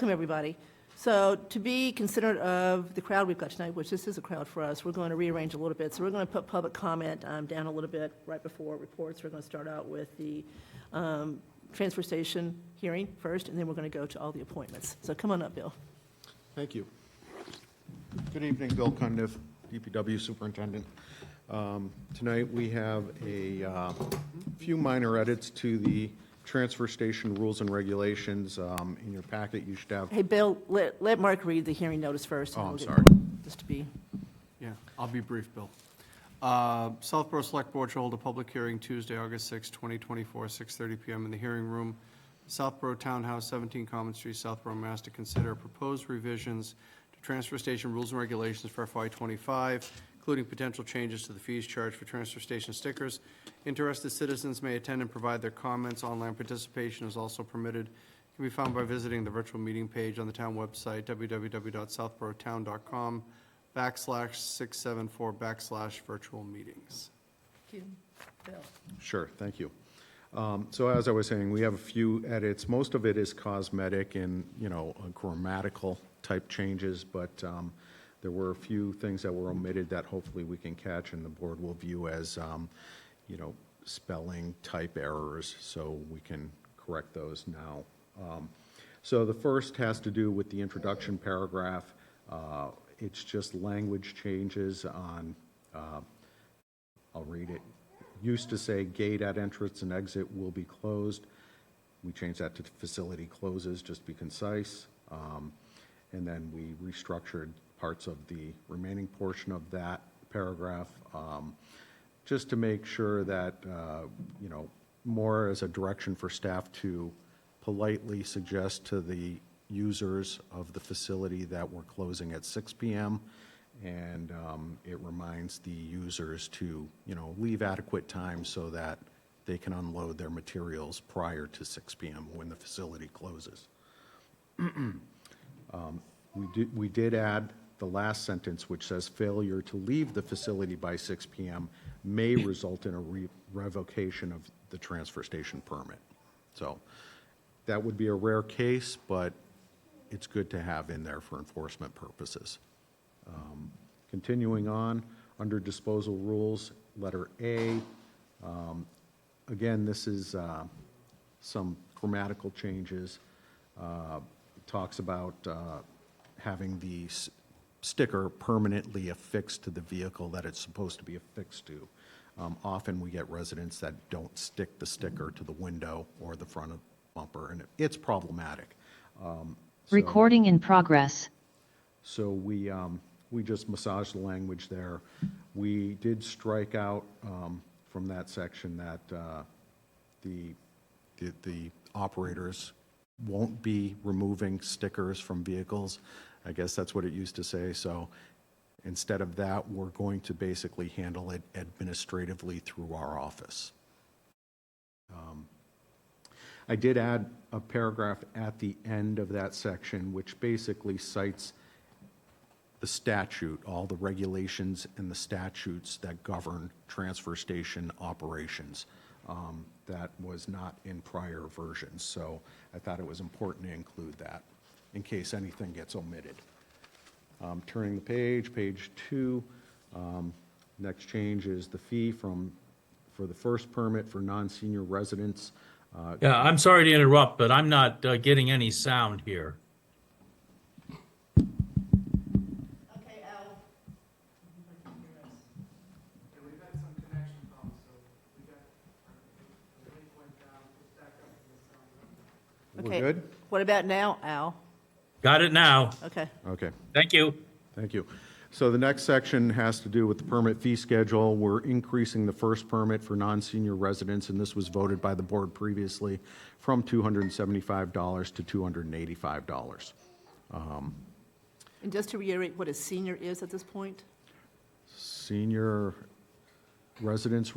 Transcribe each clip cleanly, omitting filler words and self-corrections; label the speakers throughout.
Speaker 1: Welcome, everybody. So to be considerate of the crowd we've got tonight, which this is a crowd for us, we're going to rearrange a little bit. So we're going to put public comment down a little bit right before reports. We're going to start out with the transfer station hearing first, and then we're going to go to all the appointments. So come on up, Bill.
Speaker 2: Thank you. Good evening, Bill Cundiff, DPW Superintendent. Tonight we have a few minor edits to the transfer station rules and regulations. In your packet, you should have.
Speaker 1: Hey, Bill, let Mark read the hearing notice first.
Speaker 2: Oh,
Speaker 1: and
Speaker 2: I'm
Speaker 1: we'll get
Speaker 2: sorry.
Speaker 1: going, just to be.
Speaker 3: Yeah, I'll be brief, Bill. Southborough Select Board shall hold a public hearing Tuesday, August 6, 2024, 6:30 PM in the hearing room, Southborough Townhouse, 17 Common Street, Southborough, Mass. To consider proposed revisions to transfer station rules and regulations for FY25, including potential changes to the fees charged for transfer station stickers. Interested citizens may attend and provide their comments. Online participation is also permitted. It can be found by visiting the virtual meeting page on the town website, www.southboroughtown.com/674/virtual meetings.
Speaker 1: Thank you, Bill.
Speaker 2: Sure, thank you. So as I was saying, we have a few edits. Most of it is cosmetic and, grammatical type changes, but there were a few things that were omitted that hopefully we can catch and the board will view as, spelling type errors, so we can correct those now. So the first has to do with the introduction paragraph. It's just language changes on, I'll read it. Used to say gate at entrance and exit will be closed. We changed that to facility closes, just to be concise. And then we restructured parts of the remaining portion of that paragraph, just to make sure that, more as a direction for staff to politely suggest to the users of the facility that we're closing at 6 p.m. And it reminds the users to, leave adequate time so that they can unload their materials prior to 6 p.m. when the facility closes. We did add the last sentence, which says failure to leave the facility by 6 p.m. may result in a revocation of the transfer station permit. So that would be a rare case, but it's good to have in there for enforcement purposes. Continuing on, under disposal rules, letter A. Again, this is some grammatical changes. Talks about having the sticker permanently affixed to the vehicle that it's supposed to be affixed to. Often we get residents that don't stick the sticker to the window or the front of the bumper, and it's problematic.
Speaker 4: Recording in progress.
Speaker 2: So we just massaged the language there. We did strike out from that section that the operators won't be removing stickers from vehicles. I guess that's what it used to say. So instead of that, we're going to basically handle it administratively through our office. I did add a paragraph at the end of that section, which basically cites the statute, all the regulations and the statutes that govern transfer station operations. That was not in prior versions, so I thought it was important to include that in case anything gets omitted. Turning the page, page 2, next change is the fee for the first permit for non-senior residents.
Speaker 5: Yeah, I'm sorry to interrupt, but I'm not getting any sound here.
Speaker 1: Okay, Al.
Speaker 3: We've had some connection problems, so we got, the link went down, it's back up to the sound.
Speaker 1: Okay.
Speaker 2: We're good?
Speaker 1: What about now, Al?
Speaker 5: Got it now.
Speaker 1: Okay.
Speaker 2: Okay.
Speaker 5: Thank you.
Speaker 2: Thank you. So the next section has to do with the permit fee schedule. We're increasing the first permit for non-senior residents, and this was voted by the board previously, from $275 to $285.
Speaker 1: And just to reiterate what a senior is at this point?
Speaker 2: Senior residents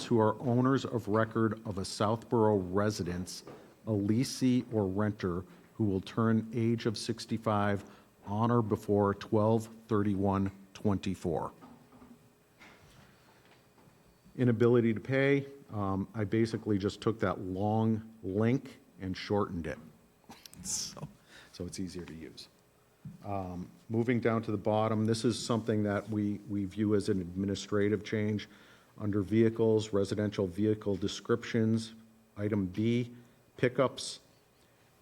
Speaker 2: who are owners of record of a Southborough residence, a leasee or renter who will turn age of 65 on or before 12/31/24. Inability to pay, I basically just took that long link and shortened it. so it's easier to use. Moving down to the bottom, this is something that we view as an administrative change. Under vehicles, residential vehicle descriptions, item B, pickups,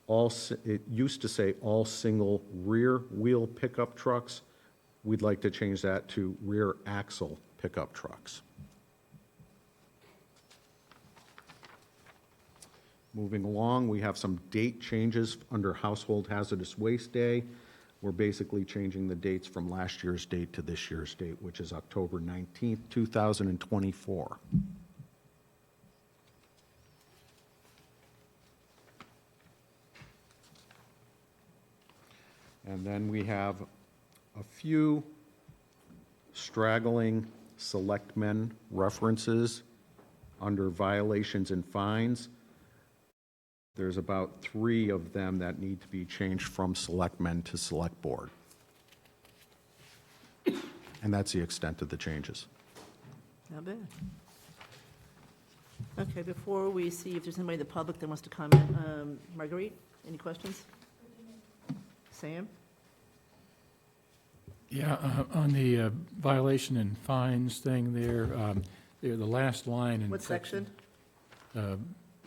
Speaker 2: it used to say all single rear wheel pickup trucks. We'd like to change that to rear axle pickup trucks. Moving along, we have some date changes under Household Hazardous Waste Day. We're basically changing the dates from last year's date to this year's date, which is October 19th, 2024. And then we have a few straggling selectmen references under violations and fines. There's about 3 of them that need to be changed from selectmen to select board. And that's the extent of the changes.
Speaker 1: Not bad. Okay, before we see if there's anybody in the public that wants to comment, Marguerite, any questions? Sam?
Speaker 6: Yeah, on the violation and fines thing there, the last line in.
Speaker 1: What section?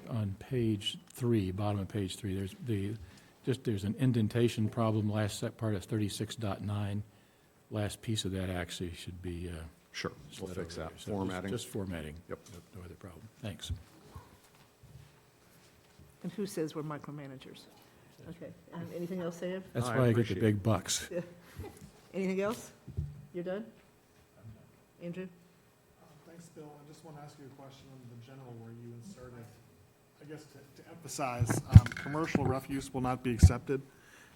Speaker 6: On page 3, bottom of page 3, there's an indentation problem, last set part of 36.9. Last piece of that actually should be.
Speaker 2: Sure, we'll
Speaker 6: slid
Speaker 2: fix
Speaker 6: over
Speaker 2: that.
Speaker 6: there. So
Speaker 2: Formatting.
Speaker 6: Just formatting.
Speaker 2: Yep.
Speaker 6: No other problem. Thanks.
Speaker 1: And who says we're micromanagers? Okay, and anything else, Sam?
Speaker 6: That's
Speaker 2: No, I
Speaker 6: why I get the
Speaker 2: appreciate
Speaker 6: big bucks.
Speaker 1: Anything else? You're done? Andrew?
Speaker 7: Thanks, Bill. I just want to ask you a question on the general where you inserted, I guess to emphasize, commercial refuse will not be accepted.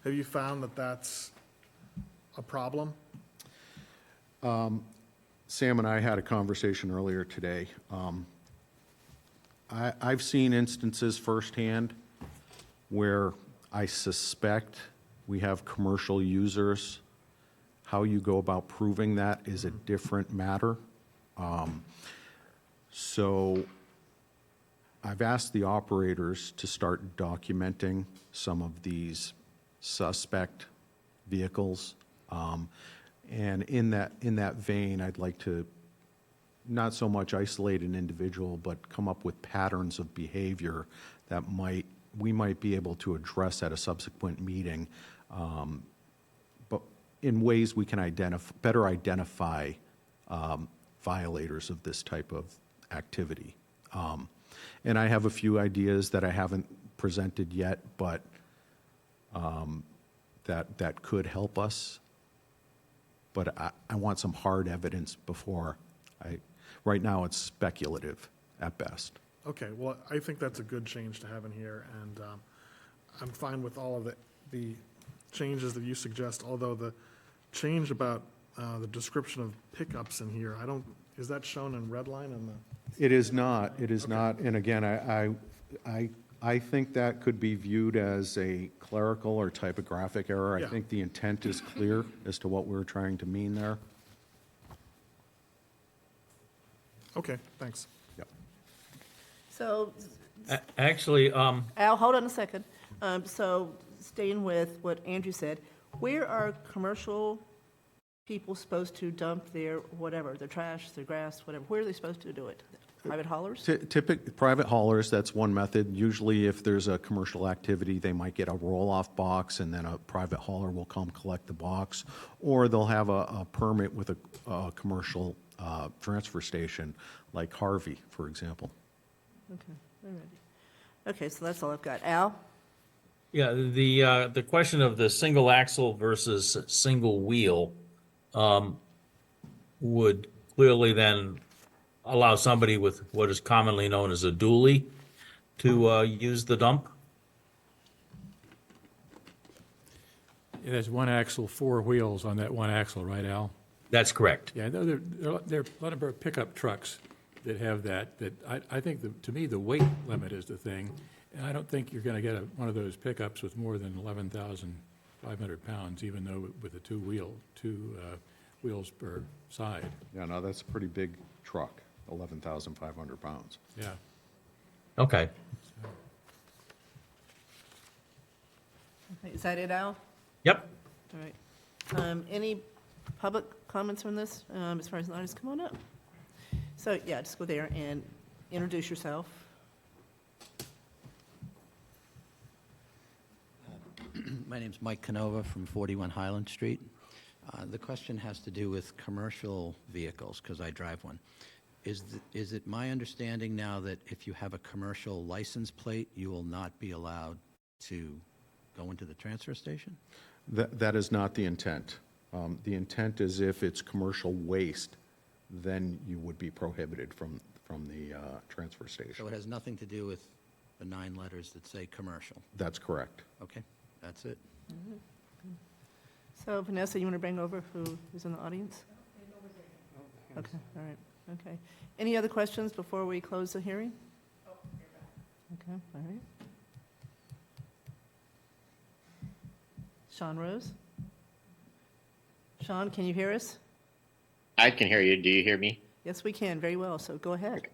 Speaker 7: Have you found that that's a problem?
Speaker 2: Sam and I had a conversation earlier today. I've seen instances firsthand where I suspect we have commercial users. How you go about proving that is a different matter. So I've asked the operators to start documenting some of these suspect vehicles. And in that vein, I'd like to not so much isolate an individual, but come up with patterns of behavior that we might be able to address at a subsequent meeting, but in ways we can better identify violators of this type of activity. And I have a few ideas that I haven't presented yet, but that could help us. But I want some hard evidence before right now it's speculative at best.
Speaker 7: Okay, well, I think that's a good change to have in here, and I'm fine with all of the changes that you suggest, although the change about the description of pickups in here, is that shown in red line on the?
Speaker 2: It is not, and again, I think that could be viewed as a clerical or typographic error. I
Speaker 7: Yeah.
Speaker 2: think the intent is clear as to what we're trying to mean there.
Speaker 7: Okay, thanks.
Speaker 2: Yep.
Speaker 1: So,
Speaker 5: Actually,
Speaker 1: Al, hold on a second. So, staying with what Andrew said, where are commercial people supposed to dump their whatever, their trash, their grass, whatever? Where are they supposed to do it? Private haulers?
Speaker 2: Private haulers, that's one method. Usually if there's a commercial activity, they might get a roll-off box and then a private hauler will come collect the box. Or they'll have a permit with a commercial transfer station, like Harvey, for example.
Speaker 1: Okay, all right. Okay, so that's all I've got. Al?
Speaker 5: yeah, the question of the single axle versus single wheel would clearly then allow somebody with what is commonly known as a dually to use the dump.
Speaker 6: Yeah, there's one axle, 4 wheels on that one axle, right, Al?
Speaker 5: That's correct.
Speaker 6: Yeah, there are a lot of pickup trucks that have that I think, to me, the weight limit is the thing. And I don't think you're going to get one of those pickups with more than 11,500 pounds, even though with the two wheels per side.
Speaker 2: Yeah, no, that's a pretty big truck, 11,500 pounds.
Speaker 6: Yeah.
Speaker 5: Okay.
Speaker 1: Okay, is that it, Al?
Speaker 5: Yep.
Speaker 1: All right. Any public comments on this, as far as the audience? Come on up. So, yeah, just go there and introduce yourself.
Speaker 8: My name's Mike Canova from 41 Highland Street. The question has to do with commercial vehicles, because I drive one. Is it my understanding now that if you have a commercial license plate, you will not be allowed to go into the transfer station?
Speaker 2: That is not the intent. The intent is if it's commercial waste, then you would be prohibited from the transfer
Speaker 8: So
Speaker 2: station.
Speaker 8: it has nothing to do with the 9 letters that say commercial?
Speaker 2: That's correct.
Speaker 8: Okay, that's it.
Speaker 1: So Vanessa, you want to bring over who is in the audience? Okay, all right, okay. Any other questions before we close the hearing? Okay, all right. Sean Rose? Sean, can you hear us?
Speaker 9: I can hear you. Do you hear me?
Speaker 1: Yes, we can, very well, so go ahead.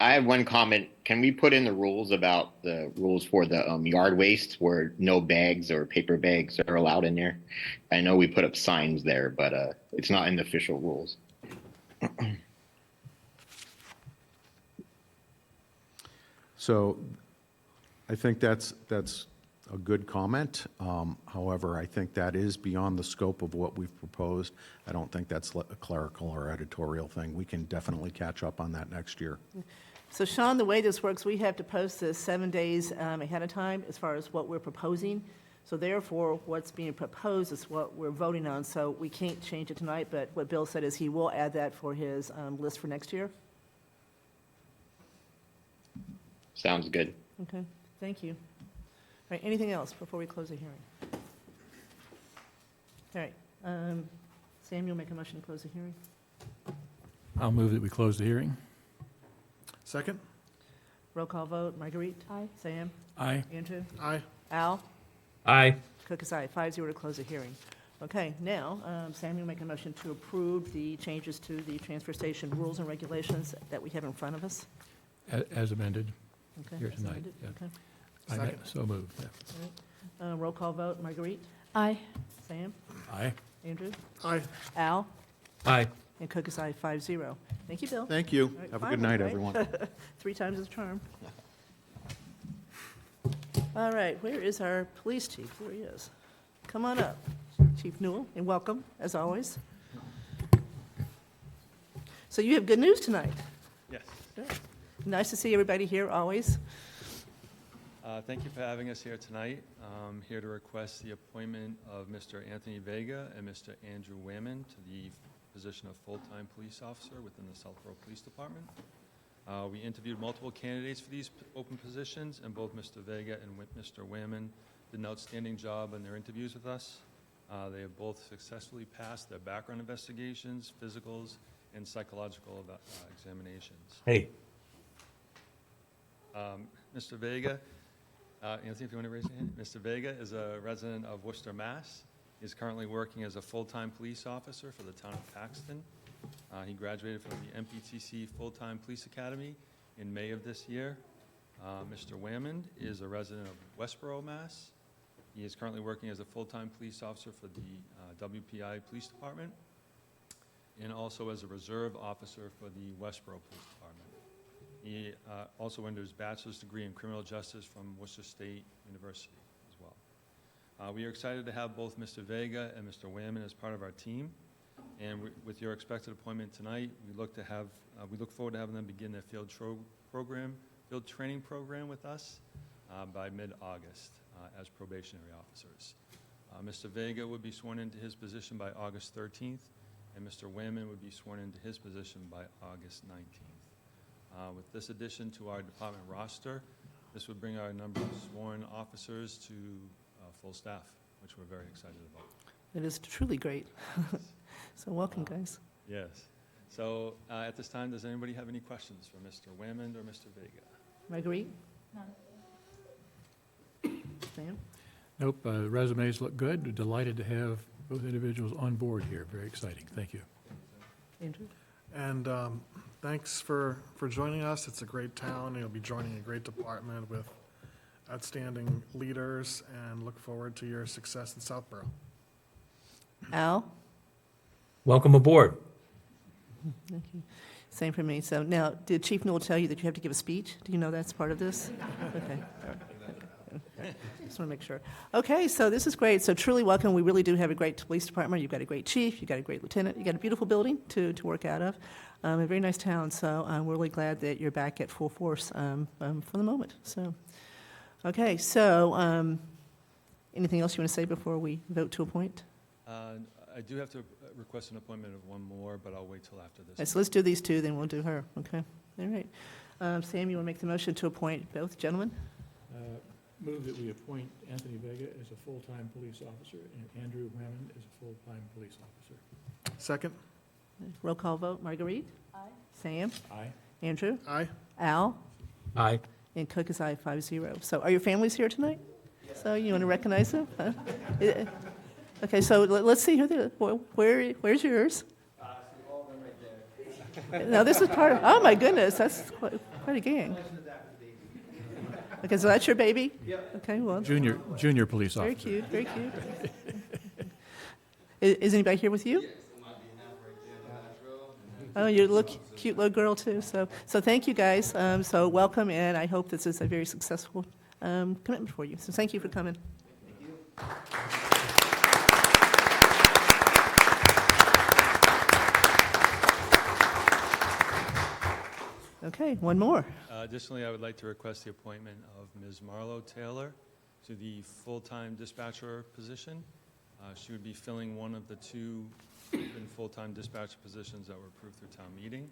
Speaker 9: I have one comment. Can we put in the rules about the rules for the yard waste where no bags or paper bags are allowed in there? I know we put up signs there, but it's not in the official rules.
Speaker 2: So I think that's a good comment. However, I think that is beyond the scope of what we've proposed. I don't think that's a clerical or editorial thing. We can definitely catch up on that next year.
Speaker 1: So Sean, the way this works, we have to post this 7 days ahead of time as far as what we're proposing. So therefore, what's being proposed is what we're voting on. So we can't change it tonight, but what Bill said is he will add that for his list for next year.
Speaker 9: Sounds good.
Speaker 1: Okay, thank you. All right, anything else before we close the hearing? All right, Sam, you'll make a motion to close the hearing?
Speaker 6: I'll move that we close the hearing.
Speaker 7: Second?
Speaker 1: Roll call vote, Marguerite? Aye. Sam?
Speaker 6: Aye.
Speaker 1: Andrew?
Speaker 7: Aye.
Speaker 1: Al?
Speaker 5: Aye.
Speaker 1: Cook is aye, 5-0 to close the hearing. Okay, now, Sam, you'll make a motion to approve the changes to the transfer station rules and regulations that we have in front of us.
Speaker 6: As amended.
Speaker 1: Okay,
Speaker 6: Here
Speaker 1: that's
Speaker 6: tonight,
Speaker 1: amended.
Speaker 6: yeah.
Speaker 1: Okay.
Speaker 7: Second.
Speaker 6: So moved. Yeah.
Speaker 1: Roll call vote, Marguerite?
Speaker 4: Aye.
Speaker 1: Sam?
Speaker 6: Aye.
Speaker 1: Andrew?
Speaker 7: Aye.
Speaker 1: Al?
Speaker 5: Aye.
Speaker 1: And Cook is aye, 5-0. Thank you, Bill.
Speaker 2: Thank you.
Speaker 1: All right,
Speaker 2: Have a good
Speaker 1: finally,
Speaker 2: night,
Speaker 1: right?
Speaker 2: everyone.
Speaker 1: 3 times as charm. All right, where is our police chief? There he is. Come on up, Chief Newell, and welcome, as always. So you have good news tonight.
Speaker 10: Yes.
Speaker 1: Good. Nice to see everybody here, always.
Speaker 10: Thank you for having us here tonight. I'm here to request the appointment of Mr. Anthony Vega and Mr. Andrew Whammond to the position of full-time police officer within the Southborough Police Department. We interviewed multiple candidates for these open positions, and both Mr. Vega and Mr. Whammond did an outstanding job in their interviews with us. They have both successfully passed their background investigations, physicals, and psychological examinations.
Speaker 5: Hey.
Speaker 10: Mr. Vega, Anthony, if you want to raise your hand. Mr. Vega is a resident of Worcester, Mass. He is currently working as a full-time police officer for the town of Paxton. He graduated from the MPTC Full-Time Police Academy in May of this year. Mr. Whammond is a resident of Westborough, Mass. He is currently working as a full-time police officer for the WPI Police Department and also as a reserve officer for the Westborough Police Department. He also earned his bachelor's degree in criminal justice from Worcester State University as well. We are excited to have both Mr. Vega and Mr. Whammond as part of our team. And with your expected appointment tonight, we look forward to having them begin their field training program with us by mid-August as probationary officers. Mr. Vega would be sworn into his position by August 13th, and Mr. Whammond would be sworn into his position by August 19th. With this addition to our department roster, this would bring our number of sworn officers to full staff, which we're very excited about.
Speaker 1: It is truly great. So welcome, guys.
Speaker 10: Yes. So at this time, does anybody have any questions for Mr. Whammond or Mr. Vega?
Speaker 1: Marguerite? Sam?
Speaker 6: Nope, resumes look good. We're delighted to have both individuals on board here. Very exciting. Thank you.
Speaker 1: Andrew?
Speaker 7: And thanks for joining us. It's a great town. You'll be joining a great department with outstanding leaders, and look forward to your success in Southborough.
Speaker 1: Al?
Speaker 5: Welcome aboard.
Speaker 1: Thank you. Same for me. So now, did Chief Newell tell you that you have to give a speech? Do you know that's part of this? Okay. Okay. Just want to make sure. Okay, so this is great. So truly welcome. We really do have a great police department. You've got a great chief. You've got a great lieutenant. You've got a beautiful building to work out of. A very nice town. So we're really glad that you're back at full force for the moment. So, okay. So anything else you want to say before we vote to appoint?
Speaker 10: I do have to request an appointment of one more, but I'll wait till after this.
Speaker 1: All right, so let's do these two, then we'll do her. Okay. All right. Sam, you want to make the motion to appoint both gentlemen?
Speaker 6: Move that we appoint Anthony Vega as a full-time police officer and Andrew Hammond as a full-time police officer.
Speaker 7: Second?
Speaker 1: Roll call vote. Marguerite? Aye. Sam?
Speaker 6: Aye.
Speaker 1: Andrew?
Speaker 7: Aye.
Speaker 1: Al?
Speaker 5: Aye.
Speaker 1: And Cook is aye, 5-0. So are your families here tonight? So you want to recognize them? Huh? Okay, so let's see where's yours? No, this is part of, oh my goodness, that's quite a gang. Okay, so that's your baby? Yep. Okay, well,
Speaker 6: Junior police
Speaker 1: very
Speaker 6: officer.
Speaker 1: cute, very cute. Is anybody here with you? Oh, you look cute little girl too. So thank you guys. So welcome, and I hope this is a very successful commitment for you. So thank you for coming. Okay, one more.
Speaker 10: Additionally, I would like to request the appointment of Ms. Marlo Taylor to the full-time dispatcher position. She would be filling one of the two open full-time dispatcher positions that were approved through town meeting.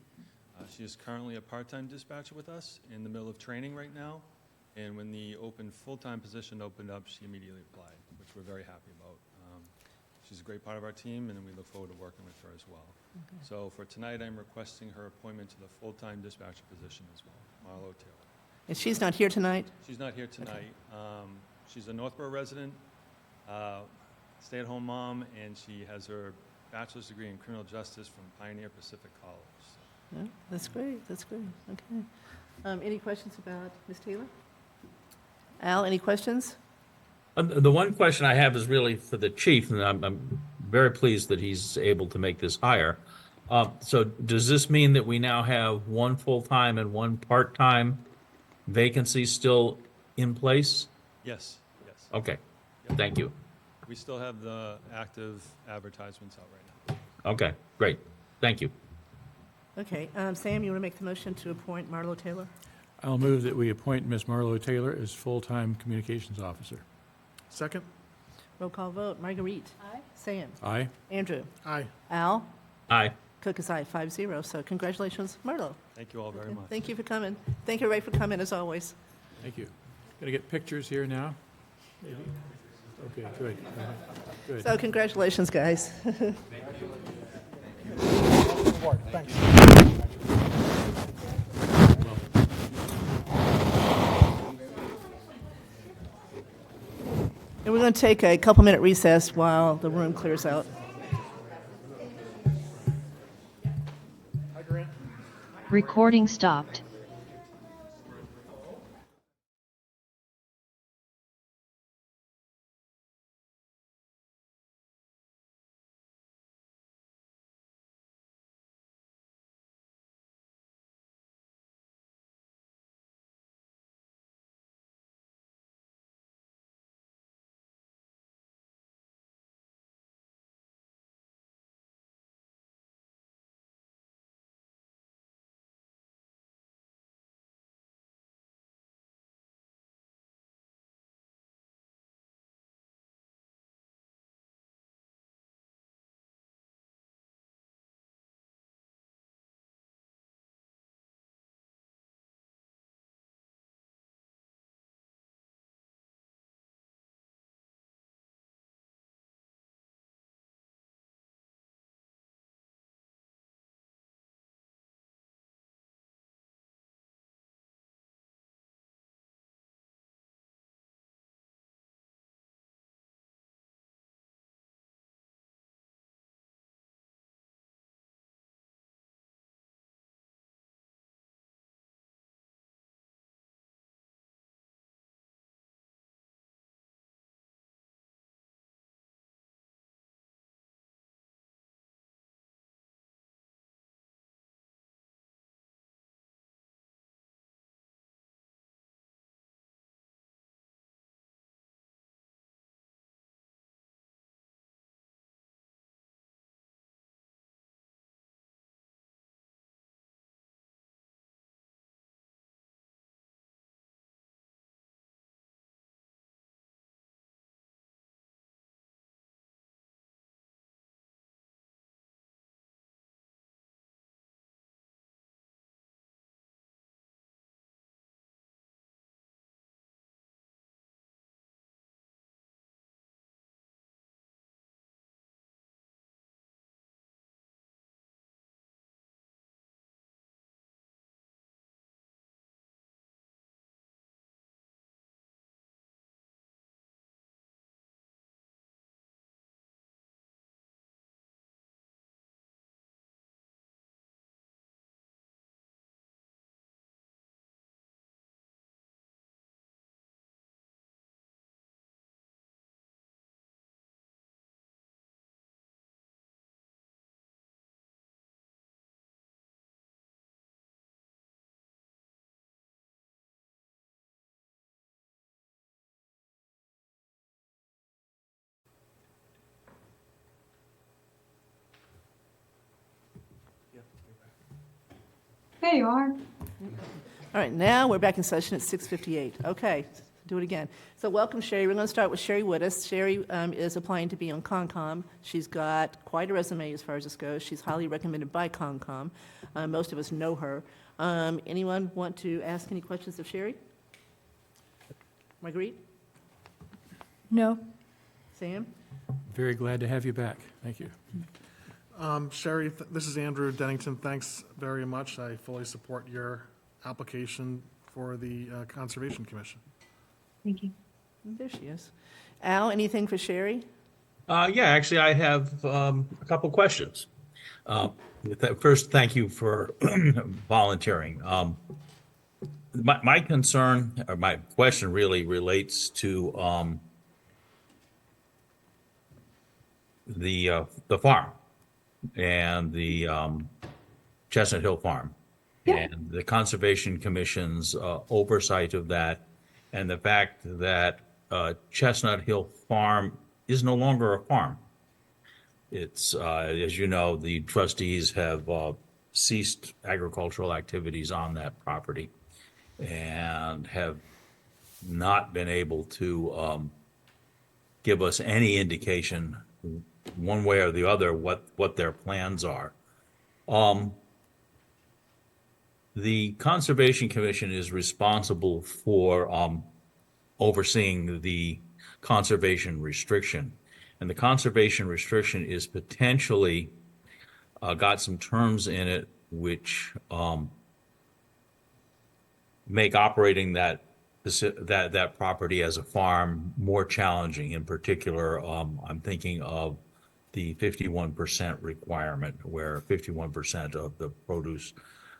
Speaker 10: She is currently a part-time dispatcher with us in the middle of training right now, and when the open full-time position opened up, she immediately applied, which we're very happy about. She's a great part of our team, and we look forward to working with her as well. Okay. So for tonight, I'm requesting her appointment to the full-time dispatcher position as well, Marlo Taylor.
Speaker 1: And she's not here tonight?
Speaker 10: She's not here tonight. She's a Northborough resident, stay-at-home mom, and she has her bachelor's degree in criminal justice from Pioneer Pacific College. So.
Speaker 1: Yeah, that's great, that's great, okay. Any questions about Ms. Taylor? Al, any questions?
Speaker 5: The one question I have is really for the chief, and I'm very pleased that he's able to make this hire. So does this mean that we now have one full-time and one part-time vacancy still in place?
Speaker 10: Yes, yes.
Speaker 5: Okay,
Speaker 10: Yep.
Speaker 5: thank you.
Speaker 10: We still have the active advertisements out right now.
Speaker 5: Okay, great, thank you.
Speaker 1: Okay, Sam, you want to make the motion to appoint Marlo Taylor?
Speaker 6: I'll move that we appoint Ms. Marlo Taylor as full-time communications officer.
Speaker 7: Second?
Speaker 1: Roll call vote. Marguerite? Aye. Sam?
Speaker 6: Aye.
Speaker 1: Andrew?
Speaker 7: Aye.
Speaker 1: Al?
Speaker 5: Aye.
Speaker 1: Cook is aye, 5-0. So congratulations, Marlo.
Speaker 10: Thank you all very much.
Speaker 1: Thank you for coming. Thank you, Ray, for coming, as always.
Speaker 6: Thank you. Going to get pictures here now? Maybe? Okay, good. Good.
Speaker 1: So congratulations, guys.
Speaker 7: Thanks.
Speaker 1: And we're going to take a couple-minute recess while the room clears out.
Speaker 4: Recording stopped.
Speaker 11: There you are.
Speaker 1: All right, now we're back in session at 6:58. Okay, do it again. So welcome, Sherry. We're going to start with Sherry Wittes. Sherry is applying to be on Concom. She's got quite a resume as far as this goes. She's highly recommended by Concom. Most of us know her. Anyone want to ask any questions of Sherry? Marguerite?
Speaker 11: No.
Speaker 1: Sam?
Speaker 6: Very glad to have you back. Thank you.
Speaker 7: Sherry, this is Andrew Dennington. Thanks very much. I fully support your application for the Conservation Commission.
Speaker 11: Thank you.
Speaker 1: There she is. Al, anything for Sherry?
Speaker 5: Yeah, actually, I have a couple questions. First, thank you for volunteering. My concern, or my question really relates to the farm and the Chestnut Hill Farm. And the Conservation Commission's oversight of that, and the fact that Chestnut Hill Farm is no longer a farm. It's, as you know, the trustees have ceased agricultural activities on that property and have not been able to give us any indication, one way or the other, what their plans are. The Conservation Commission is responsible for overseeing the conservation restriction. And the conservation restriction is potentially got some terms in it which make operating that property as a farm more challenging. In particular, I'm thinking of the 51% requirement, where 51% of the produce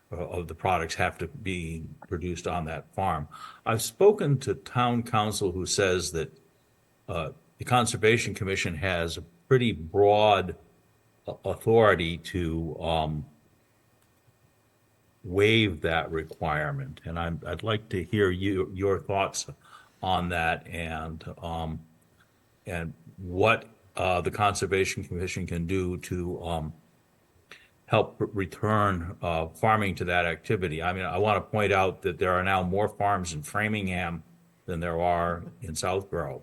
Speaker 5: of the products have to be produced on that farm. I've spoken to town council who says that the Conservation Commission has a pretty broad authority to waive that requirement, and I'd like to hear your thoughts on that, and what the Conservation Commission can do to help return farming to that activity. I mean, I want to point out that there are now more farms in Framingham than there are in Southborough.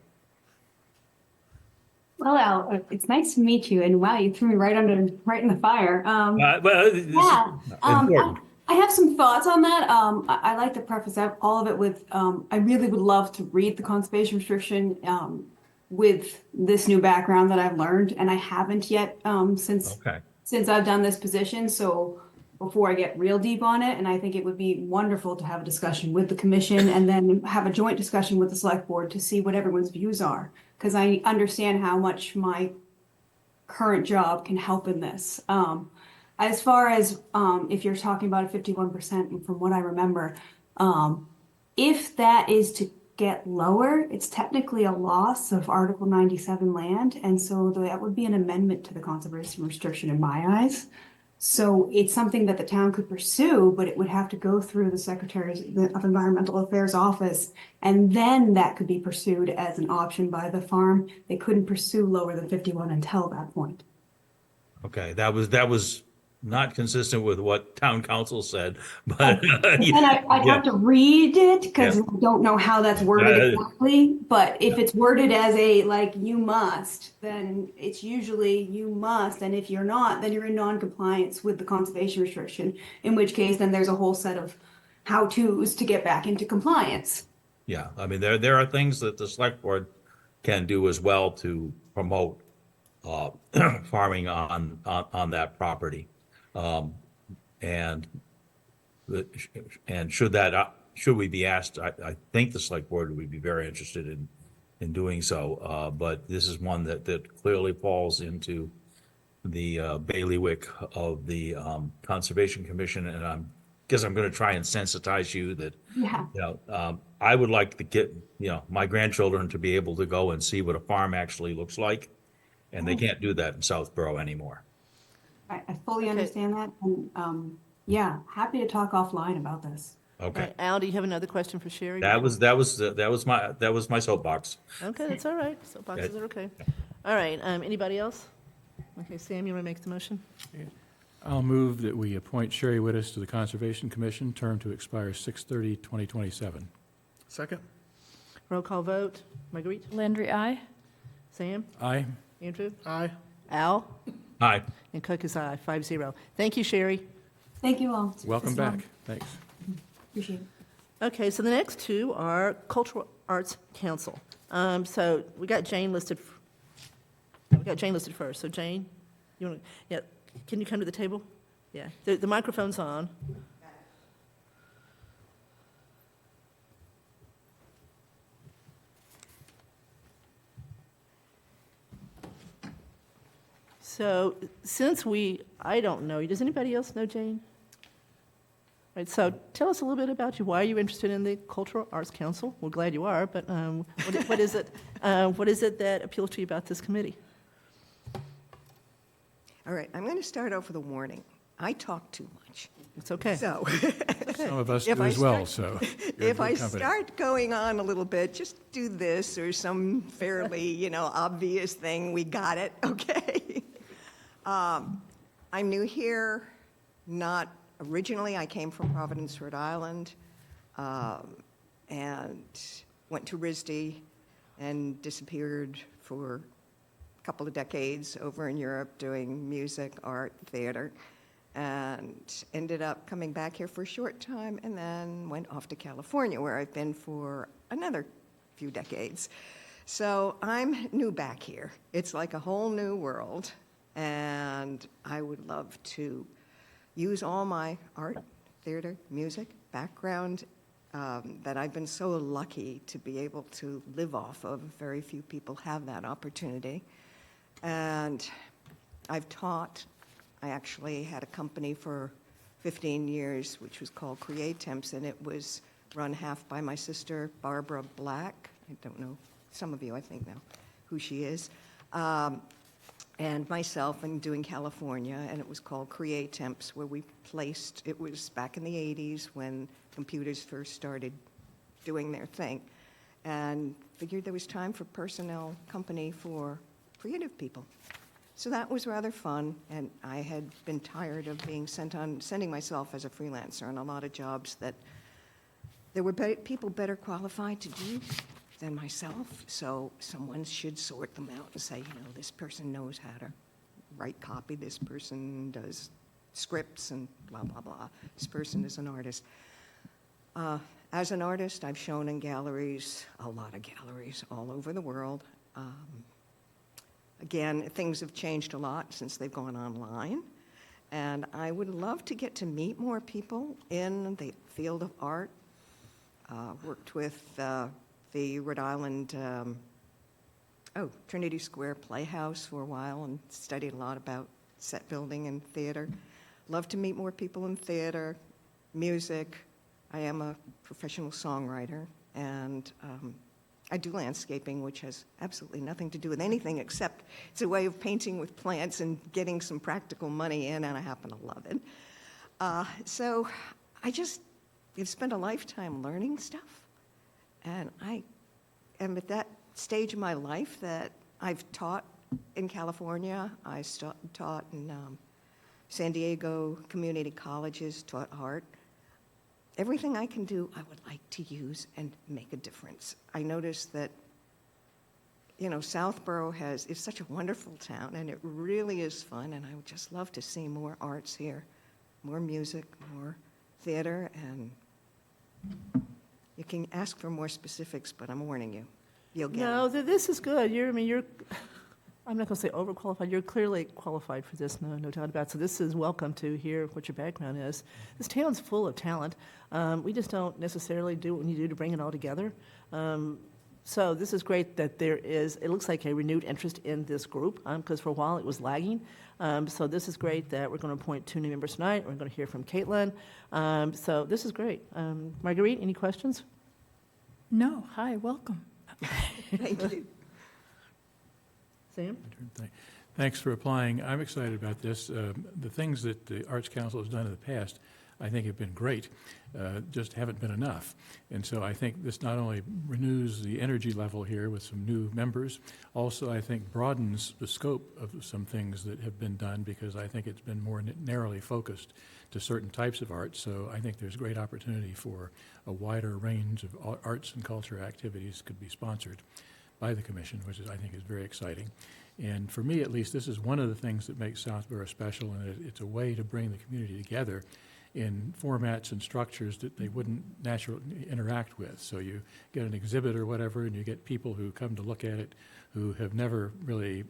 Speaker 11: Well, Al, it's nice to meet you, and wow, you threw me right in the fire.
Speaker 5: Well, this
Speaker 11: Yeah,
Speaker 5: is important.
Speaker 11: I have some thoughts on that. I like to preface all of it with, I really would love to read the conservation restriction with this new background that I've learned, and I haven't yet
Speaker 5: Okay.
Speaker 11: since I've done this position. So before I get real deep on it, and I think it would be wonderful to have a discussion with the commission and then have a joint discussion with the select board to see what everyone's views are, because I understand how much my current job can help in this. As far as if you're talking about a 51%, and from what I remember, if that is to get lower, it's technically a loss of Article 97 land, and so that would be an amendment to the conservation restriction in my eyes. So it's something that the town could pursue, but it would have to go through the Secretary of Environmental Affairs office, and then that could be pursued as an option by the farm. They couldn't pursue lower than 51 until that point.
Speaker 5: Okay, that was not consistent with what town council said, but
Speaker 11: And I'd have to read it because
Speaker 5: Yeah.
Speaker 11: I don't know how that's worded exactly. But if it's worded as a like you must, then it's usually you must. And if you're not, then you're in non-compliance with the conservation restriction, in which case then there's a whole set of how-tos to get back into compliance.
Speaker 5: Yeah, I mean, there are things that the select board can do as well to promote farming on that property. And should we be asked, I think the select board would be very interested in doing so. But this is one that clearly falls into the bailiwick of the Conservation Commission, and guess I'm going to try and sensitize you that,
Speaker 11: Yeah.
Speaker 5: you know, I would like to get, my grandchildren to be able to go and see what a farm actually looks like, and they can't do that in Southborough anymore.
Speaker 11: I fully understand that. And yeah, happy to talk offline about this.
Speaker 1: All
Speaker 5: Okay,
Speaker 1: right, Al, do you have another question for Sherry?
Speaker 5: that was my soapbox.
Speaker 1: Okay, that's all right. So boxes are okay. All right, anybody else? Okay, Sam, you want to make the motion?
Speaker 6: I'll move that we appoint Sherry Wittes to the Conservation Commission, term to expire 6/30/2027.
Speaker 7: Second?
Speaker 1: Roll call vote. Marguerite?
Speaker 12: Landry, aye.
Speaker 1: Sam?
Speaker 6: Aye.
Speaker 1: Andrew?
Speaker 7: Aye.
Speaker 1: Al?
Speaker 5: Aye.
Speaker 1: And Cook is aye, 5-0. Thank you, Sherry.
Speaker 11: Thank you all.
Speaker 6: Welcome
Speaker 11: It's fun.
Speaker 6: back. Thanks.
Speaker 11: Appreciate it.
Speaker 1: Okay, so the next two are Cultural Arts Council. So we got Jane listed. We got Jane listed first. So Jane, you want to, yeah, can you come to the table? Yeah, the microphone's on. So since I don't know you, does anybody else know Jane? Right, so tell us a little bit about you. Why are you interested in the Cultural Arts Council? We're glad you are, but what is it? What is it that appeals to you about this committee?
Speaker 13: All right, I'm going to start off with a warning. I talk too much.
Speaker 1: It's okay.
Speaker 13: So
Speaker 6: Some of us
Speaker 13: If
Speaker 6: do
Speaker 13: I
Speaker 6: as well,
Speaker 13: start-
Speaker 6: so. you're in
Speaker 13: if I
Speaker 6: good company.
Speaker 13: start going on a little bit, just do this or some fairly, obvious thing, we got it, okay? I'm new here, not originally. I came from Providence, Rhode Island, and went to RISD and disappeared for a couple of decades over in Europe doing music, art, theater, and ended up coming back here for a short time and then went off to California, where I've been for another few decades. So I'm new back here. It's like a whole new world, and I would love to use all my art, theater, music background that I've been so lucky to be able to live off of. Very few people have that opportunity. And I've taught. I actually had a company for 15 years, which was called Create Temps, and it was run half by my sister, Barbara Black. I don't know, some of you I think know who she is. And myself, and doing California, and it was called Create Temps, where we placed, it was back in the 80s when computers first started doing their thing, and figured there was time for personnel company for creative people. So that was rather fun, and I had been tired of being sending myself as a freelancer on a lot of jobs that there were people better qualified to do than myself, so someone should sort them out and say, this person knows how to write copy, this person does scripts and blah, blah, blah. This person is an artist. As an artist, I've shown in galleries, a lot of galleries all over the world. Again, things have changed a lot since they've gone online, and I would love to get to meet more people in the field of art. Worked with the Rhode Island Trinity Square Playhouse for a while and studied a lot about set building and theater. Love to meet more people in theater, music. I am a professional songwriter, and I do landscaping, which has absolutely nothing to do with anything except it's a way of painting with plants and getting some practical money in, and I happen to love it. So I've spent a lifetime learning stuff, and I am at that stage of my life that I've taught in California. I taught in San Diego community colleges, taught art. Everything I can do, I would like to use and make a difference. I noticed that, Southborough is such a wonderful town, and it really is fun, and I would just love to see more arts here, more music, more theater, and you can ask for more specifics, but I'm warning you, you'll get
Speaker 1: No,
Speaker 13: them.
Speaker 1: this is good. I'm not going to say overqualified. You're clearly qualified for this, no doubt about it. So this is welcome to hear what your background is. This town's full of talent. We just don't necessarily do what we need to do to bring it all together. So this is great that it looks like a renewed interest in this group, because for a while it was lagging. So this is great that we're going to appoint 2 new members tonight. We're going to hear from Caitlin. So this is great. Marguerite, any questions?
Speaker 12: No, hi, welcome.
Speaker 13: Thank you.
Speaker 1: Sam?
Speaker 6: Thanks for applying. I'm excited about this. The things that the Arts Council has done in the past, I think have been great, just haven't been enough. And so I think this not only renews the energy level here with some new members, also I think broadens the scope of some things that have been done, because I think it's been more narrowly focused to certain types of art. So I think there's great opportunity for a wider range of arts and culture activities could be sponsored by the commission, which I think is very exciting. And for me, at least, this is one of the things that makes Southborough special, and it's a way to bring the community together in formats and structures that they wouldn't naturally interact with. So you get an exhibit or whatever, and you get people who come to look at it who have never really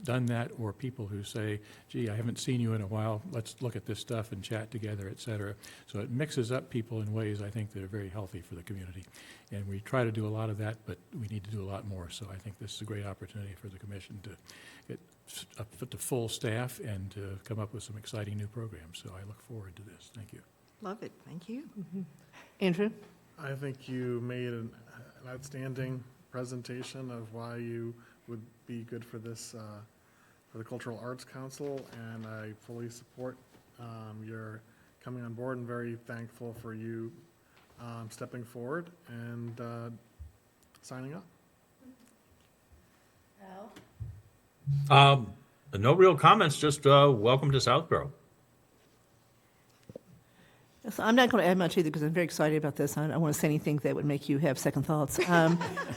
Speaker 6: done that, or people who say, gee, I haven't seen you in a while, let's look at this stuff and chat together, et cetera. So it mixes up people in ways I think that are very healthy for the community. And we try to do a lot of that, but we need to do a lot more. So I think this is a great opportunity for the commission to get up to full staff and to come up with some exciting new programs. So I look forward to this. Thank you.
Speaker 13: Love it. Thank you.
Speaker 1: Andrew?
Speaker 7: I think you made an outstanding presentation of why you would be good for this, for the Cultural Arts Council, and I fully support your coming on board, and very thankful for you stepping forward and signing up.
Speaker 5: No real comments, just welcome to Southborough.
Speaker 1: So I'm not going to add much either because I'm very excited about this. I don't want to say anything that would make you have second thoughts.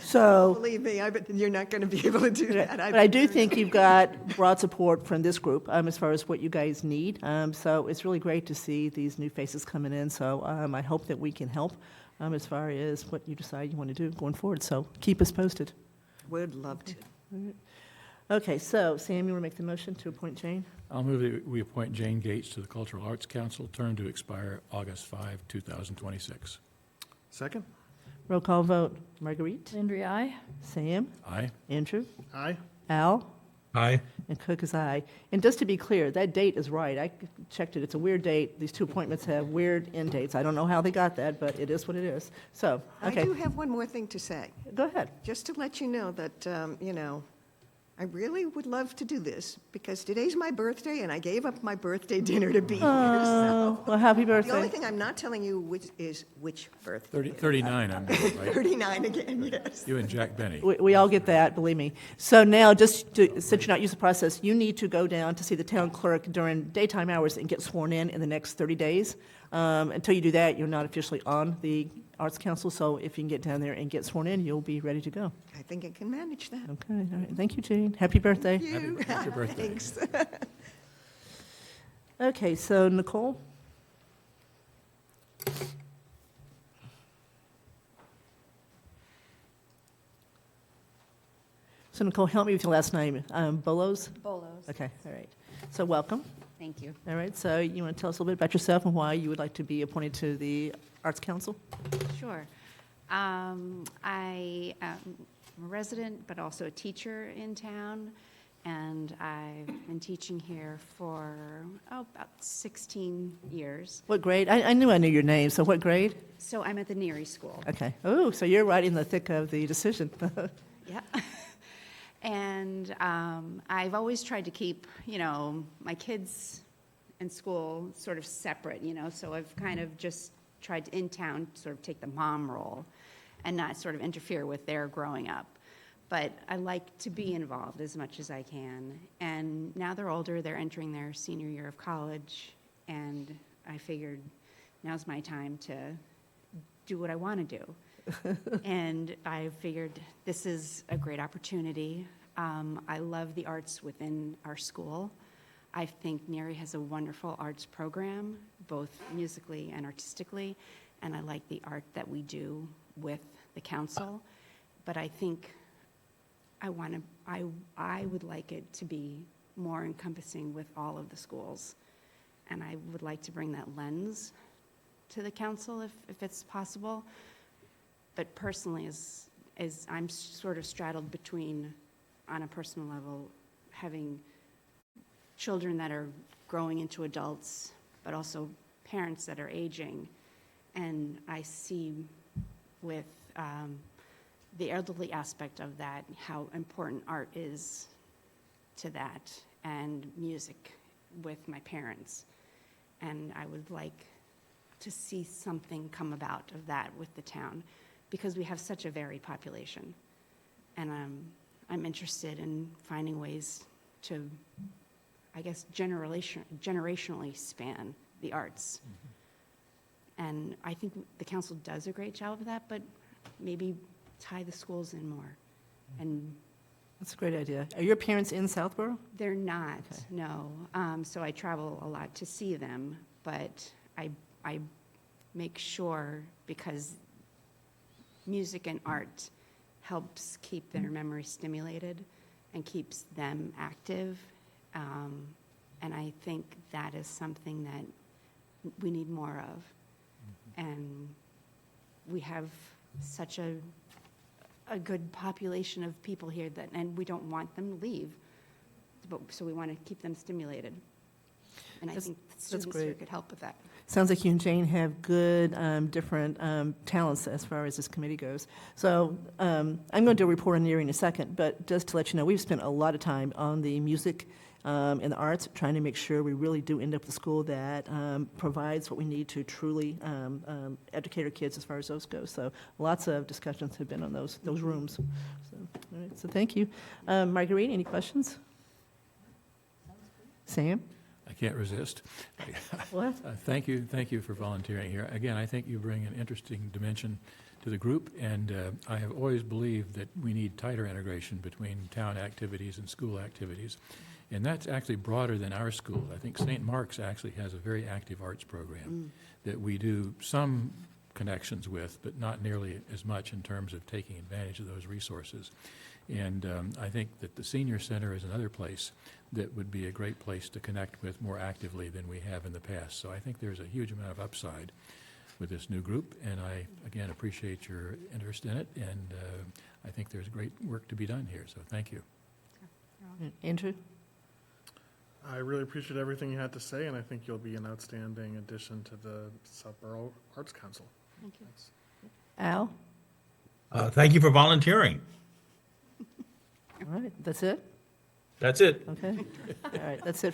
Speaker 1: So,
Speaker 13: Believe me, I bet you're not going to be able to do that.
Speaker 1: but I do think you've got broad support from this group as far as what you guys need. So it's really great to see these new faces coming in. So I hope that we can help as far as what you decide you want to do going forward. So keep us posted.
Speaker 13: Would love to.
Speaker 1: Okay, so Sam, you want to make the motion to appoint Jane?
Speaker 6: I'll move that we appoint Jane Gates to the Cultural Arts Council, term to expire August 5, 2026.
Speaker 7: Second?
Speaker 1: Roll call vote. Marguerite?
Speaker 12: Landry, aye.
Speaker 1: Sam?
Speaker 6: Aye.
Speaker 1: Andrew?
Speaker 7: Aye.
Speaker 1: Al?
Speaker 5: Aye.
Speaker 1: And Cook is aye. And just to be clear, that date is right. I checked it. It's a weird date. These two appointments have weird end dates. I don't know how they got that, but it is what it is. So, okay.
Speaker 13: I do have one more thing to say.
Speaker 1: Go ahead.
Speaker 13: Just to let you know that, I really would love to do this, because today's my birthday, and I gave up my birthday dinner to be here.
Speaker 1: Oh, well, happy
Speaker 13: The only
Speaker 1: birthday.
Speaker 13: thing I'm not telling you is which birthday.
Speaker 6: 39, I'm right?
Speaker 13: 39 again, yes.
Speaker 6: You and Jack Benny.
Speaker 1: We all get that, believe me. So now, just to, since you're not used to the process, you need to go down to see the town clerk during daytime hours and get sworn in the next 30 days. Until you do that, you're not officially on the Arts Council, so if you can get down there and get sworn in, you'll be ready to go.
Speaker 13: I think I can manage that.
Speaker 1: Okay, all right. Thank you, Jane. Happy birthday.
Speaker 13: You.
Speaker 6: Happy birthday.
Speaker 13: Thanks.
Speaker 1: Okay, so Nicole? So Nicole, help me with your last name. Bolos?
Speaker 14: Bolos.
Speaker 1: Okay, all right. So welcome.
Speaker 14: Thank you.
Speaker 1: All right, so you want to tell us a little bit about yourself and why you would like to be appointed to the Arts Council?
Speaker 14: Sure. I am a resident, but also a teacher in town, and I've been teaching here for, about 16 years.
Speaker 1: What grade? I knew your name, so what grade?
Speaker 14: So I'm at the Neary School.
Speaker 1: Okay. Oh, so you're right in the thick of the decision.
Speaker 14: Yeah. And I've always tried to keep, my kids and school sort of separate, so I've kind of just tried to, in town, sort of take the mom role and not sort of interfere with their growing up. But I like to be involved as much as I can. And now they're older, they're entering their senior year of college, and I figured now's my time to do what I want to do. And I figured this is a great opportunity. I love the arts within our school. I think Neary has a wonderful arts program, both musically and artistically, and I like the art that we do with the council. But I think I would like it to be more encompassing with all of the schools. And I would like to bring that lens to the council if it's possible. But personally, as I'm sort of straddled between, on a personal level, having children that are growing into adults, but also parents that are aging. And I see with the elderly aspect of that, how important art is to that, and music with my parents. And I would like to see something come about of that with the town, because we have such a varied population. And I'm interested in finding ways to, I guess, generationally span the arts. And I think the council does a great job of that, but maybe tie the schools in more. And
Speaker 1: That's a great idea. Are your parents in Southborough?
Speaker 14: they're not,
Speaker 1: Okay.
Speaker 14: no. So I travel a lot to see them, but I make sure, because music and art helps keep their memory stimulated and keeps them active. And I think that is something that we need more of. And we have such a good population of people here that, and we don't want them to leave, but, so we want to keep them stimulated. And I think the students here
Speaker 1: great.
Speaker 14: could help with that.
Speaker 1: Sounds like you and Jane have good, different talents as far as this committee goes. So I'm going to do a report on the area in a second, but just to let you know, we've spent a lot of time on the music and the arts, trying to make sure we really do end up with a school that provides what we need to truly educate our kids as far as those go. So lots of discussions have been on those rooms. So, all right, so thank you. Marguerite, any questions? Sam?
Speaker 6: I can't resist.
Speaker 1: What?
Speaker 6: Thank you for volunteering here. Again, I think you bring an interesting dimension to the group, and I have always believed that we need tighter integration between town activities and school activities. And that's actually broader than our school. I think St. Mark's actually has a very active arts program that we do some connections with, but not nearly as much in terms of taking advantage of those resources. And I think that the senior center is another place that would be a great place to connect with more actively than we have in the past. So I think there's a huge amount of upside with this new group, and I, again, appreciate your interest in it, and I think there's great work to be done here, so thank you.
Speaker 1: Andrew?
Speaker 7: I really appreciate everything you had to say, and I think you'll be an outstanding addition to the Southborough Arts Council.
Speaker 14: Thank you.
Speaker 1: Al?
Speaker 5: Thank you for volunteering.
Speaker 1: All right, that's it?
Speaker 5: That's it.
Speaker 1: Okay. All right, that's it.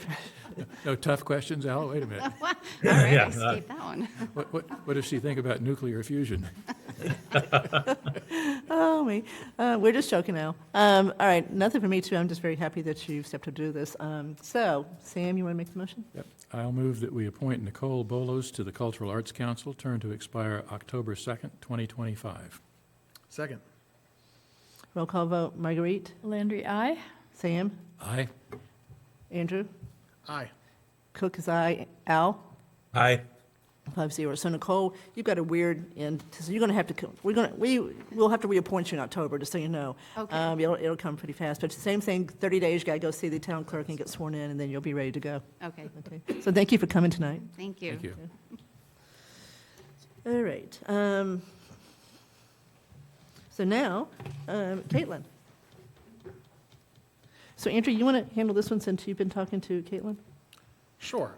Speaker 6: No tough questions, Al? Wait a minute.
Speaker 14: All right,
Speaker 5: Yeah,
Speaker 14: I escaped that one.
Speaker 6: What does she think about nuclear fusion?
Speaker 1: Oh, me. We're just joking now. All right, nothing for me, too. I'm just very happy that you've stepped up to do this. So, Sam, you want to make the motion?
Speaker 6: Yep. I'll move that we appoint Nicole Bolos to the Cultural Arts Council, term to expire October 2nd, 2025.
Speaker 7: Second.
Speaker 1: Roll call vote. Marguerite?
Speaker 12: Landry, aye.
Speaker 1: Sam?
Speaker 6: Aye.
Speaker 1: Andrew?
Speaker 7: Aye.
Speaker 1: Cook is aye. Al?
Speaker 5: Aye.
Speaker 1: 5-0. So Nicole, you've got a weird end, so you're going to have to, we'll have to reappoint you in October, just so you know.
Speaker 14: Okay.
Speaker 1: It'll come pretty fast, but same thing, 30 days, you got to go see the town clerk and get sworn in, and then you'll be ready to go.
Speaker 14: Okay,
Speaker 1: Okay. So thank you for coming tonight.
Speaker 14: thank you.
Speaker 6: Thank you.
Speaker 1: All right. So now, Caitlin. So Andrew, you want to handle this one since you've been talking to Caitlin?
Speaker 7: Sure.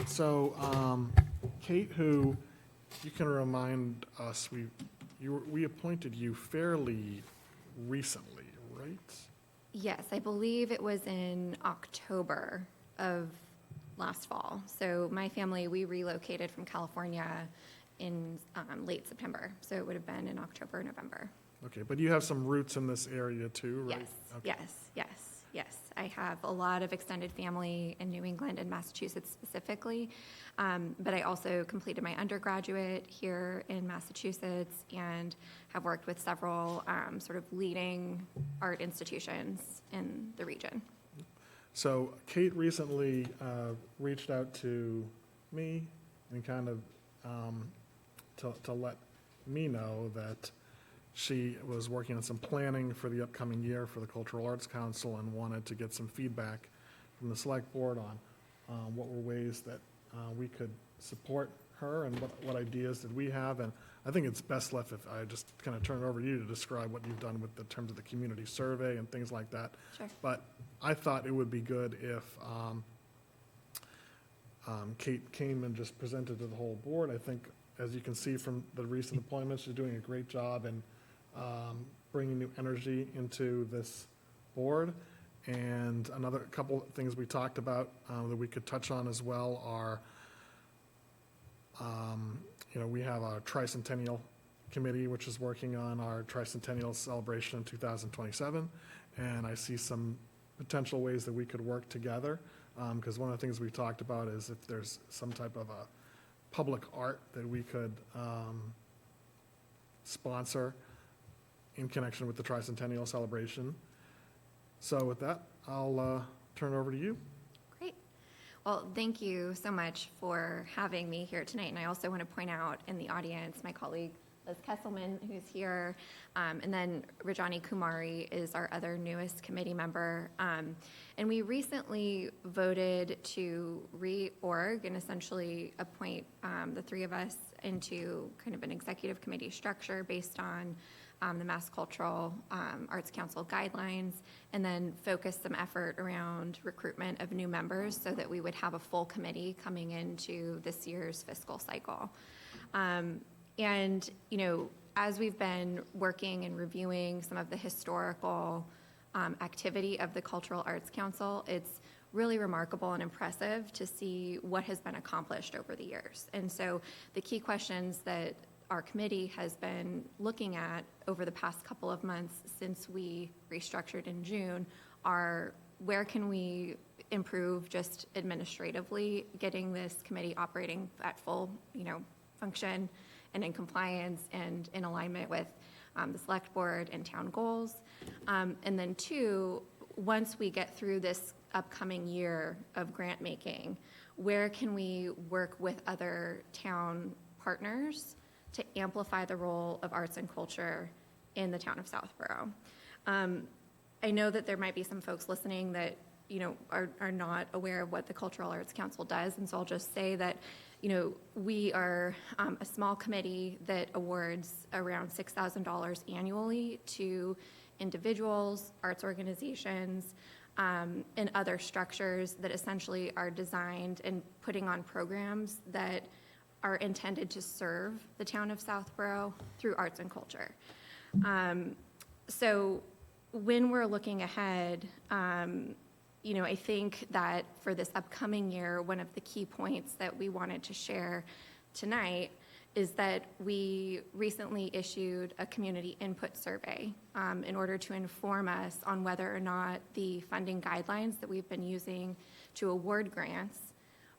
Speaker 7: So, Kate, who, you can remind us, we appointed you fairly recently, right?
Speaker 15: Yes, I believe it was in October of last fall. So my family, we relocated from California in late September. So it would have been in October, November.
Speaker 7: Okay, but you have some roots in this area too, right?
Speaker 15: Yes,
Speaker 7: Okay.
Speaker 15: yes. I have a lot of extended family in New England and Massachusetts specifically, but I also completed my undergraduate here in Massachusetts and have worked with several sort of leading art institutions in the region.
Speaker 7: So Kate recently reached out to me and kind of to let me know that she was working on some planning for the upcoming year for the Cultural Arts Council and wanted to get some feedback from the select board on what were ways that we could support her and what ideas did we have. And I think it's best left if I just kind of turn it over to you to describe what you've done with the terms of the community survey and things like that.
Speaker 15: Sure.
Speaker 7: But I thought it would be good if Kate came and just presented to the whole board. I think, as you can see from the recent appointments, she's doing a great job in bringing new energy into this board. And another couple of things we talked about that we could touch on as well are we have our tricentennial committee, which is working on our tricentennial celebration in 2027, and I see some potential ways that we could work together, because one of the things we've talked about is if there's some type of a public art that we could sponsor in connection with the tricentennial celebration. So with that, I'll turn it over to you.
Speaker 15: Great. Well, thank you so much for having me here tonight. And I also want to point out in the audience, my colleague Liz Kesselman, who's here, and then Rajani Kumari is our other newest committee member. And we recently voted to reorg and essentially appoint the three of us into kind of an executive committee structure based on the Mass Cultural Arts Council guidelines, and then focus some effort around recruitment of new members so that we would have a full committee coming into this year's fiscal cycle. And, as we've been working and reviewing some of the historical activity of the Cultural Arts Council, it's really remarkable and impressive to see what has been accomplished over the years. And so the key questions that our committee has been looking at over the past couple of months since we restructured in June are where can we improve just administratively, getting this committee operating at full, function and in compliance and in alignment with the select board and town goals. And then two, once we get through this upcoming year of grant making, where can we work with other town partners to amplify the role of arts and culture in the town of Southborough? I know that there might be some folks listening that, are not aware of what the Cultural Arts Council does, and so I'll just say that, we are a small committee that awards around $6,000 annually to individuals, arts organizations, and other structures that essentially are designed and putting on programs that are intended to serve the town of Southborough through arts and culture. So when we're looking ahead, I think that for this upcoming year, one of the key points that we wanted to share tonight is that we recently issued a community input survey in order to inform us on whether or not the funding guidelines that we've been using to award grants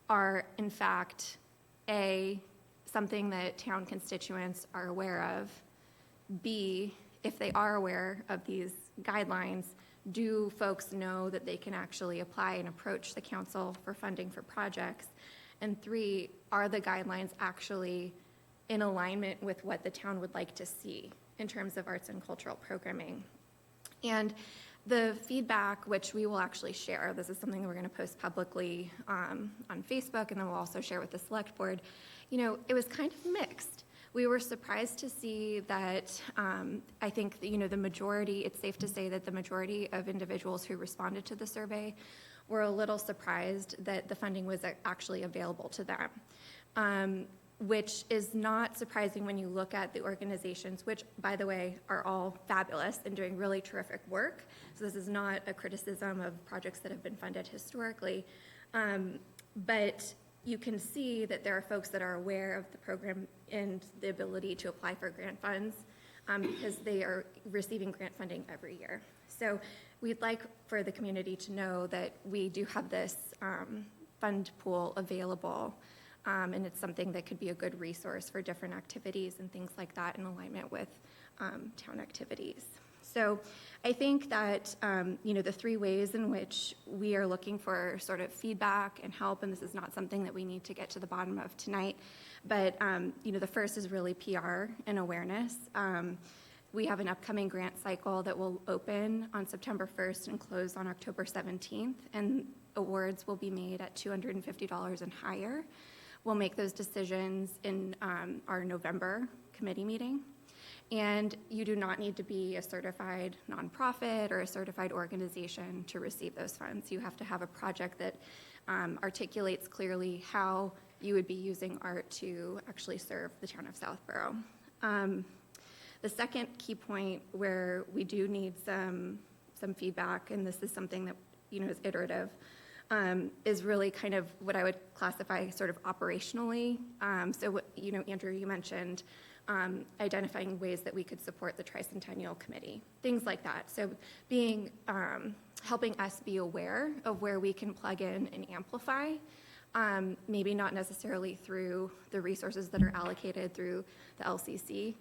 Speaker 15: are in fact A, something that town constituents are aware of, B, if they are aware of these guidelines, do folks know that they can actually apply and approach the council for funding for projects? And 3, are the guidelines actually in alignment with what the town would like to see in terms of arts and cultural programming? And the feedback, which we will actually share, this is something that we're going to post publicly on Facebook, and then we'll also share with the select board, it was kind of mixed. We were surprised to see that I think, the majority, it's safe to say that the majority of individuals who responded to the survey were a little surprised that the funding was actually available to them, which is not surprising when you look at the organizations, which, by the way, are all fabulous and doing really terrific work. So this is not a criticism of projects that have been funded historically, but you can see that there are folks that are aware of the program and the ability to apply for grant funds because they are receiving grant funding every year. So we'd like for the community to know that we do have this fund pool available, and it's something that could be a good resource for different activities and things like that in alignment with town activities. So I think that, the 3 ways in which we are looking for sort of feedback and help, and this is not something that we need to get to the bottom of tonight, but, the first is really PR and awareness. We have an upcoming grant cycle that will open on September 1st and close on October 17th, and awards will be made at $250 and higher. We'll make those decisions in our November committee meeting. And you do not need to be a certified nonprofit or a certified organization to receive those funds. You have to have a project that articulates clearly how you would be using art to actually serve the town of Southborough. The second key point where we do need some feedback, and this is something that is iterative, is really kind of what I would classify sort of operationally. Andrew, you mentioned identifying ways that we could support the Tricentennial Committee, things like that. So helping us be aware of where we can plug in and amplify, maybe not necessarily through the resources that are allocated through the LCC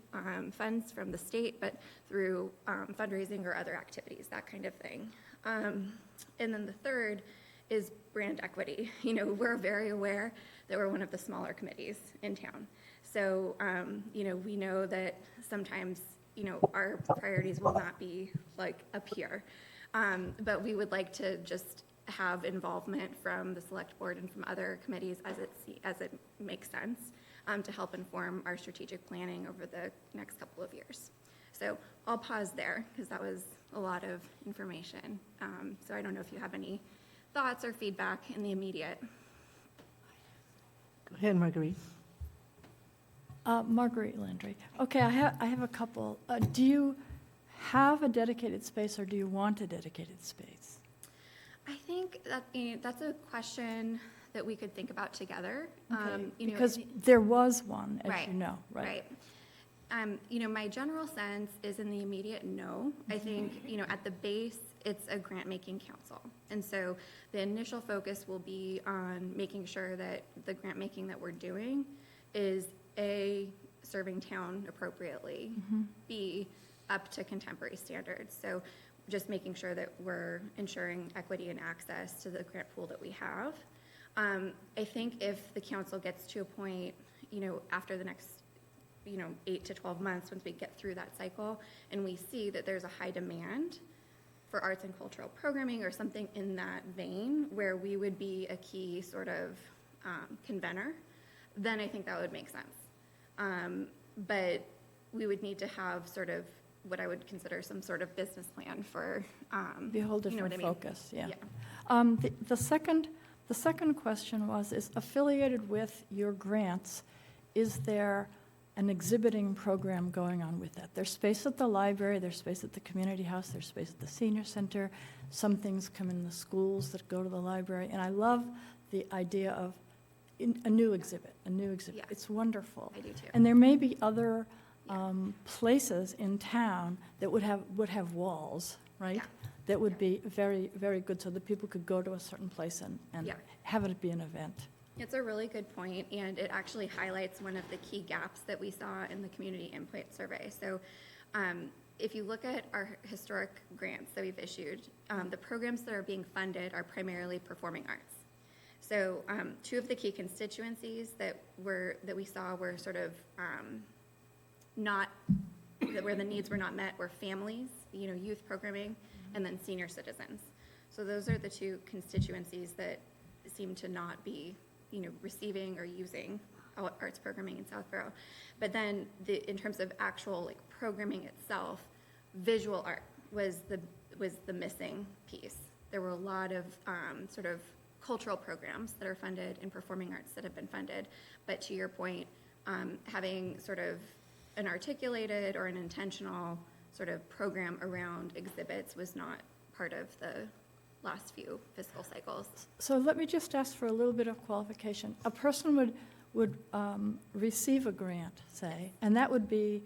Speaker 15: funds from the state, but through fundraising or other activities, that kind of thing. And then the third is brand equity. We're very aware that we're one of the smaller committees in town. So, we know that sometimes, our priorities will not be like up here. But we would like to just have involvement from the select board and from other committees as it makes sense to help inform our strategic planning over the next couple of years. So I'll pause there because that was a lot of information. So I don't know if you have any thoughts or feedback in the immediate.
Speaker 1: Go ahead, Marguerite.
Speaker 12: Marguerite Landry. Okay, I have a couple. Do you have a dedicated space or do you want a dedicated space?
Speaker 15: I think that that's a question that we could think about together.
Speaker 12: Okay, because there was one, as
Speaker 15: right,
Speaker 12: you know, right?
Speaker 15: My general sense is in the immediate no. I think, at the base, it's a grant-making council. And so the initial focus will be on making sure that the grant-making that we're doing is A, serving town appropriately, B, up to contemporary standards. So just making sure that we're ensuring equity and access to the grant pool that we have. I think if the council gets to a point, after the next 8 to 12 months, once we get through that cycle, and we see that there's a high demand for arts and cultural programming or something in that vein where we would be a key sort of convener, then I think that would make sense. But we would need to have sort of what I would consider some sort of business plan for,
Speaker 12: Be a whole different
Speaker 15: you know what I mean?
Speaker 12: focus, yeah. The second question is affiliated with your grants, is there an exhibiting program going on with that? There's space at the library, there's space at the community house, there's space at the senior center. Some things come in the schools that go to the library. And I love the idea of a new exhibit.
Speaker 15: Yeah.
Speaker 12: It's wonderful.
Speaker 15: I do too.
Speaker 12: And there may be other places in town that would have walls, right?
Speaker 15: Yeah.
Speaker 12: That would be very, very good so that people could go to a certain place and
Speaker 15: Yeah.
Speaker 12: have it be an event.
Speaker 15: It's a really good point, and it actually highlights one of the key gaps that we saw in the community input survey. So if you look at our historic grants that we've issued, the programs that are being funded are primarily performing arts. So two of the key constituencies that we saw were sort of where the needs were not met were families, youth programming, and then senior citizens. So those are the two constituencies that seem to not be receiving or using arts programming in Southborough. But then in terms of actual programming itself, visual art was the missing piece. There were a lot of sort of cultural programs that are funded and performing arts that have been funded. But to your point, having sort of an articulated or an intentional sort of program around exhibits was not part of the last few fiscal cycles.
Speaker 12: So let me just ask for a little bit of qualification. A person would receive a grant, say, and that would be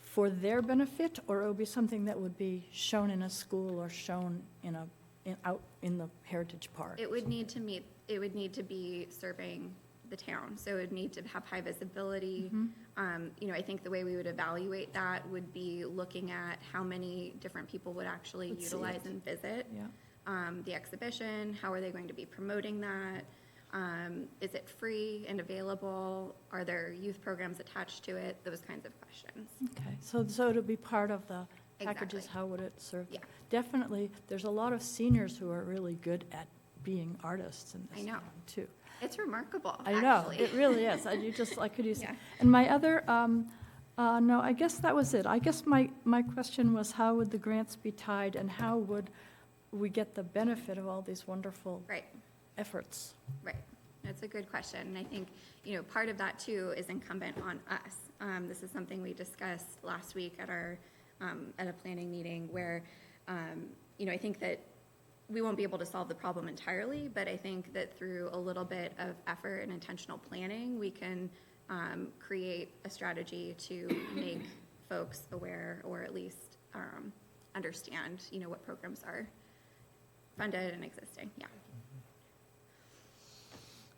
Speaker 12: for their benefit, or it would be something that would be shown in a school or shown out in the Heritage Park?
Speaker 15: It would need to be serving the town, so it would need to have high visibility. I think the way we would evaluate that would be looking at how many different people would actually utilize and visit.
Speaker 12: Yeah.
Speaker 15: The exhibition, how are they going to be promoting that? Is it free and available? Are there youth programs attached to it? Those kinds of questions.
Speaker 12: Okay, so it'll be part of the packages.
Speaker 15: Exactly.
Speaker 12: How would it serve?
Speaker 15: Yeah.
Speaker 12: Definitely, there's a lot of seniors who are really good at being artists in this
Speaker 15: I know.
Speaker 12: town, too.
Speaker 15: It's remarkable,
Speaker 12: I know,
Speaker 15: actually.
Speaker 12: it really is. I could use it.
Speaker 15: Yeah.
Speaker 12: And my other, no, I guess that was it. I guess my question was, how would the grants be tied, and how would we get the benefit of all these wonderful
Speaker 15: Right.
Speaker 12: efforts?
Speaker 15: Right. That's a good question. And I think, part of that too is incumbent on us. This is something we discussed last week at a planning meeting where, I think that we won't be able to solve the problem entirely, but I think that through a little bit of effort and intentional planning, we can create a strategy to make folks aware, or at least understand, what programs are funded and existing. Yeah.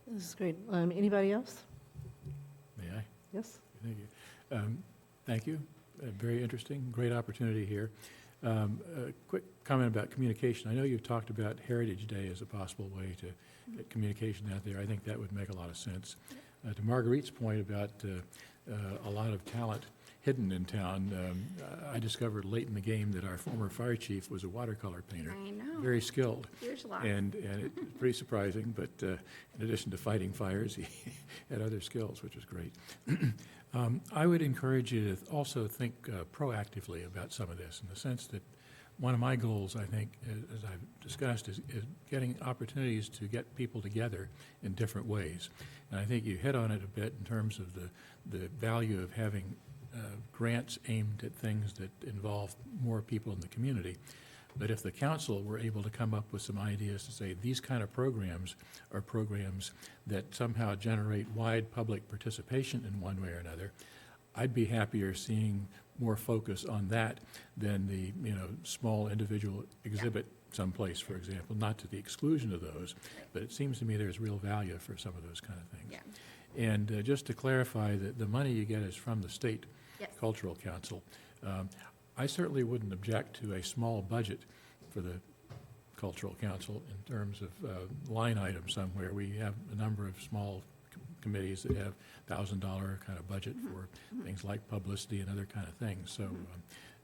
Speaker 1: This is great. Anybody else?
Speaker 6: May I?
Speaker 1: Yes?
Speaker 6: Thank you. Thank you. Very interesting, great opportunity here. A quick comment about communication. I know you've talked about Heritage Day as a possible way to get communication out there. I think that would make a lot of sense. To Marguerite's point about a lot of talent hidden in town, I discovered late in the game that our former fire chief was a watercolor painter.
Speaker 15: I know.
Speaker 6: Very skilled.
Speaker 15: Huge loss.
Speaker 6: And it's pretty surprising, but in addition to fighting fires, he had other skills, which was great. I would encourage you to also think proactively about some of this, in the sense that one of my goals, I think, as I've discussed, is getting opportunities to get people together in different ways. And I think you hit on it a bit in terms of the value of having grants aimed at things that involve more people in the community. But if the council were able to come up with some ideas to say these kind of programs are programs that somehow generate wide public participation in one way or another, I'd be happier seeing more focus on that than the small individual exhibit someplace, for example, not to the exclusion of those, but it seems to me there's real value for some of those kind of things.
Speaker 15: Yeah.
Speaker 6: And just to clarify, that the money you get is from the State Cultural Council. I certainly wouldn't object to a small budget for the Cultural Council in terms of line items somewhere. We have a number of small committees that have $1,000 kind of budget for things like publicity and other kind of things. So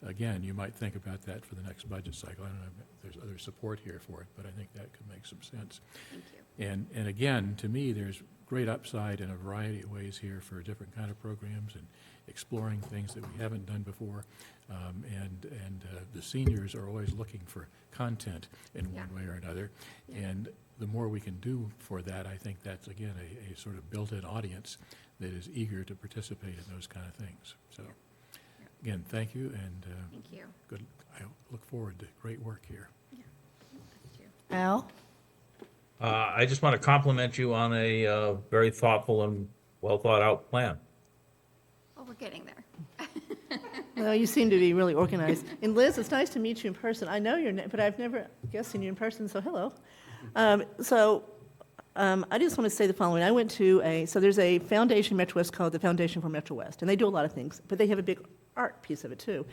Speaker 6: again, you might think about that for the next budget cycle. I don't know if there's other support here for it, but I think that could make some sense.
Speaker 15: Thank you.
Speaker 6: And again, to me, there's great upside in a variety of ways here for different kind of programs and exploring things that we haven't done before. And the seniors are always looking for content in one way or another. And the more we can do for that, I think that's, again, a sort of built-in audience that is eager to participate in those kind of things. So, again, thank you, and
Speaker 15: thank you.
Speaker 6: Good. I look forward to great work here.
Speaker 15: Yeah. Thank you.
Speaker 1: Al?
Speaker 5: I just want to compliment you on a very thoughtful and well-thought-out plan.
Speaker 15: Well, we're getting there.
Speaker 1: Well, you seem to be really organized. And Liz, it's nice to meet you in person. I know your name, but I've never seen you in person, so hello. I just want to say the following. I went to so there's a foundation in Metro West called the Foundation for Metro West, and they do a lot of things, but they have a big art piece of it too.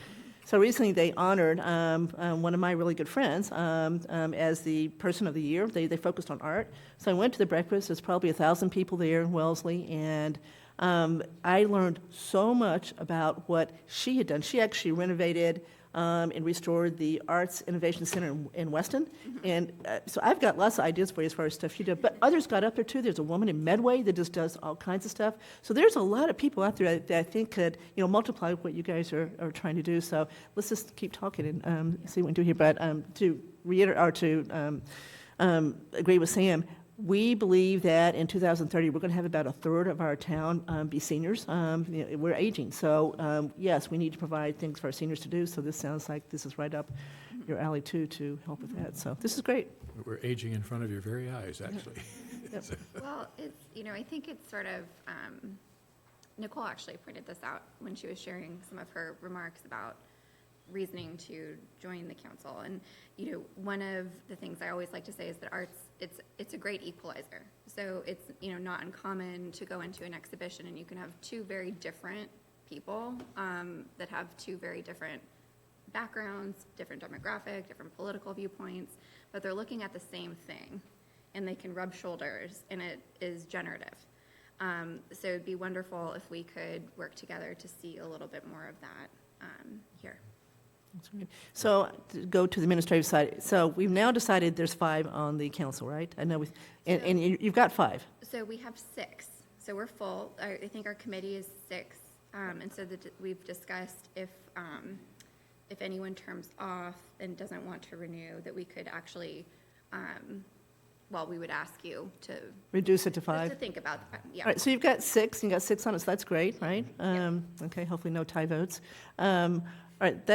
Speaker 1: So recently they honored one of my really good friends as the person of the year. They focused on art. So I went to the breakfast. There's probably 1,000 people there in Wellesley, and I learned so much about what she had done. She actually renovated and restored the Arts Innovation Center in Weston. And so I've got lots of ideas for you as far as stuff she did. But others got up there too. There's a woman in Medway that just does all kinds of stuff. So there's a lot of people out there that I think could, multiply what you guys are trying to do. So let's just keep talking and see what we can do here. But to reiterate or to agree with Sam, we believe that in 2030, we're going to have about a third of our town be seniors. We're aging. So, yes, we need to provide things for our seniors to do. So this sounds like this is right up your alley, too, to help with that. So this is great.
Speaker 6: We're aging in front of your very eyes, actually.
Speaker 1: Yep.
Speaker 15: Well, it's, I think it's sort of, Nicole actually pointed this out when she was sharing some of her remarks about reasoning to join the council. And, one of the things I always like to say is that arts, it's a great equalizer. So it's, not uncommon to go into an exhibition and you can have two very different people that have two very different backgrounds, different demographic, different political viewpoints, but they're looking at the same thing and they can rub shoulders and it is generative. So it'd be wonderful if we could work together to see a little bit more of that here.
Speaker 1: That's great. So to go to the administrative side. So we've now decided there's 5 on the council, right? I know, and you've got 5.
Speaker 15: So we have 6. So we're full. I think our committee is 6. And so we've discussed if anyone terms off and doesn't want to renew, that we could actually, we would ask you to
Speaker 1: Reduce it to 5.
Speaker 15: Just to think about that. Yeah.
Speaker 1: All right, so you've got 6, and you got 6 on it, so that's great, right? Okay, hopefully no tie votes. All right,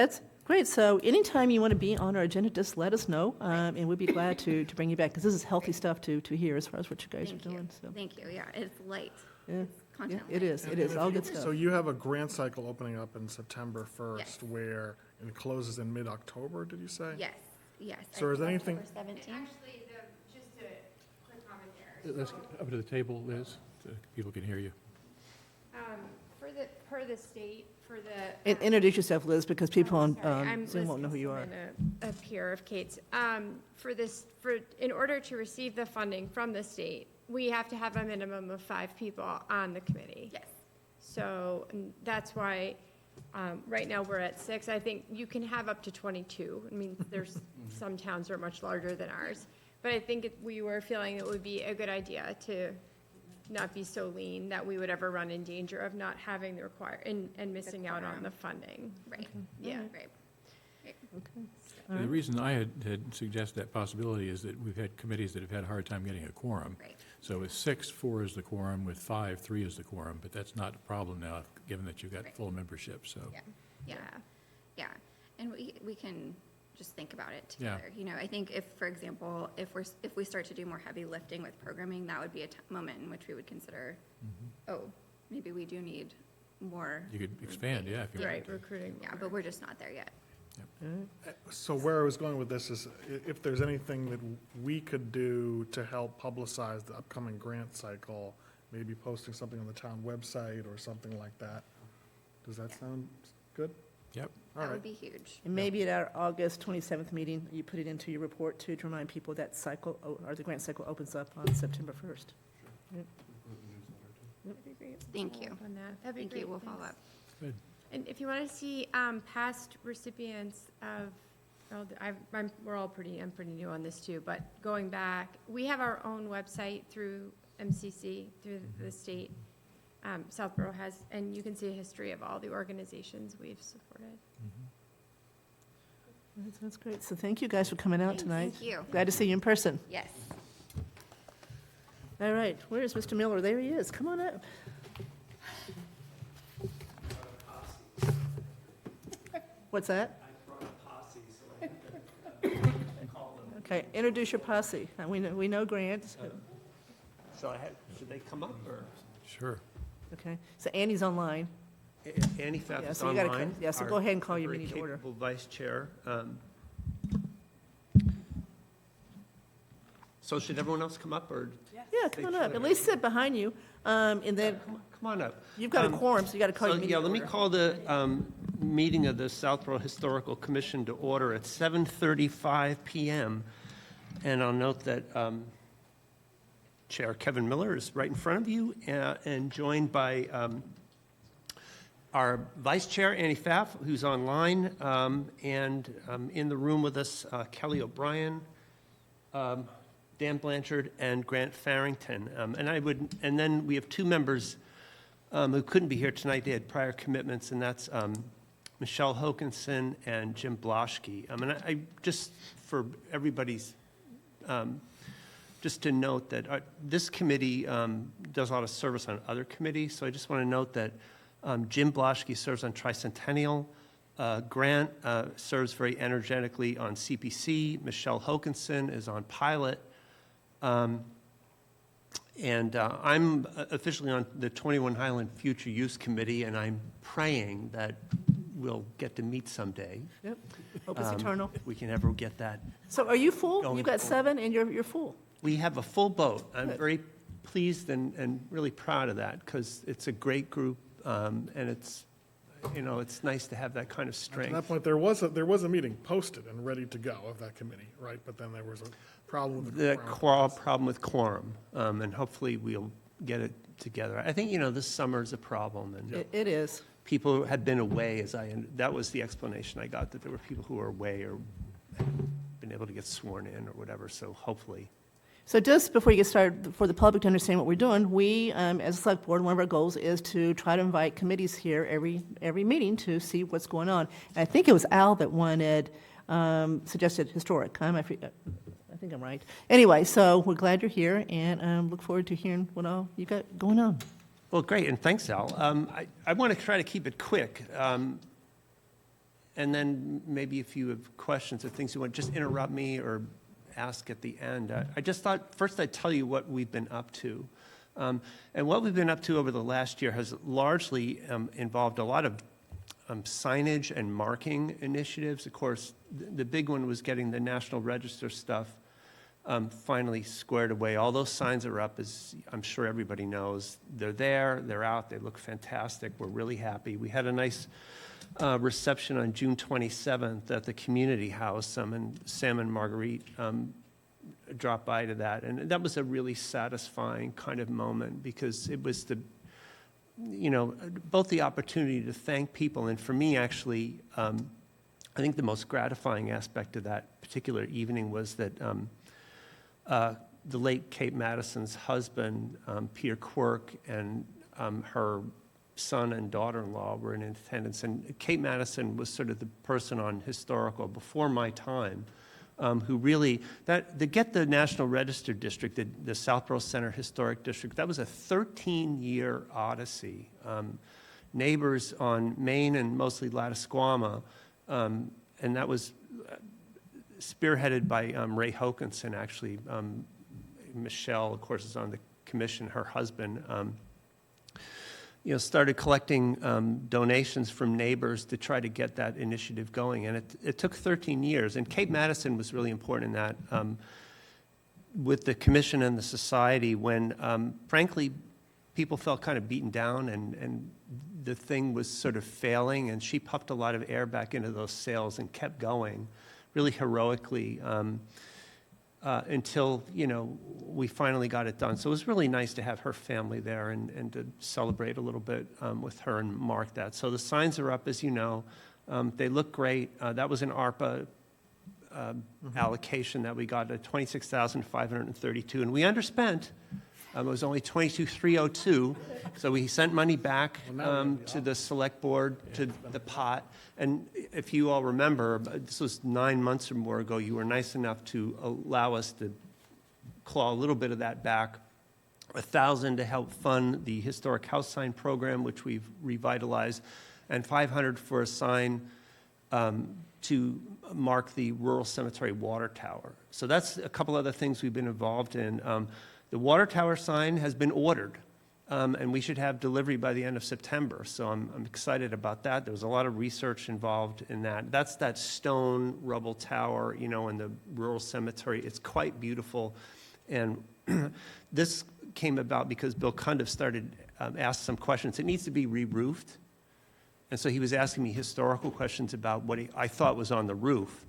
Speaker 1: Great, so anytime you want to be on our agenda, just let us know, and we'd be glad to bring you back, because this is healthy stuff to hear as far as what you guys are
Speaker 15: Thank you.
Speaker 1: doing, so.
Speaker 15: Thank you, yeah, it's light.
Speaker 1: Yeah,
Speaker 15: It's
Speaker 1: yeah,
Speaker 15: content
Speaker 1: it
Speaker 15: light.
Speaker 1: is, it is, all good stuff.
Speaker 7: So you have a grant cycle opening up in September 1st,
Speaker 15: Yes.
Speaker 7: where it closes in mid-October, did you say?
Speaker 15: Yes, yes.
Speaker 7: So is there anything-
Speaker 15: October 17th?
Speaker 14: Actually, just a quick comment there.
Speaker 6: Let's get up to the table, Liz, so people can hear you.
Speaker 14: Per the state, for the.
Speaker 1: Introduce yourself, Liz, because people on
Speaker 14: Sorry, I'm
Speaker 1: Zoom
Speaker 14: Liz
Speaker 1: won't know who you are.
Speaker 14: Gilman, a peer of Kate's. In order to receive the funding from the state, we have to have a minimum of 5 people on the committee.
Speaker 15: Yes.
Speaker 14: So that's why, right now we're at 6. I think you can have up to 22. I mean, there's some towns are much larger than ours. But I think we were feeling it would be a good idea to not be so lean that we would ever run in danger of not having the and missing out on the funding.
Speaker 15: Right.
Speaker 14: Yeah.
Speaker 15: Right.
Speaker 6: The reason I had suggested that possibility is that we've had committees that have had a hard time getting a quorum.
Speaker 15: Right.
Speaker 6: So with 6, 4 is the quorum, with 5, 3 is the quorum, but that's not a problem now, given that you've got
Speaker 15: Right.
Speaker 6: full membership, so.
Speaker 15: Yeah, yeah. And we can just think about it
Speaker 6: Yeah.
Speaker 15: together. You know, I think if, for example, if we start to do more heavy lifting with programming, that would be a moment in which we would consider, oh, maybe we do need more.
Speaker 6: You could expand, yeah, if you want
Speaker 14: Right,
Speaker 6: to.
Speaker 14: recruiting.
Speaker 15: Yeah, but we're just not there yet.
Speaker 7: So where I was going with this is, if there's anything that we could do to help publicize the upcoming grant cycle, maybe posting something on the town website or something like that. Does that sound good?
Speaker 6: Yep.
Speaker 7: All
Speaker 15: That
Speaker 7: right.
Speaker 15: would be huge.
Speaker 1: And maybe at our August 27th meeting, you put it into your report too, to remind people that cycle, or the grant cycle opens up on September 1st.
Speaker 14: That'd be great.
Speaker 15: Thank you.
Speaker 14: On that. That'd be
Speaker 15: Thank
Speaker 14: great.
Speaker 15: you, we'll follow up.
Speaker 6: Good.
Speaker 14: And if you want to see past recipients of, I'm pretty new on this too, but going back, we have our own website through MCC, through the state. Southborough has, and you can see a history of all the organizations we've supported.
Speaker 1: That's great. So thank you guys for coming out tonight.
Speaker 15: Thank you.
Speaker 1: Glad to see you in person.
Speaker 15: Yes.
Speaker 1: All right, where is Mr. Miller? There he is. Come on up. What's that? Okay, introduce your posse. We know Grant.
Speaker 16: Should they come up, or?
Speaker 6: Sure.
Speaker 1: Okay, so Andy's online.
Speaker 16: Annie Pfaff
Speaker 1: Yeah,
Speaker 16: is
Speaker 1: so you gotta
Speaker 16: online.
Speaker 1: co- yeah, so
Speaker 16: our
Speaker 1: go ahead and call your
Speaker 16: very
Speaker 1: meeting to order.
Speaker 16: capable vice chair. So should everyone else come up, or?
Speaker 1: Yeah, come on up. At least sit behind you, and then
Speaker 16: Come on up.
Speaker 1: you've got a quorum, so you gotta call your
Speaker 16: So,
Speaker 1: meeting
Speaker 16: yeah,
Speaker 1: to
Speaker 16: let me
Speaker 1: order.
Speaker 16: call the meeting of the Southborough Historical Commission to order at 7:35 PM. And I'll note that Chair Kevin Miller is right in front of you, and joined by our Vice Chair, Annie Pfaff, who's online, and in the room with us, Kelly O'Brien, Dan Blanchard, and Grant Farrington. And then we have 2 members who couldn't be here tonight. They had prior commitments, and that's Michelle Hokinson and Jim Bloschke. And I just, for everybody's, just to note that this committee does a lot of service on other committees, so I just want to note that Jim Bloschke serves on Tricentennial, Grant serves very energetically on CPC, Michelle Hokinson is on Pilot, and I'm officially on the 21 Highland Future Use Committee, and I'm praying that we'll get to meet someday.
Speaker 1: Yep, hope it's eternal.
Speaker 16: If we can ever get that.
Speaker 1: So are you full?
Speaker 16: Going
Speaker 1: You've got
Speaker 16: forward.
Speaker 1: 7 and you're full.
Speaker 16: We have a full boat. I'm
Speaker 1: Good.
Speaker 16: very pleased and really proud of that, because it's a great group, and it's, it's nice to have that kind of
Speaker 7: To that
Speaker 16: strength.
Speaker 7: point, there was a meeting posted and ready to go of that committee, right? But then there was a problem with the
Speaker 16: The
Speaker 7: quorum.
Speaker 16: problem with quorum, and hopefully we'll get it together. I think, this summer is a problem, and
Speaker 1: It is.
Speaker 16: people had been away, that was the explanation I got, that there were people who were away or hadn't been able to get sworn in or whatever, so hopefully.
Speaker 1: So just before you get started, for the public to understand what we're doing, we, as a select board, one of our goals is to try to invite committees here every meeting to see what's going on. And I think it was Al that wanted, suggested historic. I think I'm right. Anyway, so we're glad you're here, and look forward to hearing what all you got going on.
Speaker 16: Well, great, and thanks, Al. I want to try to keep it quick. And then maybe if you have questions or things you want, just interrupt me or ask at the end. I just thought first I'd tell you what we've been up to. And what we've been up to over the last year has largely involved a lot of signage and marking initiatives. Of course, the big one was getting the National Register stuff finally squared away. All those signs are up, as I'm sure everybody knows. They're there, they're out, they look fantastic. We're really happy. We had a nice reception on June 27th at the Community House, and Sam and Marguerite dropped by to that. And that was a really satisfying kind of moment because it was both the opportunity to thank people, and for me, actually, I think the most gratifying aspect of that particular evening was that the late Kate Madison's husband, Peter Quirk, and her son and daughter-in-law were in attendance. And Kate Madison was sort of the person on historical before my time who really, to get the National Register District, the Southborough Center Historic District, that was a 13-year odyssey. Neighbors on Main and mostly Lattisquama, and that was spearheaded by Ray Hokinson, actually. Michelle, of course, is on the commission, her husband, started collecting donations from neighbors to try to get that initiative going. And it took 13 years. And Kate Madison was really important in that with the commission and the society when, frankly, people felt kind of beaten down and the thing was sort of failing. And she pumped a lot of air back into those sails and kept going really heroically until, we finally got it done. So it was really nice to have her family there and to celebrate a little bit with her and mark that. So the signs are up, as you know. They look great. That was an ARPA allocation that we got at $26,532, and we underspent. It was only $22,302, so we sent money back to the select board, to the pot. And if you all remember, this was 9 months or more ago, you were nice enough to allow us to claw a little bit of that back, $1,000 to help fund the historic house sign program, which we've revitalized, and $500 for a sign to mark the rural cemetery water tower. So that's a couple other things we've been involved in. The water tower sign has been ordered, and we should have delivery by the end of September. So I'm excited about that. There was a lot of research involved in that. That's that stone rubble tower, in the rural cemetery. It's quite beautiful. And this came about because Bill Cundiff started asked some questions. It needs to be re-roofed. And so he was asking me historical questions about what I thought was on the roof.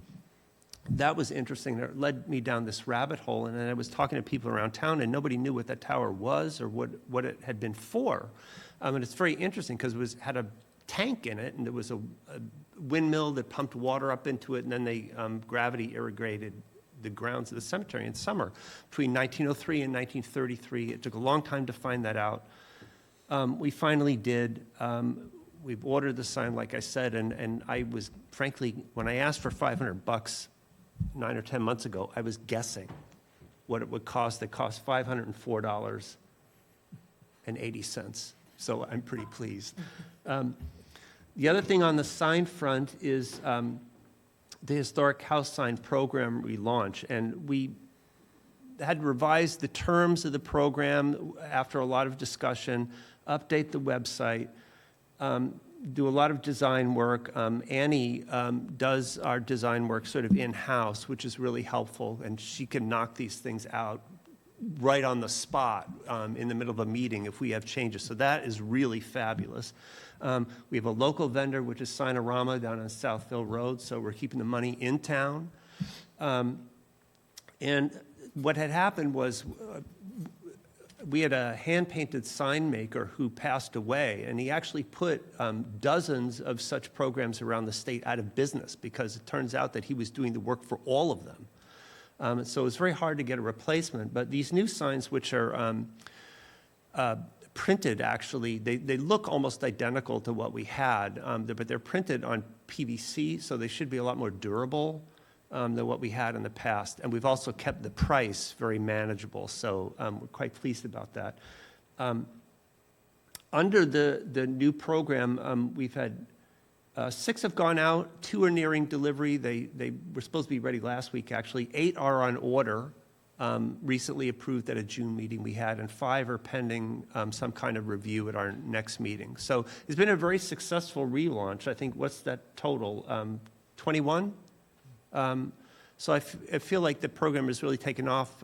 Speaker 16: That was interesting. That led me down this rabbit hole, and then I was talking to people around town, and nobody knew what that tower was or what it had been for. And it's very interesting because it had a tank in it, and there was a windmill that pumped water up into it, and then they gravity irrigated the grounds of the cemetery in summer between 1903 and 1933. It took a long time to find that out. We finally did. We've ordered the sign, like I said, and I was, frankly, when I asked for $500 9 or 10 months ago, I was guessing what it would cost. It cost $504.80. So I'm pretty pleased. The other thing on the sign front is the historic house sign program relaunch. And we had revised the terms of the program after a lot of discussion, update the website, do a lot of design work. Annie does our design work sort of in-house, which is really helpful, and she can knock these things out right on the spot in the middle of a meeting if we have changes. So that is really fabulous. We have a local vendor, which is Signorama down on Southville Road, so we're keeping the money in town. And what had happened was we had a hand-painted sign maker who passed away, and he actually put dozens of such programs around the state out of business because it turns out that he was doing the work for all of them. So it's very hard to get a replacement. But these new signs, which are printed, actually, they look almost identical to what we had, but they're printed on PVC, so they should be a lot more durable than what we had in the past. And we've also kept the price very manageable, so we're quite pleased about that. Under the new program, we've had 6 have gone out, 2 are nearing delivery. They were supposed to be ready last week, actually. 8 are on order, recently approved at a June meeting we had, and 5 are pending some kind of review at our next meeting. So it's been a very successful relaunch. I think, what's that total? 21? So I feel like the program has really taken off.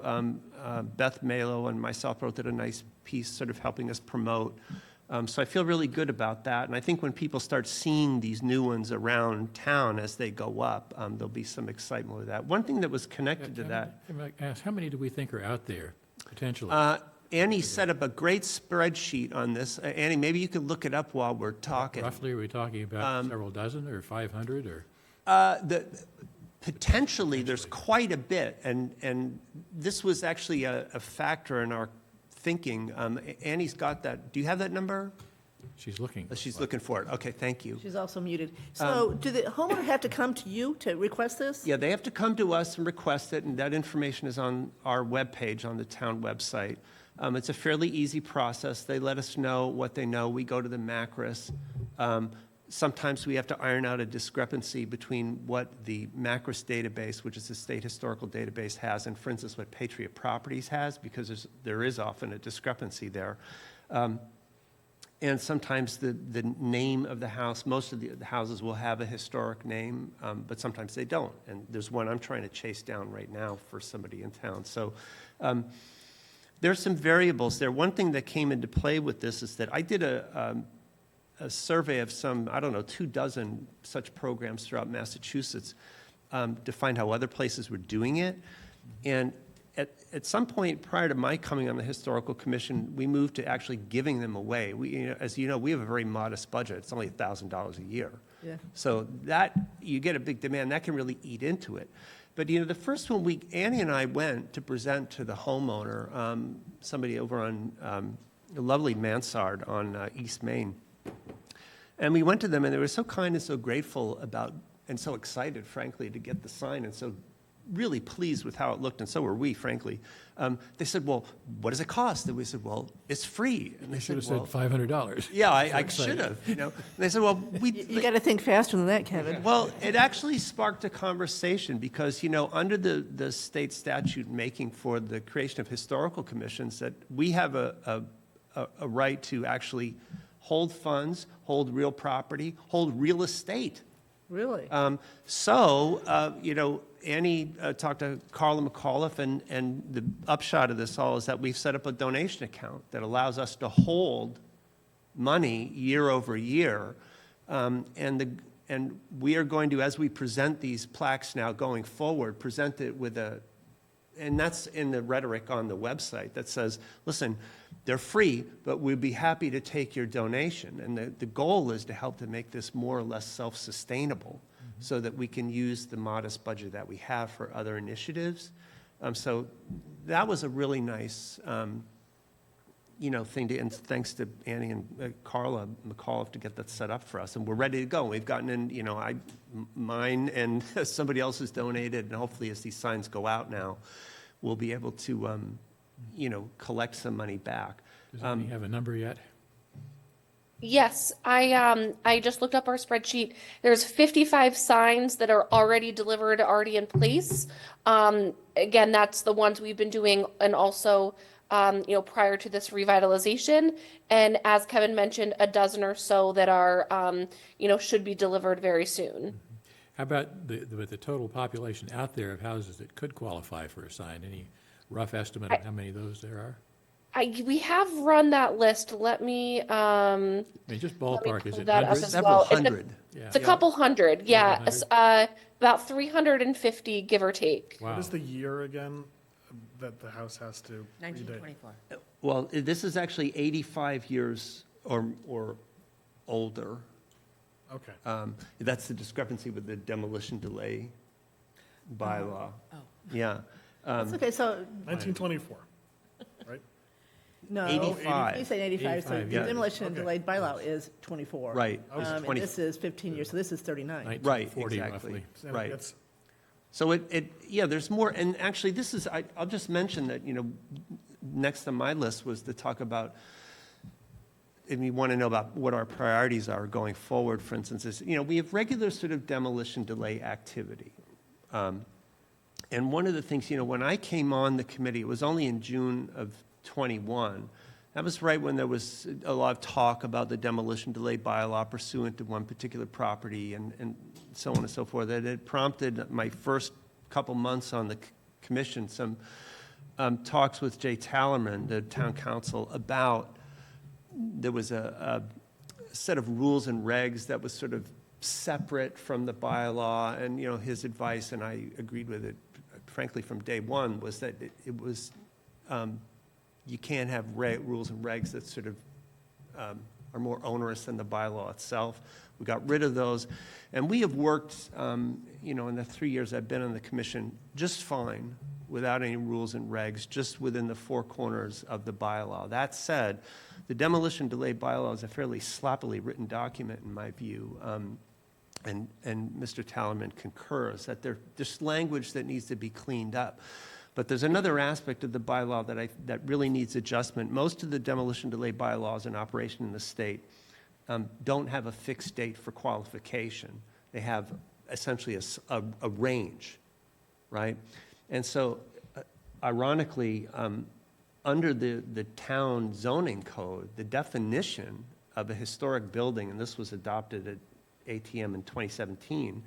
Speaker 16: Beth Malo and myself both did a nice piece sort of helping us promote. So I feel really good about that. And I think when people start seeing these new ones around town as they go up, there'll be some excitement with that. One thing that was connected to that.
Speaker 6: Can I ask, how many do we think are out there, potentially?
Speaker 16: Annie set up a great spreadsheet on this. Annie, maybe you could look it up while we're talking.
Speaker 6: Roughly, are we talking about several dozen or 500 or?
Speaker 16: Potentially, there's quite a bit, and this was actually a factor in our thinking. Annie's got that. Do you have that number?
Speaker 6: She's looking.
Speaker 16: She's looking for it. Okay, thank you.
Speaker 1: She's also muted. So do the homeowner have to come to you to request this?
Speaker 16: Yeah, they have to come to us and request it, and that information is on our webpage, on the town website. It's a fairly easy process. They let us know what they know. We go to the MACRIS. Sometimes we have to iron out a discrepancy between what the MACRIS database, which is the state historical database, has, and for instance, what Patriot Properties has, because there is often a discrepancy there. And sometimes the name of the house, most of the houses will have a historic name, but sometimes they don't. And there's one I'm trying to chase down right now for somebody in town. So there's some variables there. One thing that came into play with this is that I did a survey of some, 24 such programs throughout Massachusetts to find how other places were doing it. And at some point prior to my coming on the Historical Commission, we moved to actually giving them away. As you know, we have a very modest budget. It's only $1,000 a year.
Speaker 1: Yeah.
Speaker 16: So that, you get a big demand, that can really eat into it. But the first one, Annie and I went to present to the homeowner, somebody over on lovely Mansard on East Main. And we went to them, and they were so kind and so grateful about, and so excited, frankly, to get the sign, and so really pleased with how it looked, and so were we, frankly. They said, well, what does it cost? And we said, well, it's free. And
Speaker 6: They should have said $500.
Speaker 16: Yeah, I should have, And they said, well,
Speaker 1: You got to think faster than that, Kevin.
Speaker 16: Well, it actually sparked a conversation because, under the state statute making for the creation of historical commissions, that we have a right to actually hold funds, hold real property, hold real estate.
Speaker 1: Really?
Speaker 16: Annie talked to Carla McAuliffe, and the upshot of this all is that we've set up a donation account that allows us to hold money year over year. And we are going to, as we present these plaques now going forward, present it with and that's in the rhetoric on the website that says, listen, they're free, but we'd be happy to take your donation. And the goal is to help to make this more or less self-sustainable so that we can use the modest budget that we have for other initiatives. So that was a really nice, thing to, and thanks to Annie and Carla McAuliffe to get that set up for us. And we're ready to go. We've gotten in, mine and somebody else has donated, and hopefully as these signs go out now, we'll be able to, collect some money back.
Speaker 6: Does Annie have a number yet?
Speaker 17: Yes, I just looked up our spreadsheet. There's 55 signs that are already delivered, already in place. Again, that's the ones we've been doing, and also, prior to this revitalization. And as Kevin mentioned, a dozen or so that are, should be delivered very soon.
Speaker 6: How about the total population out there of houses that could qualify for a sign? Any rough estimate of how many of those there are?
Speaker 17: We have run that list. Let me.
Speaker 6: Just ballpark, is it
Speaker 17: that up
Speaker 6: hundreds?
Speaker 17: as
Speaker 16: Several
Speaker 17: well.
Speaker 16: hundred.
Speaker 17: It's a couple hundred, yeah. About 350, give or take.
Speaker 6: Wow.
Speaker 7: What is the year again that the house has to?
Speaker 14: 1924.
Speaker 16: Well, this is actually 85 years or older.
Speaker 7: Okay.
Speaker 16: That's the discrepancy with the demolition delay bylaw. Yeah.
Speaker 1: That's okay, so,
Speaker 7: 1924, right?
Speaker 1: no.
Speaker 16: 85.
Speaker 1: You say 85, so the
Speaker 6: 85, yeah.
Speaker 1: demolition and
Speaker 7: Okay.
Speaker 1: delayed bylaw is 24.
Speaker 16: Right.
Speaker 1: And this is 15 years, so this is 39.
Speaker 6: 1940
Speaker 16: exactly.
Speaker 6: roughly.
Speaker 7: So
Speaker 16: Right.
Speaker 7: it's-
Speaker 16: So there's more, and actually this is, I'll just mention that, next on my list was to talk about if you want to know about what our priorities are going forward, for instance, is, we have regular sort of demolition delay activity. And one of the things, when I came on the committee, it was only in June of 21. That was right when there was a lot of talk about the demolition delay bylaw pursuant to one particular property and so on and so forth. That it prompted my first couple months on the commission some talks with Jay Tallerman, the town council, about there was a set of rules and regs that was sort of separate from the bylaw, and his advice, and I agreed with it, frankly, from day one, was that it was you can't have rules and regs that sort of are more onerous than the bylaw itself. We got rid of those, and we have worked, in the 3 years I've been on the commission, just fine without any rules and regs, just within the four corners of the bylaw. That said, the demolition delay bylaw is a fairly sloppily written document, in my view, and Mr. Tallerman concurs that there's language that needs to be cleaned up. But there's another aspect of the bylaw that really needs adjustment. Most of the demolition delay bylaws in operation in the state don't have a fixed date for qualification. They have essentially a range, right? And so, ironically, under the town zoning code, the definition of a historic building, and this was adopted at ATM in 2017,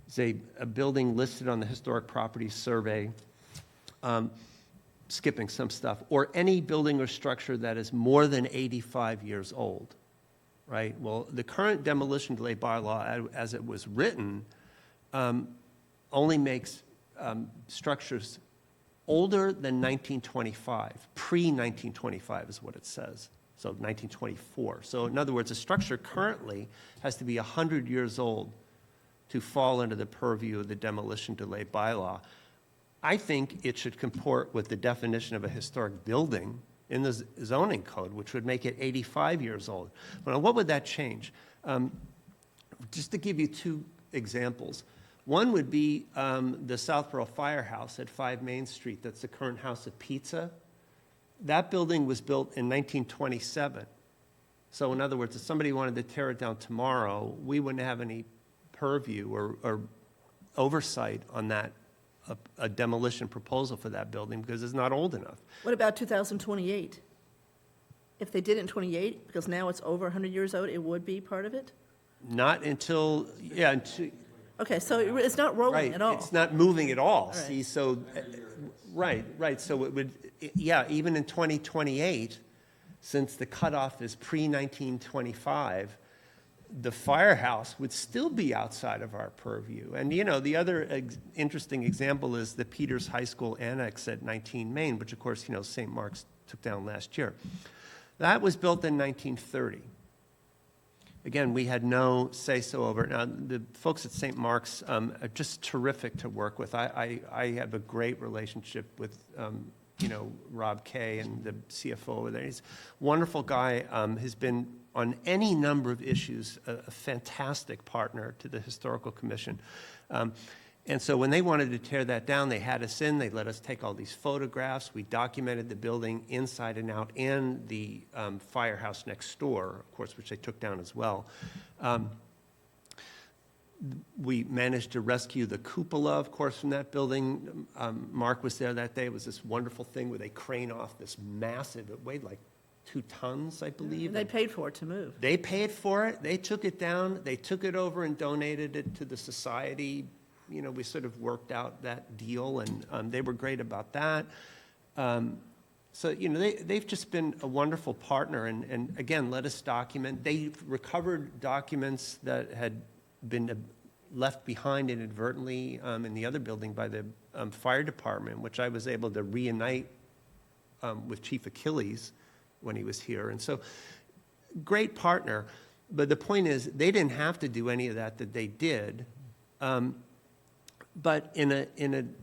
Speaker 16: is a building listed on the historic properties survey, skipping some stuff, or any building or structure that is more than 85 years old, right? Well, the current demolition delay bylaw, as it was written, only makes structures older than 1925. Pre-1925 is what it says. So 1924. So in other words, a structure currently has to be 100 years old to fall under the purview of the demolition delay bylaw. I think it should comport with the definition of a historic building in the zoning code, which would make it 85 years old. Well, what would that change? Just to give you two examples. One would be the Southborough Firehouse at 5 Main Street. That's the current House of Pizza. That building was built in 1927. So in other words, if somebody wanted to tear it down tomorrow, we wouldn't have any purview or oversight on that, a demolition proposal for that building, because it's not old enough.
Speaker 1: What about 2028? If they did it in 28, because now it's over 100 years old, it would be part of it?
Speaker 16: Not until,
Speaker 1: Okay, so it's not rolling
Speaker 16: right,
Speaker 1: at all.
Speaker 16: it's not moving at all.
Speaker 1: Right.
Speaker 16: See, so, right. So it would, even in 2028, since the cutoff is pre-1925, the firehouse would still be outside of our purview. And, the other interesting example is the Peters High School Annex at 19 Main, which, of course, St. Mark's took down last year. That was built in 1930. Again, we had no say-so over it. Now, the folks at St. Mark's are just terrific to work with. I have a great relationship with, Rob Kay and the CFO over there. He's a wonderful guy, has been on any number of issues, a fantastic partner to the Historical Commission. And so when they wanted to tear that down, they had us in, they let us take all these photographs, we documented the building inside and out, and the firehouse next door, of course, which they took down as well. We managed to rescue the cupola, of course, from that building. Mark was there that day. It was this wonderful thing where they crane off this massive, it weighed like 2 tons, I believe.
Speaker 1: And they paid for it to move.
Speaker 16: They paid for it, they took it down, they took it over and donated it to the society. We sort of worked out that deal, and they were great about that. So, they've just been a wonderful partner, and again, let us document. They recovered documents that had been left behind inadvertently in the other building by the fire department, which I was able to reunite with Chief Achilles when he was here. And so, great partner. But the point is, they didn't have to do any of that they did. But and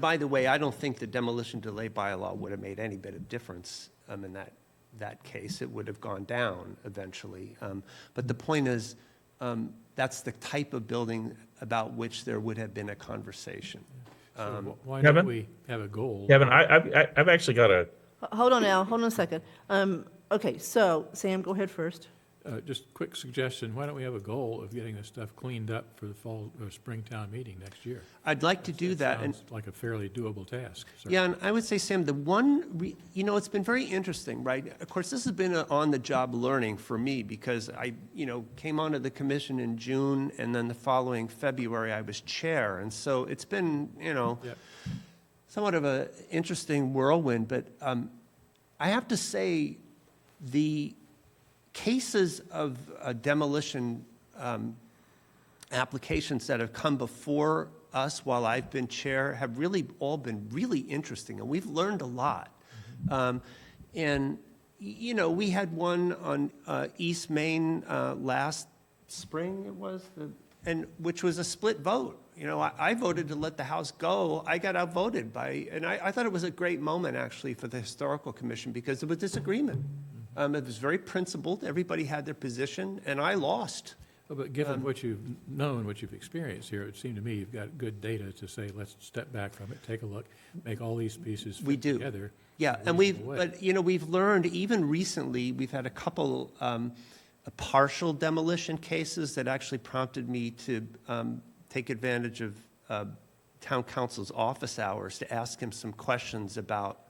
Speaker 16: by the way, I don't think the demolition delay bylaw would have made any bit of difference in that case. It would have gone down eventually. But the point is, that's the type of building about which there would have been a conversation.
Speaker 6: So why
Speaker 5: Kevin?
Speaker 6: don't we have a goal?
Speaker 5: Kevin, I've actually got
Speaker 1: Hold on now, hold on a second. Okay, so Sam, go ahead first.
Speaker 6: Just quick suggestion, why don't we have a goal of getting this stuff cleaned up for the fall or Springtown meeting next year?
Speaker 16: I'd like to do that. And
Speaker 6: Sounds like a fairly doable task. Sorry.
Speaker 16: yeah, and I would say, Sam, the one, it's been very interesting, right? Of course, this has been on-the-job learning for me because I, came onto the commission in June, and then the following February, I was chair. And so it's been,
Speaker 6: Yep.
Speaker 16: somewhat of an interesting whirlwind. But I have to say, the cases of demolition applications that have come before us while I've been chair have really all been really interesting, and we've learned a lot. And, we had one on East Main last spring, it was, which was a split vote. I voted to let the house go. I got outvoted and I thought it was a great moment, actually, for the Historical Commission because there was disagreement. It was very principled. Everybody had their position, and I lost.
Speaker 6: Well, but given what you've known, what you've experienced here, it seemed to me you've got good data to say, let's step back from it, take a look, make all these pieces fit together.
Speaker 16: Yeah, and we've learned, even recently, we've had a couple partial demolition cases that actually prompted me to take advantage of town council's office hours to ask him some questions about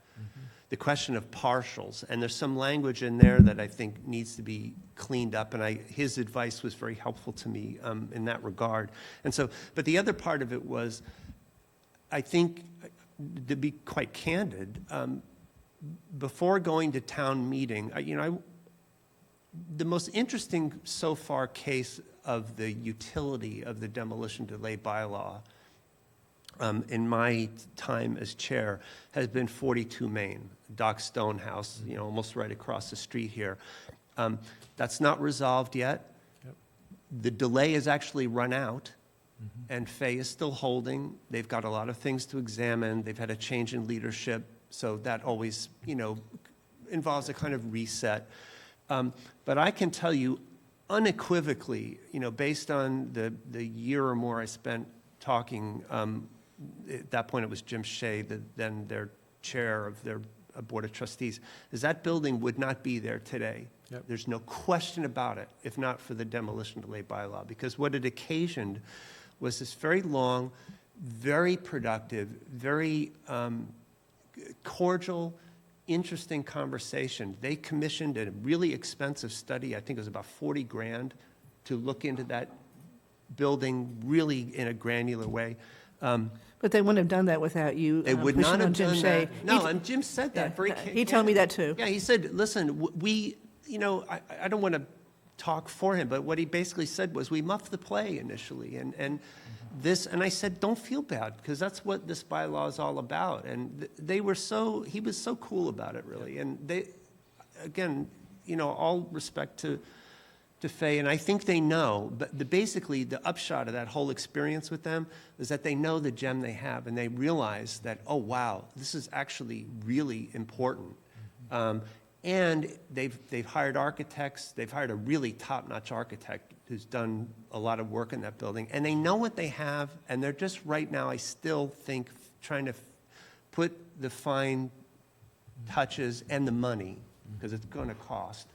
Speaker 16: the question of partials. And there's some language in there that I think needs to be cleaned up, and his advice was very helpful to me in that regard. And so, but the other part of it was, I think, to be quite candid, before going to town meeting, the most interesting so far case of the utility of the demolition delay bylaw in my time as chair has been 42 Main, Doc Stone House, almost right across the street here. That's not resolved yet.
Speaker 6: Yep.
Speaker 16: The delay has actually run out, and Fay is still holding. They've got a lot of things to examine. They've had a change in leadership, so that always, involves a kind of reset. But I can tell you unequivocally, based on the year or more I spent talking, at that point it was Jim Shea, then their chair of their board of trustees, is that building would not be there today.
Speaker 6: Yep.
Speaker 16: There's no question about it, if not for the demolition delay bylaw, because what it occasioned was this very long, very productive, very cordial, interesting conversation. They commissioned a really expensive study, I think it was about 40 grand, to look into that building really in a granular way.
Speaker 1: But they wouldn't have done that without you.
Speaker 16: They would
Speaker 1: pushing
Speaker 16: not
Speaker 1: on
Speaker 16: have
Speaker 1: Jim
Speaker 16: done
Speaker 1: Shea.
Speaker 16: that. No, and Jim said that very
Speaker 1: He told me that too.
Speaker 16: Yeah, he said, listen, I don't want to talk for him, but what he basically said was, we muffed the play initially, and I said, don't feel bad, because that's what this bylaw is all about. And he was so cool about it, really. And they, again, all respect to Fay, and I think they know, but basically the upshot of that whole experience with them is that they know the gem they have, and they realize that, oh, wow, this is actually really important. And they've hired architects. They've hired a really top-notch architect who's done a lot of work in that building. And they know what they have, and they're just right now, I still think, trying to put the fine touches and the money, because it's going to cost,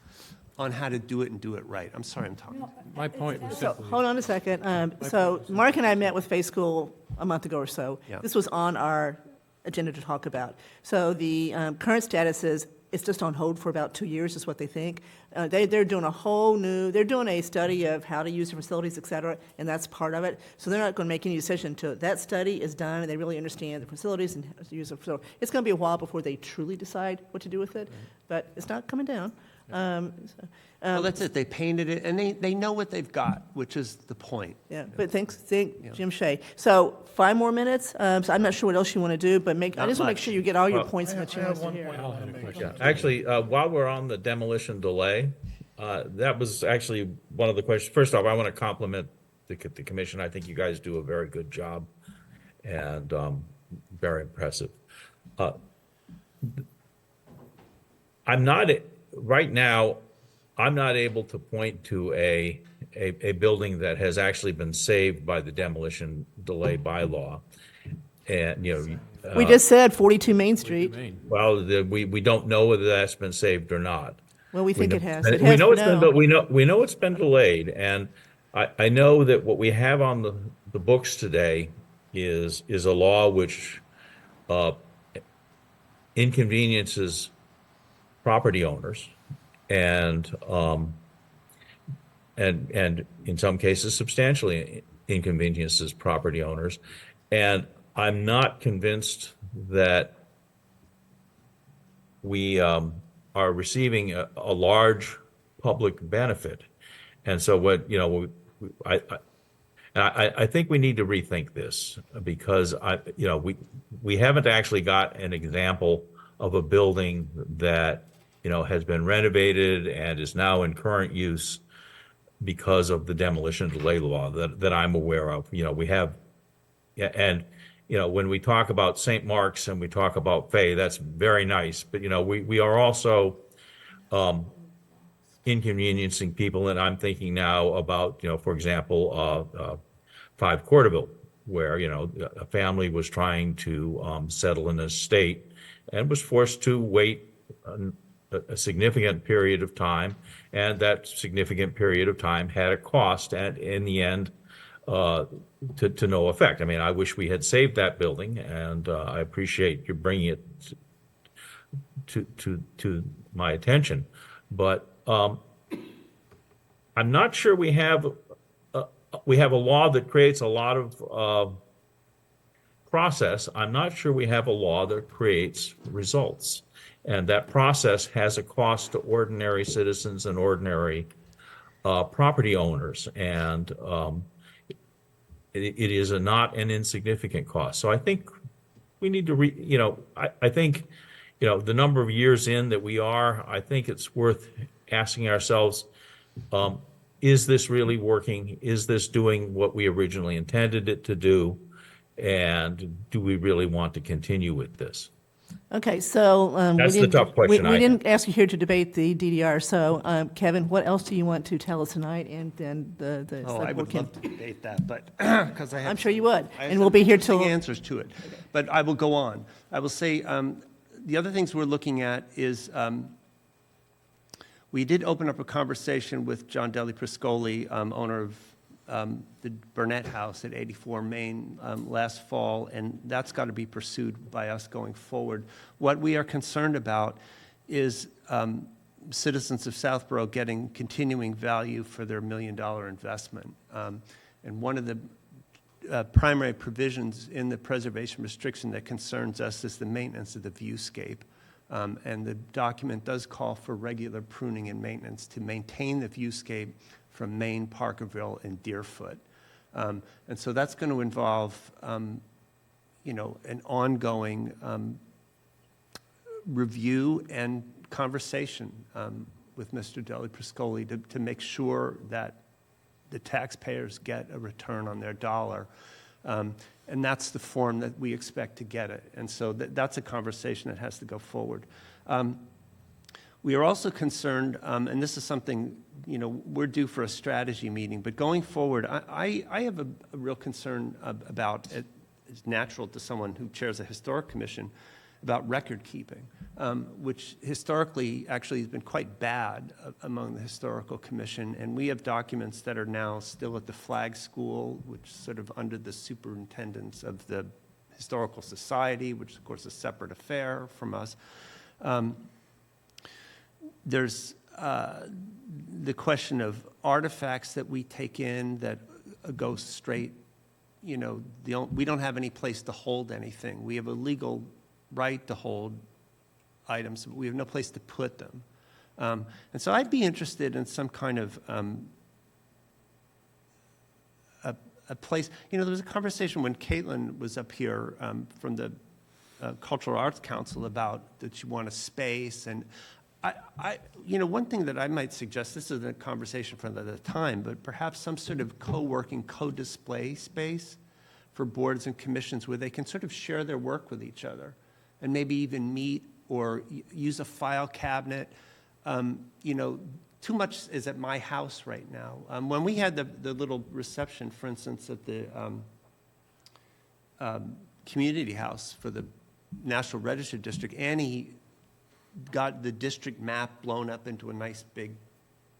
Speaker 16: on how to do it and do it right. I'm sorry I'm talking.
Speaker 6: My point was
Speaker 1: So,
Speaker 6: simply,
Speaker 1: hold on a second. So Mark and I met with Fay School a month ago or so.
Speaker 16: Yeah.
Speaker 1: This was on our agenda to talk about. So the current status is, it's just on hold for about 2 years, is what they think. They're doing they're doing a study of how to use the facilities, et cetera, and that's part of it. So they're not going to make any decision until that study is done and they really understand the facilities and how to use them. So it's going to be a while before they truly decide what to do with it, but it's not coming down.
Speaker 16: Well, that's it. They painted it, and they know what they've got, which is the point.
Speaker 1: Yeah, but thank Jim Shea. So 5 more minutes. So I'm not sure what else you want to do, but I just want to make sure you get all your points in the chance to hear.
Speaker 6: Al had a question.
Speaker 5: Actually, while we're on the demolition delay, that was actually one of the questions. First off, I want to compliment the commission. I think you guys do a very good job and very impressive. Right now, I'm not able to point to a building that has actually been saved by the demolition delay bylaw. And,
Speaker 1: We just said 42 Main Street.
Speaker 5: well, we don't know whether that's been saved or not.
Speaker 1: Well, we think
Speaker 5: know-
Speaker 1: it has.
Speaker 5: and
Speaker 1: It
Speaker 5: we
Speaker 1: has
Speaker 5: know
Speaker 1: for
Speaker 5: it's been,
Speaker 1: now.
Speaker 5: we know it's been delayed, and I know that what we have on the books today is a law which inconveniences property owners and in some cases substantially inconveniences property owners. And I'm not convinced that we are receiving a large public benefit. And so what, I think we need to rethink this because we haven't actually got an example of a building that, has been renovated and is now in current use because of the demolition delay law that I'm aware of. We have, yeah, and, when we talk about St. Mark's and we talk about Fay, that's very nice, but, we are also inconveniencing people, and I'm thinking now about, for example, 5 Courteville, where, a family was trying to settle an estate and was forced to wait a significant period of time, and that significant period of time had a cost, and in the end, to no effect. I mean, I wish we had saved that building, and I appreciate you bringing it to my attention, but I'm not sure we have a law that creates a lot of process. I'm not sure we have a law that creates results. And that process has a cost to ordinary citizens and ordinary property owners. And it is not an insignificant cost. So I think we need to I think, the number of years in that we are, I think it's worth asking ourselves, is this really working? Is this doing what we originally intended it to do? And do we really want to continue with this?
Speaker 1: Okay, so
Speaker 5: That's the tough question I
Speaker 1: we
Speaker 5: have.
Speaker 1: didn't ask you here to debate the DDR. So Kevin, what else do you want to tell us tonight? And then the
Speaker 16: Oh, I
Speaker 1: select board
Speaker 16: would
Speaker 1: can.
Speaker 16: love to debate that, but, because I have.
Speaker 1: I'm sure you would,
Speaker 16: I have
Speaker 1: and we'll
Speaker 16: some
Speaker 1: be here
Speaker 16: interesting
Speaker 1: till.
Speaker 16: answers to it, but I will go on. I will say, the other things we're looking at is, we did open up a conversation with John Deli Priscoli, owner of the Burnett House at 84 Main last fall, and that's got to be pursued by us going forward. What we are concerned about is citizens of Southborough getting continuing value for their $1 million investment. And one of the primary provisions in the preservation restriction that concerns us is the maintenance of the viewscape. And the document does call for regular pruning and maintenance to maintain the viewscape from Maine, Parkerville, and Deerfoot. And so that's going to involve, an ongoing review and conversation with Mr. Deli Priscoli to make sure that the taxpayers get a return on their dollar. And that's the form that we expect to get it. And so that's a conversation that has to go forward. We are also concerned, and this is something, we're due for a strategy meeting, but going forward, I have a real concern about, it's natural to someone who chairs a historic commission, about record keeping, which historically actually has been quite bad among the historical commission. And we have documents that are now still at the Flag School, which is sort of under the superintendence of the Historical Society, which of course is a separate affair from us. There's the question of artifacts that we take in that go straight, we don't have any place to hold anything. We have a legal right to hold items, but we have no place to put them. And so I'd be interested in some kind of a place. There was a conversation when Caitlin was up here from the Cultural Arts Council about that she wanted space. And one thing that I might suggest, this is a conversation for another time, but perhaps some sort of co-working, co-display space for boards and commissions where they can sort of share their work with each other and maybe even meet or use a file cabinet. Too much is at my house right now. When we had the little reception, for instance, at the community house for the National Register District. Annie got the district map blown up into a nice big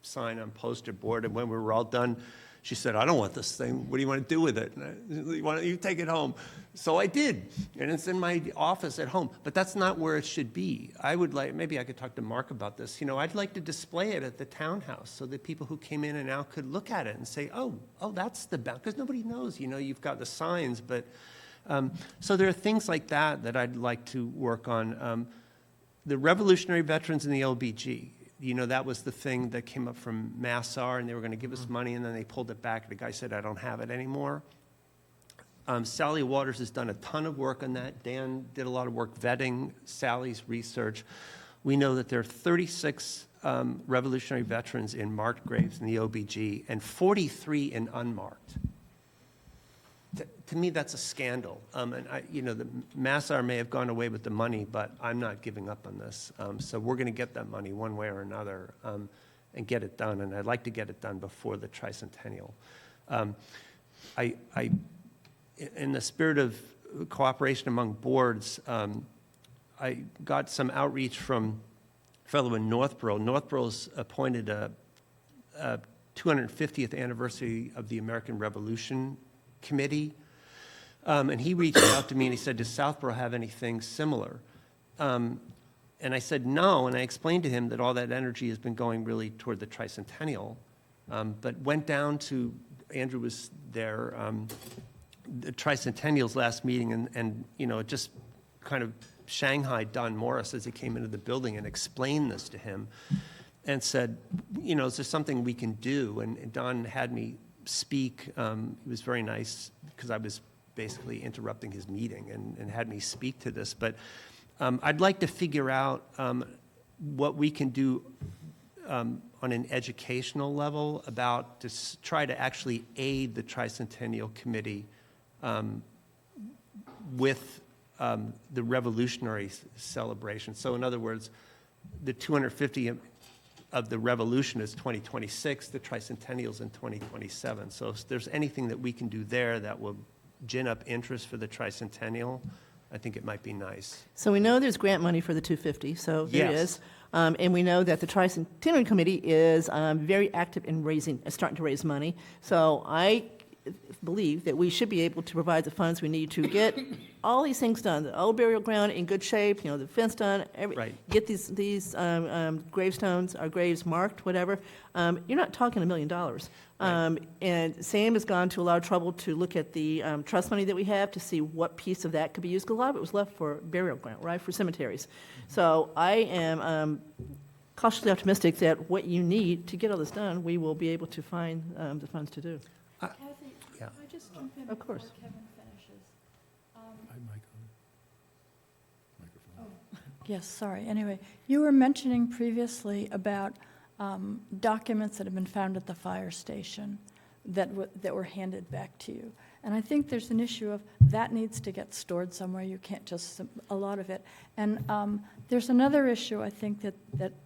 Speaker 16: sign on poster board, and when we were all done, she said, "I don't want this thing. What do you want to do with it? Why don't you take it home?" So I did, and it's in my office at home. But that's not where it should be. I would like, maybe I could talk to Mark about this. You know, I'd like to display it at the townhouse so that people who came in and out could look at it and say, "Oh, that's the bound," because nobody knows. You know, you've got the signs, but so there are things like that that I'd like to work on. The Revolutionary Veterans in the LBG. You know, that was the thing that came up from Massar, and they were going to give us money, and then they pulled it back. The guy said, "I don't have it anymore." Sally Waters has done a ton of work on that. Dan did a lot of work vetting Sally's research. We know that there are 36 Revolutionary veterans in marked graves in the OBG and 43 in unmarked. To me, that's a scandal. And the Massar may have gone away with the money, but I'm not giving up on this. So we're going to get that money one way or another and get it done. And I'd like to get it done before the tricentennial. In the spirit of cooperation among boards, I got some outreach from a fellow in Northborough. Northborough's appointed a 250th anniversary of the American Revolution Committee. And he reached out to me and he said, "Does Southborough have anything similar?" And I said, "No." And I explained to him that all that energy has been going really toward the tricentennial. But went down to, Andrew was there, the tricentennial's last meeting, and it just kind of shanghaied Don Morris as he came into the building and explained this to him and said, "Is there something we can do?" And Don had me speak. He was very nice because I was basically interrupting his meeting and had me speak to this. But I'd like to figure out what we can do on an educational level about to try to actually aid the Tricentennial Committee with the Revolutionary celebration. So in other words, the 250 of the Revolution is 2026, the Tricentennial's in 2027. So if there's anything that we can do there that will gin up interest for the Tricentennial, I think it might be nice.
Speaker 1: So we know there's grant money for the 250, so there
Speaker 16: Yes.
Speaker 1: is. And we know that the Tricentennial Committee is very active in starting to raise money. So I believe that we should be able to provide the funds we need to get all these things done, the old burial ground in good shape, the fence done,
Speaker 16: Right.
Speaker 1: get these gravestones or graves marked, whatever. You're not talking $1 million. And Sam has gone to a lot of trouble to look at the trust money that we have to see what piece of that could be used, because a lot of it was left for burial ground, right, for cemeteries. So I am cautiously optimistic that what you need to get all this done, we will be able to find the funds to do.
Speaker 12: Kathy,
Speaker 16: Yeah.
Speaker 12: can I just jump in
Speaker 1: Of
Speaker 12: before
Speaker 1: course.
Speaker 12: Kevin finishes?
Speaker 6: Microphone.
Speaker 12: Yes, sorry. Anyway, you were mentioning previously about documents that have been found at the fire station that were handed back to you. And I think there's an issue of that needs to get stored somewhere. You can't just, a lot of it. And there's another issue, I think, that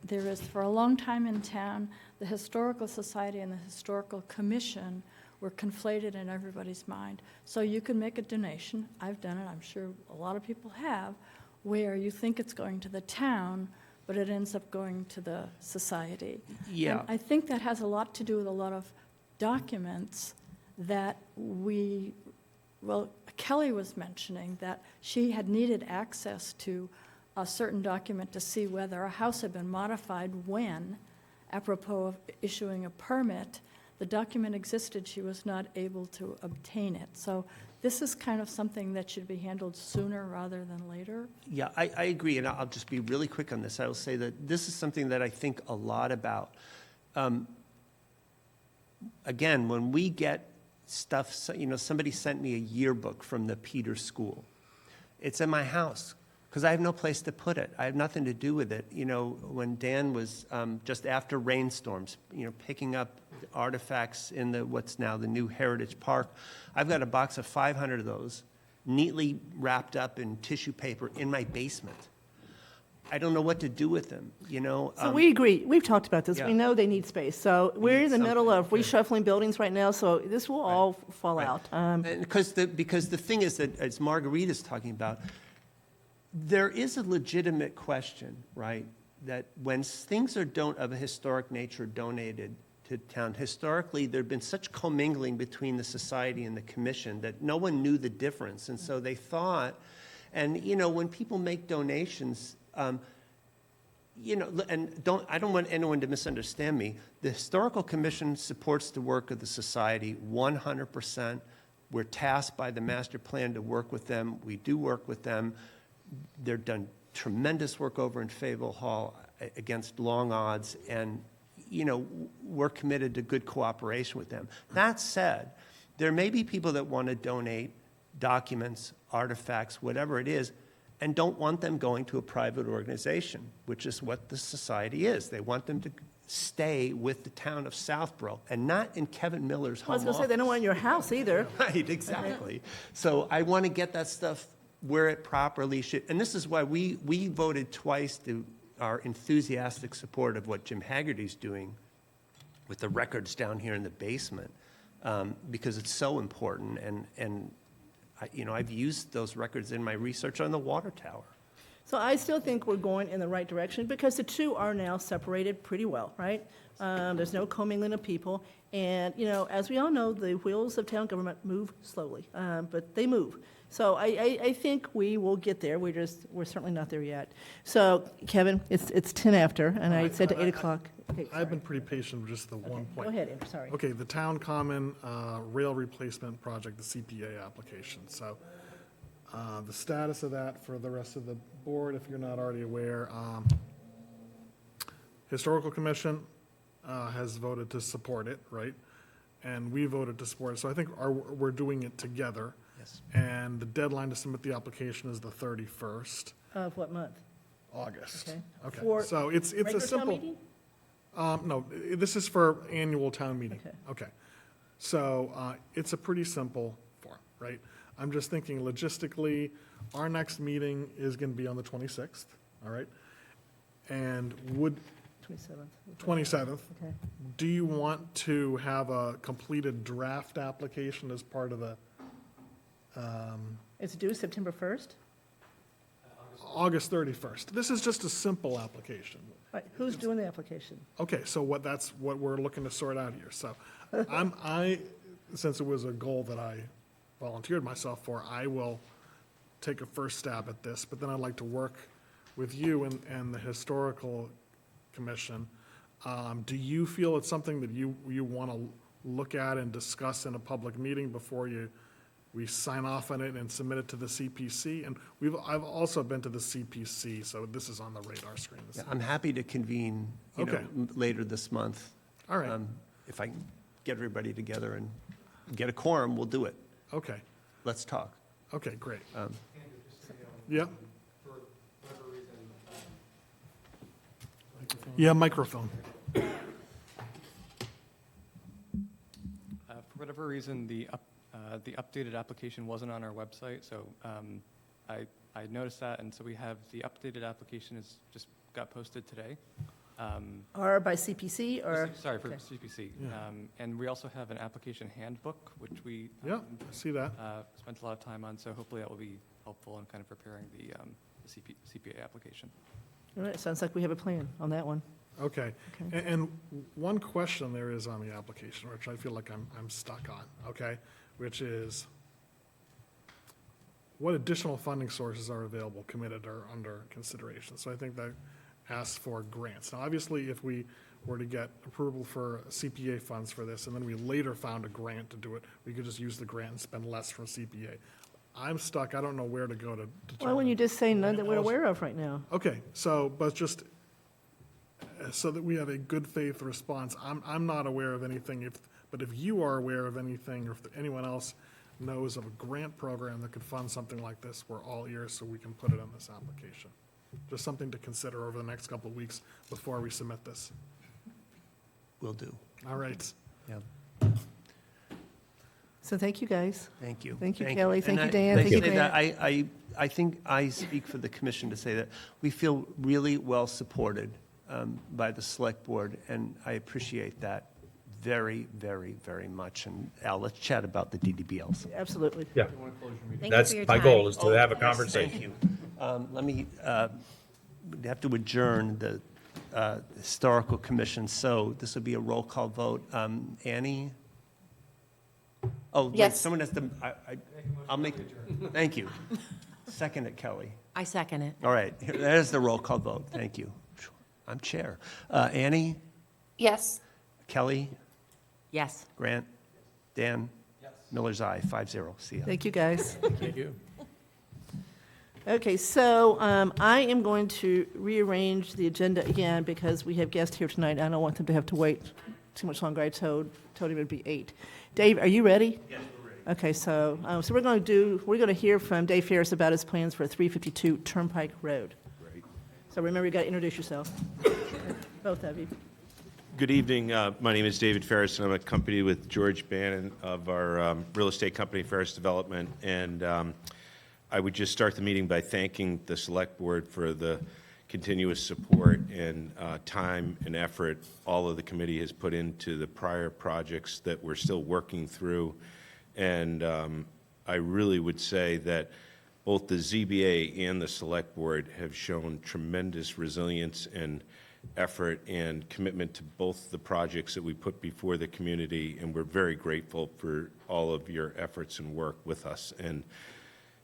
Speaker 12: there is. For a long time in town, the Historical Society and the Historical Commission were conflated in everybody's mind. So you can make a donation, I've done it, I'm sure a lot of people have, where you think it's going to the town, but it ends up going to the society.
Speaker 16: Yeah.
Speaker 12: And I think that has a lot to do with a lot of documents that Kelly was mentioning that she had needed access to a certain document to see whether a house had been modified when, apropos of issuing a permit, the document existed, she was not able to obtain it. So this is kind of something that should be handled sooner rather than later.
Speaker 16: Yeah, I agree, and I'll just be really quick on this. I will say that this is something that I think a lot about. Again, when we get stuff, somebody sent me a yearbook from the Peters School. It's in my house because I have no place to put it. I have nothing to do with it. When Dan was just after rainstorms, picking up artifacts in what's now the new Heritage Park, I've got a box of 500 of those neatly wrapped up in tissue paper in my basement. I don't know what to do with them, you know?
Speaker 1: So we agree. We've talked about this.
Speaker 16: yeah.
Speaker 1: We know they need space. So we're
Speaker 16: need
Speaker 1: in the middle
Speaker 16: something.
Speaker 1: of reshuffling buildings right now, so this will all fall out.
Speaker 16: And because the thing is that, as Marguerite's talking about, there is a legitimate question, right? That when things are of a historic nature donated to town, historically, there'd been such commingling between the society and the commission that no one knew the difference. And so they thought, and, you know, when people make donations, you know, and I don't want anyone to misunderstand me. The Historical Commission supports the work of the society 100%. We're tasked by the master plan to work with them. We do work with them. They've done tremendous work over in Fayetteville Hall against long odds, and, you know, we're committed to good cooperation with them. That said, there may be people that want to donate documents, artifacts, whatever it is, and don't want them going to a private organization, which is what the society is. They want them to stay with the town of Southborough and not in Kevin Miller's home
Speaker 1: I was going to say, they don't want it in your house either.
Speaker 16: Right, exactly. So I want to get that stuff where it properly should, and this is why we voted twice to our enthusiastic support of what Jim Haggerty's doing with the records down here in the basement, because it's so important, and you know, I've used those records in my research on the water tower.
Speaker 1: So I still think we're going in the right direction because the two are now separated pretty well, right? There's no commingling of people. And, you know, as we all know, the wheels of town government move slowly, but they move. So I think we will get there. We're certainly not there yet. So, Kevin, it's 10 after, and I said to 8 o'clock. Okay,
Speaker 7: I've been pretty patient with just the one point.
Speaker 1: Go ahead, Andrew, sorry.
Speaker 7: Okay, the Town Common Rail Replacement Project, the CPA application. So the status of that for the rest of the board, if you're not already aware, Historical Commission has voted to support it, right? And we voted to support it. So I think we're doing it together.
Speaker 16: Yes.
Speaker 7: And the deadline to submit the application is the 31st.
Speaker 1: Of what month?
Speaker 7: August.
Speaker 1: Okay.
Speaker 7: Okay,
Speaker 1: For
Speaker 7: so it's a
Speaker 1: regular town
Speaker 7: simple.
Speaker 1: meeting?
Speaker 7: No, this is for annual town meeting.
Speaker 1: Okay.
Speaker 7: Okay. So it's a pretty simple form, right? I'm just thinking logistically, our next meeting is going to be on the 26th, all right? And 27th.
Speaker 1: Okay.
Speaker 7: Do you want to have a completed draft application as part of the
Speaker 1: It's due September 1st?
Speaker 7: August 31st? This is just a simple application.
Speaker 1: Right, who's doing the application?
Speaker 7: Okay, so that's what we're looking to sort out here. So since it was a goal that I volunteered myself for, I will take a first stab at this, but then I'd like to work with you and the Historical Commission. Do you feel it's something that you want to look at and discuss in a public meeting before we sign off on it and submit it to the CPC? And I've also been to the CPC, so this is on the radar screen.
Speaker 16: Yeah, I'm happy to convene,
Speaker 7: Okay.
Speaker 16: later this month.
Speaker 7: All right.
Speaker 16: If I can get everybody together and get a quorum, we'll do it.
Speaker 7: Okay,
Speaker 16: Let's talk.
Speaker 7: okay, great. Yep. Yeah, microphone.
Speaker 18: For whatever reason, the updated application wasn't on our website, so I noticed that, and so we have the updated application is just got posted today.
Speaker 1: Or by CPC, or?
Speaker 18: Sorry, for
Speaker 1: Okay.
Speaker 18: CPC.
Speaker 7: Yeah.
Speaker 18: And we also have an application handbook, which we
Speaker 7: Yeah, I see that.
Speaker 18: spent a lot of time on, so hopefully that will be helpful in kind of preparing the CPA application.
Speaker 1: All right, sounds like we have a plan on that one.
Speaker 7: Okay.
Speaker 1: Okay.
Speaker 7: And one question there is on the application, which I feel like I'm stuck on, okay? Which is, what additional funding sources are available, committed, or under consideration? So I think that asks for grants. Now, obviously, if we were to get approval for CPA funds for this, and then we later found a grant to do it, we could just use the grant and spend less from CPA. I'm stuck, I don't know where to go to determine.
Speaker 1: Why wouldn't you just say none that we're aware of right now?
Speaker 7: Okay, so, but just so that we have a good faith response, I'm not aware of anything, but if you are aware of anything, or if anyone else knows of a grant program that could fund something like this, we're all ears so we can put it on this application. Just something to consider over the next couple of weeks before we submit this.
Speaker 16: Will do.
Speaker 7: All right.
Speaker 16: Yeah.
Speaker 1: So thank you, guys.
Speaker 16: Thank you.
Speaker 1: Thank you, Kelly. Thank you,
Speaker 16: And
Speaker 1: Dan.
Speaker 16: I
Speaker 1: Thank you,
Speaker 16: say that
Speaker 1: Grant.
Speaker 16: I think I speak for the commission to say that we feel really well supported by the select board, and I appreciate that very, very, very much. And Al, let's chat about the DDBLs.
Speaker 1: Absolutely.
Speaker 5: Yeah.
Speaker 15: Thank you
Speaker 5: That's
Speaker 15: for your
Speaker 5: my
Speaker 15: time.
Speaker 5: goal, is to
Speaker 16: Oh,
Speaker 5: have a
Speaker 16: yes,
Speaker 5: conversation.
Speaker 16: Thank you. Let me, we have to adjourn the Historical Commission, so this will be a roll call vote. Annie? Oh, wait,
Speaker 17: Yes.
Speaker 16: someone has to, I'll make, thank you. Second it, Kelly.
Speaker 19: I second it.
Speaker 16: All right, there's the roll call vote, thank you. I'm chair. Annie?
Speaker 17: Yes.
Speaker 16: Kelly?
Speaker 19: Yes.
Speaker 16: Grant? Dan? Yes. Miller's aye, 5-0. See ya.
Speaker 1: Thank you, guys.
Speaker 6: Thank you.
Speaker 1: Okay, so I am going to rearrange the agenda again because we have guests here tonight. I don't want them to have to wait too much longer. I told him it'd be 8. Dave, are you ready? Yes, we're ready. Okay, so we're going to hear from Dave Ferris about his plans for 352 Turnpike Road.
Speaker 20: Great.
Speaker 1: So remember, you got to introduce yourself, both of you.
Speaker 20: Good evening. My name is David Ferris, and I'm accompanied with George Bannon of our real estate company, Ferris Development. And I would just start the meeting by thanking the Select Board for the continuous support and time and effort all of the committee has put into the prior projects that we're still working through. And I really would say that both the ZBA and the Select Board have shown tremendous resilience and effort and commitment to both the projects that we put before the community, and we're very grateful for all of your efforts and work with us. And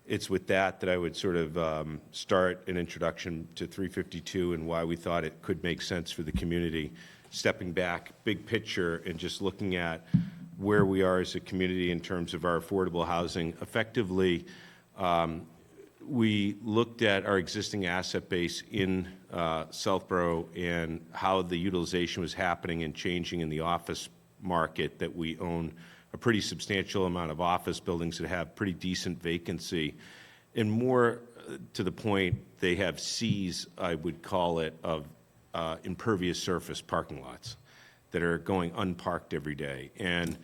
Speaker 20: it's with that I would sort of start an introduction to 352 and why we thought it could make sense for the community, stepping back, big picture, and just looking at where we are as a community in terms of our affordable housing. Effectively, we looked at our existing asset base in Southborough and how the utilization was happening and changing in the office market, that we own a pretty substantial amount of office buildings that have pretty decent vacancy. And more to the point, they have Cs, I would call it, of impervious surface parking lots that are going unparked every day. And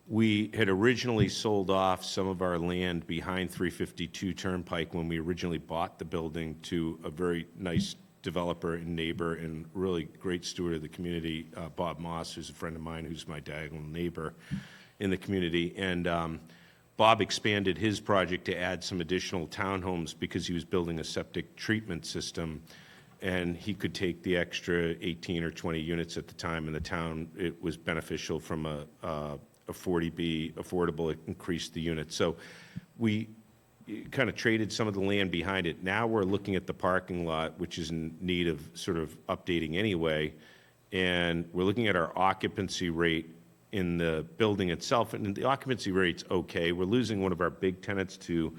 Speaker 20: we had originally sold off some of our land behind 352 Turnpike when we originally bought the building to a very nice developer and neighbor and really great steward of the community, Bob Moss, who's a friend of mine, who's my diagonal neighbor in the community. And Bob expanded his project to add some additional townhomes because he was building a septic treatment system, and he could take the extra 18 or 20 units at the time in the town. It was beneficial from a 40B affordable, it increased the units. So we kind of traded some of the land behind it. Now we're looking at the parking lot, which is in need of sort of updating anyway, and we're looking at our occupancy rate in the building itself, and the occupancy rate's okay. We're losing one of our big tenants to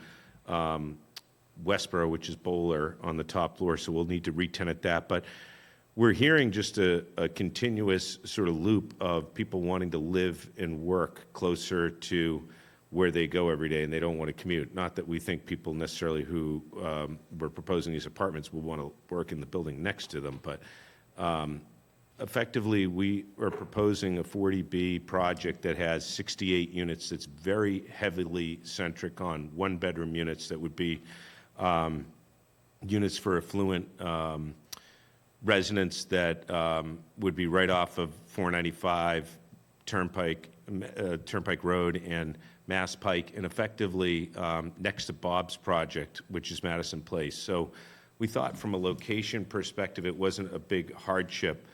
Speaker 20: Westboro, which is Bowler on the top floor, so we'll need to re-tenant that. But we're hearing just a continuous sort of loop of people wanting to live and work closer to where they go every day, and they don't want to commute. Not that we think people necessarily who were proposing these apartments will want to work in the building next to them, but effectively, we are proposing a 40B project that has 68 units that's very heavily centric on one-bedroom units that would be units for affluent residents that would be right off of 495 Turnpike Road and Mass Pike, and effectively next to Bob's project, which is Madison Place. So we thought from a location perspective, it wasn't a big hardship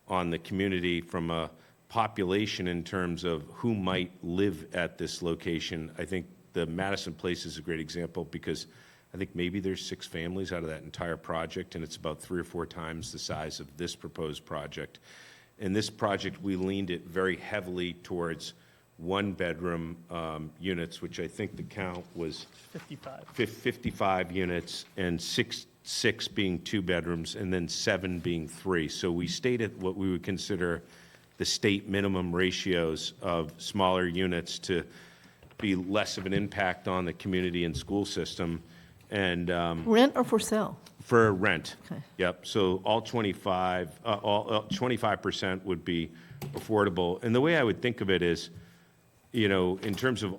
Speaker 20: on the community from a population in terms of who might live at this location. I think the Madison Place is a great example because I think maybe there's 6 families out of that entire project, and it's about 3 or 4 times the size of this proposed project. In this project, we leaned it very heavily towards one-bedroom units, which I think the count was 55 units, and six being 2 bedrooms, and then 7 being 3. So we stayed at what we would consider the state minimum ratios of smaller units to be less of an impact on the community and school system. And
Speaker 1: Rent or for sale?
Speaker 20: For rent.
Speaker 1: Okay.
Speaker 20: Yep. So all 25% would be affordable. And the way I would think of it is, in terms of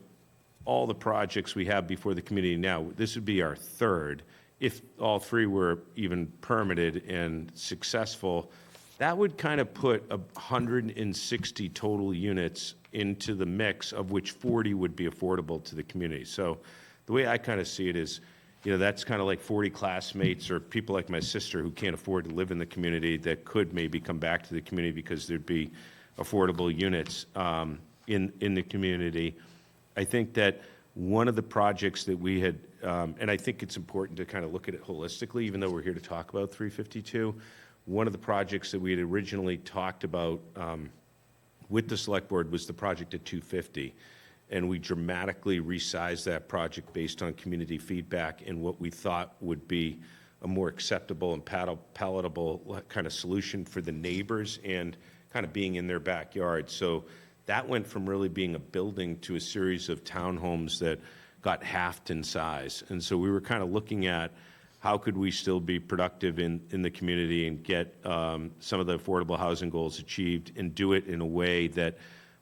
Speaker 20: all the projects we have before the community now, this would be our third. If all three were even permitted and successful, that would kind of put 160 total units into the mix, of which 40 would be affordable to the community. So the way I kind of see it is, that's kind of like 40 classmates or people like my sister who can't afford to live in the community that could maybe come back to the community because there'd be affordable units in the community. I think that one of the projects that we had, and I think it's important to kind of look at it holistically, even though we're here to talk about 352, one of the projects that we had originally talked about with the select board was the project at 250. And we dramatically resized that project based on community feedback and what we thought would be a more acceptable and palatable kind of solution for the neighbors and kind of being in their backyard. So that went from really being a building to a series of townhomes that got halved in size. And so we were kind of looking at how could we still be productive in the community and get some of the affordable housing goals achieved and do it in a way that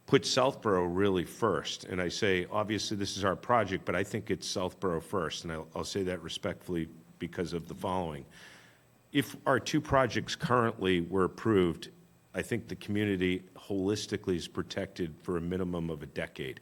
Speaker 20: put Southborough really first. And I say, obviously, this is our project, but I think it's Southborough first. And I'll say that respectfully because of the following. If our two projects currently were approved, I think the community holistically is protected for a minimum of a decade,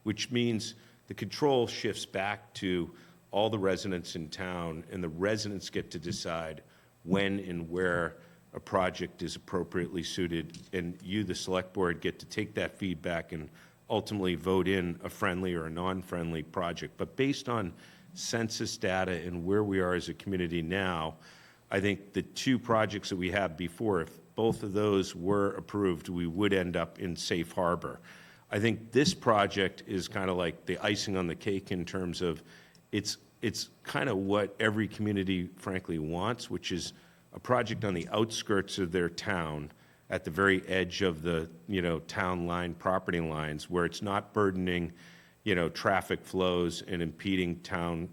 Speaker 20: which means the control shifts back to all the residents in town, and the residents get to decide when and where a project is appropriately suited, and you, the select board, get to take that feedback and ultimately vote in a friendly or a non-friendly project. But based on census data and where we are as a community now, I think the two projects that we have before, if both of those were approved, we would end up in safe harbor. I think this project is kind of like the icing on the cake in terms of it's kind of what every community frankly wants, which is a project on the outskirts of their town at the very edge of the, town line property lines where it's not burdening, traffic flows and impeding town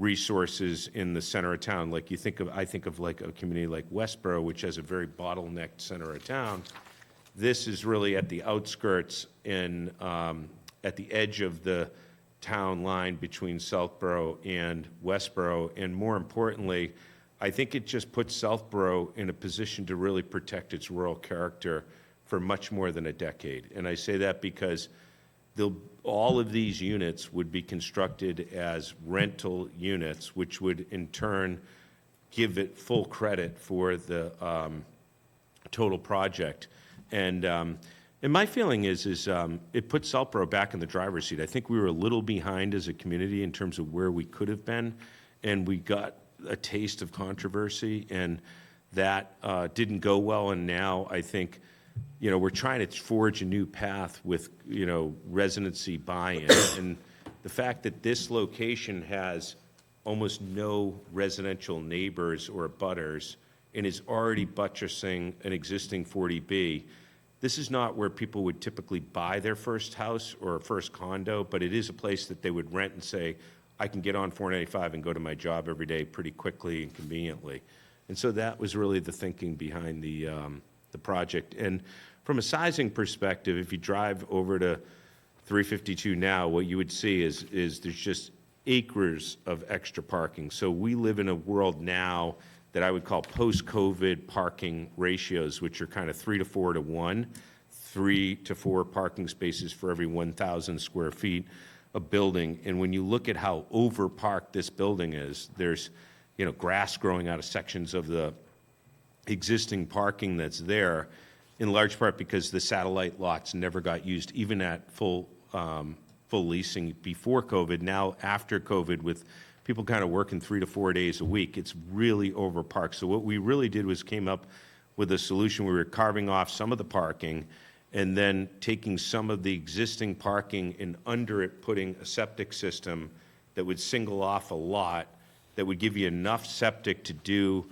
Speaker 20: resources in the center of town. Like I think of like a community like Westboro, which has a very bottlenecked center of town. This is really at the outskirts and at the edge of the town line between Southborough and Westboro. And more importantly, I think it just puts Southborough in a position to really protect its rural character for much more than a decade. And I say that because all of these units would be constructed as rental units, which would in turn give it full credit for the total project. And my feeling is it puts Southborough back in the driver's seat. I think we were a little behind as a community in terms of where we could have been, and we got a taste of controversy, and that didn't go well. And now I think, we're trying to forge a new path with, residency buy-in. And the fact that this location has almost no residential neighbors or abutters and is already buttressing an existing 40B, this is not where people would typically buy their first house or first condo, but it is a place that they would rent and say, I can get on 495 and go to my job every day pretty quickly and conveniently. And so that was really the thinking behind the project. And from a sizing perspective, if you drive over to 352 now, what you would see is there's just acres of extra parking. So we live in a world now that I would call post-COVID parking ratios, which are kind of 3 to 4 to 1, 3 to 4 parking spaces for every 1,000 square feet of building. And when you look at how over-parked this building is, there's grass growing out of sections of the existing parking that's there, in large part because the satellite lots never got used, even at full leasing before COVID. Now, after COVID, with people kind of working 3 to 4 days a week, it's really overparked. So what we really did was came up with a solution. We were carving off some of the parking and then taking some of the existing parking and under it putting a septic system that would single off a lot that would give you enough septic to do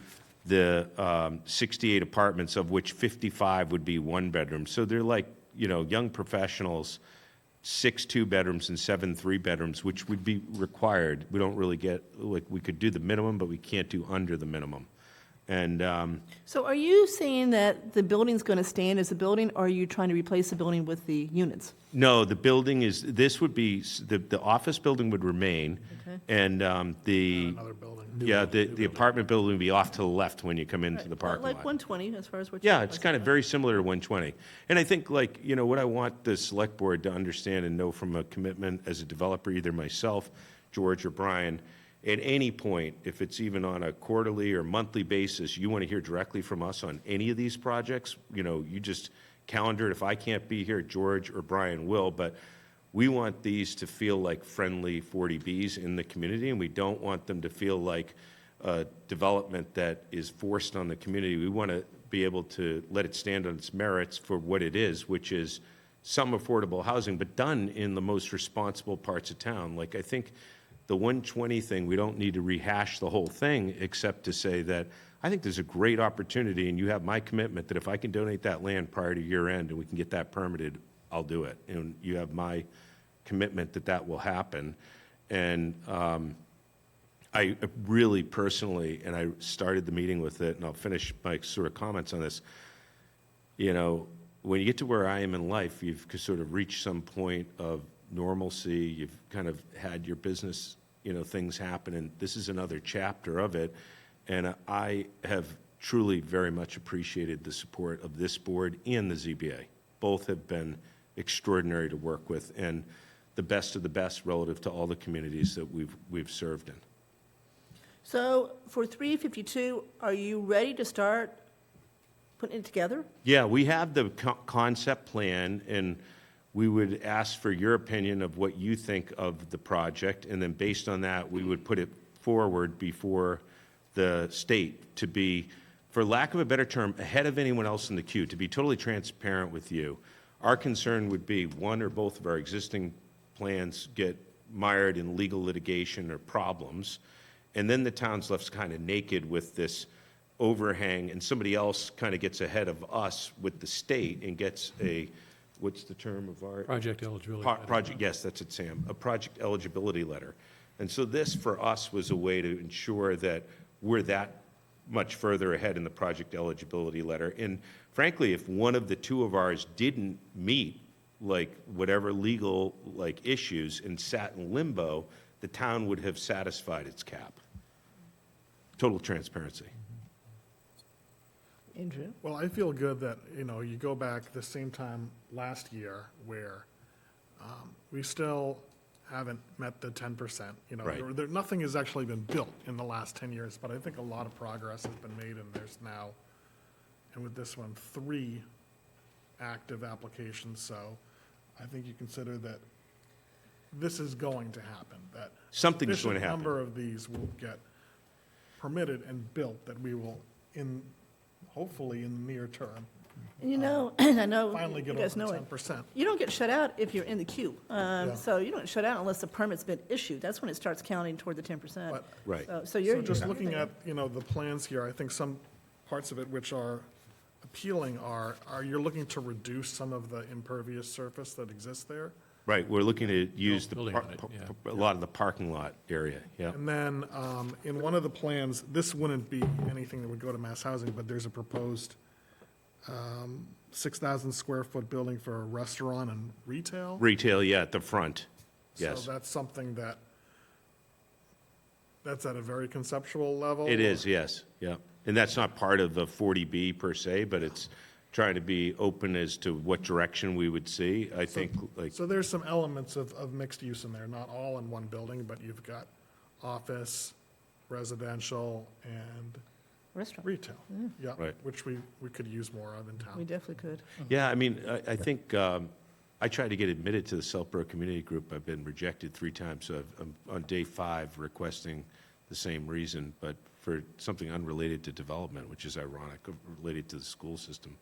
Speaker 20: the 68 apartments, of which 55 would be one bedroom. So they're like, young professionals, 6 2-bedrooms and 7 3-bedrooms, which would be required. We don't really get, we could do the minimum, but we can't do under the minimum. And
Speaker 1: So are you saying that the building's going to stand as a building, or are you trying to replace the building with the units?
Speaker 20: no, the building is, this would be, the office building would remain.
Speaker 1: Okay.
Speaker 20: And the,
Speaker 7: Another building.
Speaker 20: yeah, the apartment building would be off to the left when you come into the parking lot.
Speaker 1: Like 120, as far as what?
Speaker 20: Yeah, it's kind of very similar to 120. And I think, like, you know, what I want the select board to understand and know from a commitment as a developer, either myself, George, or Brian, at any point, if it's even on a quarterly or monthly basis, you want to hear directly from us on any of these projects, you know, you just calendar it. If I can't be here, George or Brian will, but we want these to feel like friendly 40Bs in the community, and we don't want them to feel like a development that is forced on the community. We want to be able to let it stand on its merits for what it is, which is some affordable housing, but done in the most responsible parts of town. Like, I think the 120 thing, we don't need to rehash the whole thing, except to say that I think there's a great opportunity, and you have my commitment that if I can donate that land prior to year end and we can get that permitted, I'll do it. And you have my commitment that that will happen. And I really personally, and I started the meeting with it, and I'll finish my sort of comments on this, you know, when you get to where I am in life, you've sort of reached some point of normalcy, you've kind of had your business, you know, things happen, and this is another chapter of it. And I have truly very much appreciated the support of this board and the ZBA. Both have been extraordinary to work with, and the best of the best relative to all the communities that we've served in.
Speaker 1: So for 352, are you ready to start putting it together?
Speaker 20: Yeah, we have the concept plan, and we would ask for your opinion of what you think of the project, and then based on that, we would put it forward before the state to be, for lack of a better term, ahead of anyone else in the queue, to be totally transparent with you. Our concern would be one or both of our existing plans get mired in legal litigation or problems, and then the town's left kind of naked with this overhang, and somebody else kind of gets ahead of us with the state and gets a, what's the term of art?
Speaker 6: Project eligibility.
Speaker 20: Project, yes, that's it, Sam, a project eligibility letter. And so this, for us, was a way to ensure that we're that much further ahead in the project eligibility letter. And frankly, if one of the two of ours didn't meet, like, whatever legal, like, issues and sat in limbo, the town would have satisfied its cap. Total transparency.
Speaker 1: Andrew?
Speaker 7: Well, I feel good that, you know, you go back the same time last year where we still haven't met the 10%. You know,
Speaker 20: Right.
Speaker 7: nothing has actually been built in the last 10 years, but I think a lot of progress has been made, and there's now, and with this one, 3 active applications. So I think you consider that this is going to happen, that
Speaker 20: Something's going to
Speaker 7: sufficient
Speaker 20: happen.
Speaker 7: number of these will get permitted and built, that we will, hopefully in the near term,
Speaker 1: And you know, and I know
Speaker 7: finally
Speaker 1: you
Speaker 7: get
Speaker 1: guys
Speaker 7: over
Speaker 1: know
Speaker 7: the
Speaker 1: it.
Speaker 7: 10%.
Speaker 1: You don't get shut out if you're in the queue. So you don't get shut out unless the permit's been issued. That's when it starts counting toward the 10%.
Speaker 7: But-
Speaker 20: Right.
Speaker 1: So you're.
Speaker 7: So just
Speaker 1: you're
Speaker 7: looking
Speaker 1: thinking-
Speaker 7: at, you know, the plans here, I think some parts of it which are appealing are you're looking to reduce some of the impervious surface that exists there.
Speaker 20: Right, we're looking to use the,
Speaker 6: Building on it, yeah.
Speaker 20: a lot of the parking lot area, yeah.
Speaker 7: And then in one of the plans, this wouldn't be anything that would go to mass housing, but there's a proposed 6,000 square foot building for a restaurant and retail.
Speaker 20: Retail, yeah, at the front, yes.
Speaker 7: So that's something that's at a very conceptual level.
Speaker 20: It is, yes, yeah. And that's not part of the 40B per se, but it's trying to be open as to what direction we would see. I think, like,
Speaker 7: So there's some elements of mixed use in there, not all in one building, but you've got office, residential, and
Speaker 1: Restaurant.
Speaker 7: retail. Yeah,
Speaker 20: Right.
Speaker 7: which we could use more of in town.
Speaker 1: We definitely could.
Speaker 20: yeah, I mean, I think, I tried to get admitted to the Southborough Community Group. I've been rejected 3 times, so I'm on day 5 requesting the same reason, but for something unrelated to development, which is ironic, related to the school system.